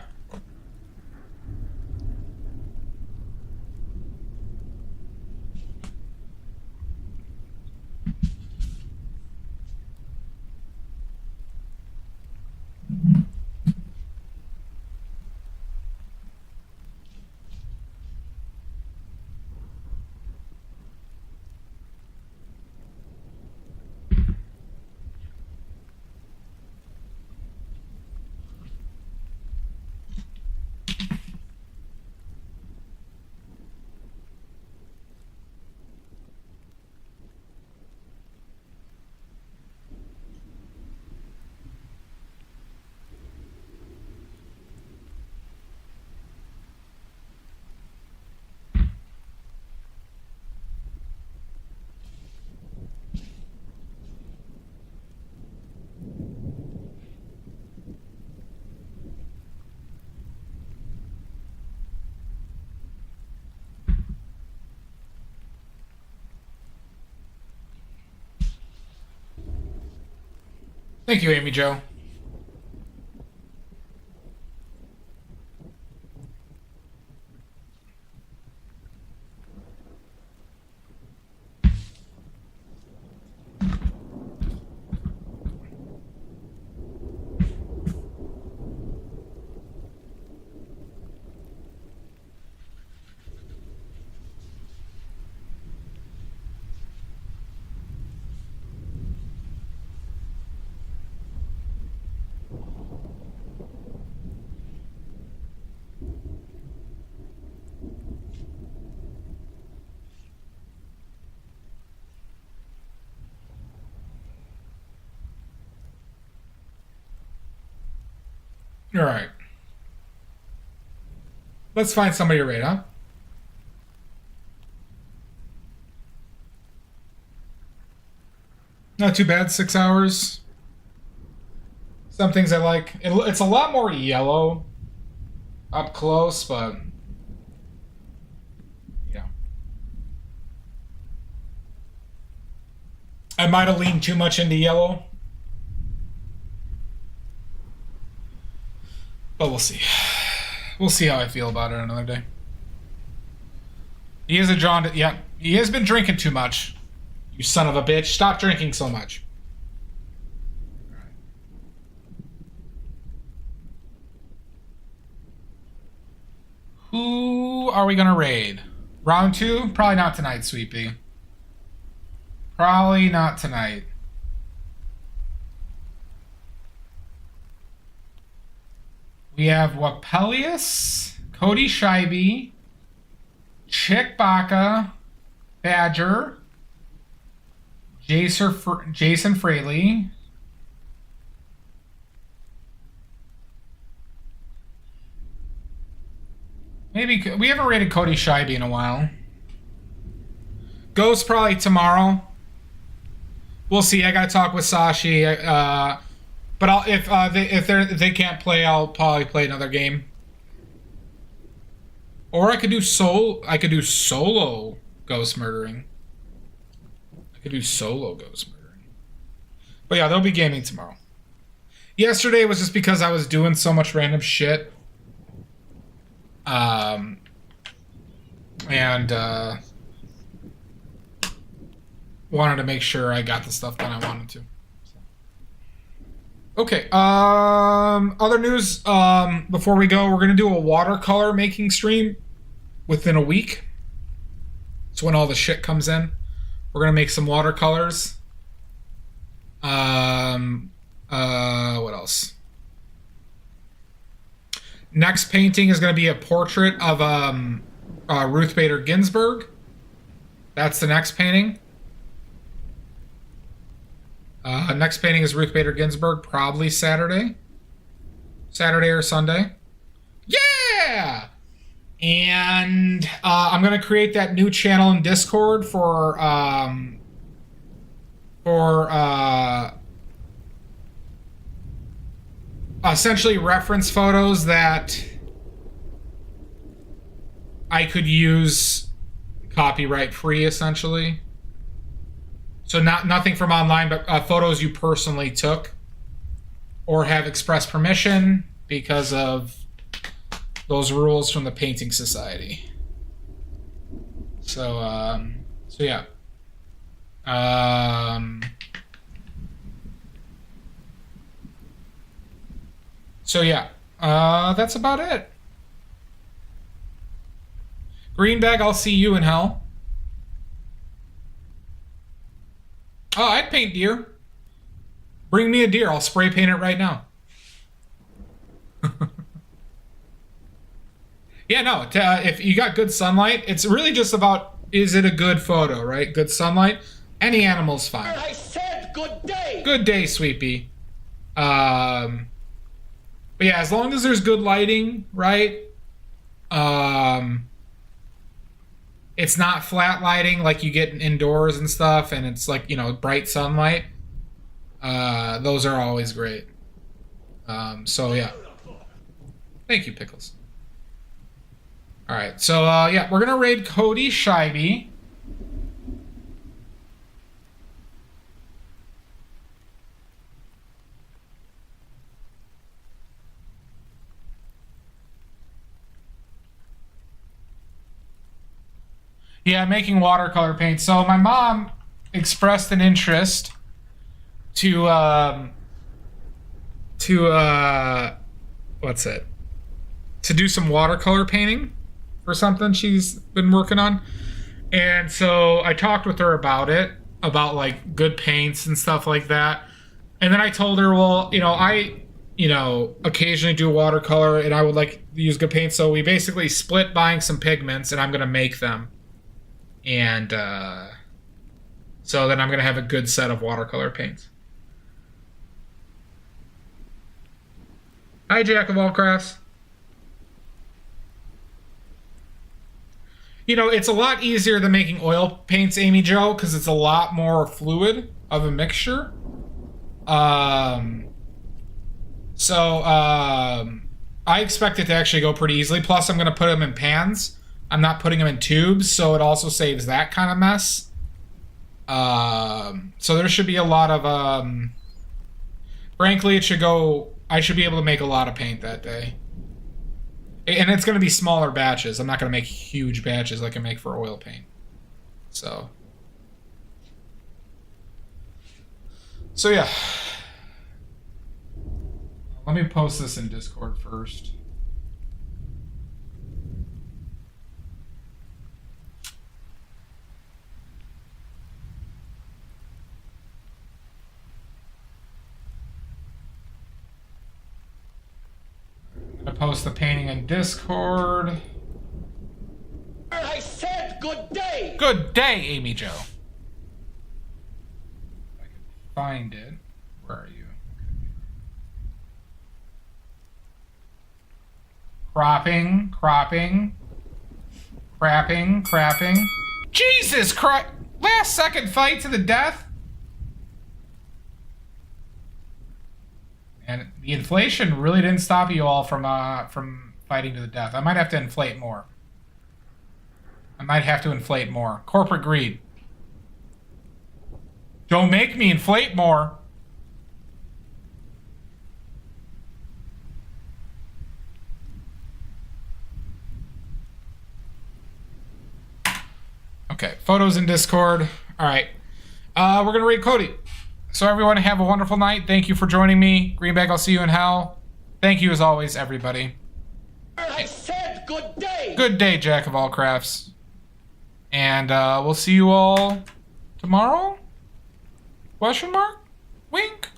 Thank you, Amy Jo. All right. Let's find somebody to rate, huh? Not too bad, 6 hours. Some things I like. It's a lot more yellow up close, but yeah. I might have leaned too much into yellow. But we'll see. We'll see how I feel about it another day. He is a John. Yeah, he has been drinking too much. You son of a bitch. Stop drinking so much. All right. Who are we going to raid? Round 2? Probably not tonight, Sweepy. Probably not tonight. We have Wapelius, Cody Scheibe, Chick Baca, Badger, Jason Fraley, maybe we haven't rated Cody Scheibe in a while. Ghost probably tomorrow. We'll see. I gotta talk with Sashi. But if they can't play, I'll probably play another game. Or I could do solo ghost murdering. But yeah, they'll be gaming tomorrow. Yesterday was just because I was doing so much random shit. And wanted to make sure I got the stuff that I wanted to. Okay, other news, before we go, we're going to do a watercolor making stream within a week. It's when all the shit comes in. We're going to make some watercolors. What else? Next painting is going to be a portrait of Ruth Bader Ginsburg. That's the next painting. Next painting is Ruth Bader Ginsburg, probably Saturday or Sunday. Yeah! And I'm going to create that new channel in Discord for essentially reference photos that I could use copyright free, essentially. So nothing from online, but photos you personally took or have express permission because of those rules from the Painting Society. So yeah. That's about it. Greenbag, I'll see you in hell. Oh, I'd paint deer. Bring me a deer. I'll spray paint it right now. Yeah, no. If you got good sunlight, it's really just about, is it a good photo, right? Good sunlight. Any animal's fine. I said good day. Good day, Sweepy. But yeah, as long as there's good lighting, right? It's not flat lighting like you get indoors and stuff, and it's like, bright sunlight. Those are always great. So yeah. Thank you, Pickles. All right, so yeah, we're gonna raid Cody Scheibe. Yeah, making watercolor paint. So my mom expressed an interest to do some watercolor painting for something she's been working on. And so I talked with her about it, about like good paints and stuff like that. And then I told her, well, I occasionally do watercolor and I would like to use good paint. So we basically split buying some pigments and I'm going to make them. And so then I'm going to have a good set of watercolor paints. Hi, Jack of all crafts. It's a lot easier than making oil paints, Amy Jo, because it's a lot more fluid of a mixture. I expect it to actually go pretty easily. Plus, I'm going to put them in pans. I'm not putting them in tubes, so it also saves that kind of mess. So there should be a lot of... frankly, it should go... I should be able to make a lot of paint that day. And it's going to be smaller batches. I'm not going to make huge batches like I make for oil paint. So yeah. Let me post this in Discord first. I'm gonna post the painting in Discord. I said good day. Good day, Amy Jo. If I can find it. Where are you? Cropping. Jesus Christ! Last second fight to the death? And the inflation really didn't stop you all from fighting to the death. I might have to inflate more. Corporate greed. Don't make me inflate more. Okay, photos in Discord. All right. We're going to rate Cody. So everyone have a wonderful night. Thank you for joining me. Greenback, I'll see you in hell. Thank you as always, everybody. I said good day. Good day, Jack of all crafts. And we'll see you all tomorrow? Question mark? Wink.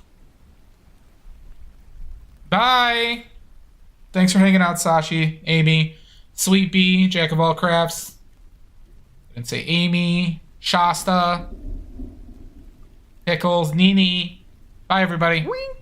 Bye. Thanks for hanging out, Sashi, Amy, Sweet Bee, Jack of all crafts. I didn't say Amy, Shasta, Pickles, Nini. Bye, everybody. Wink.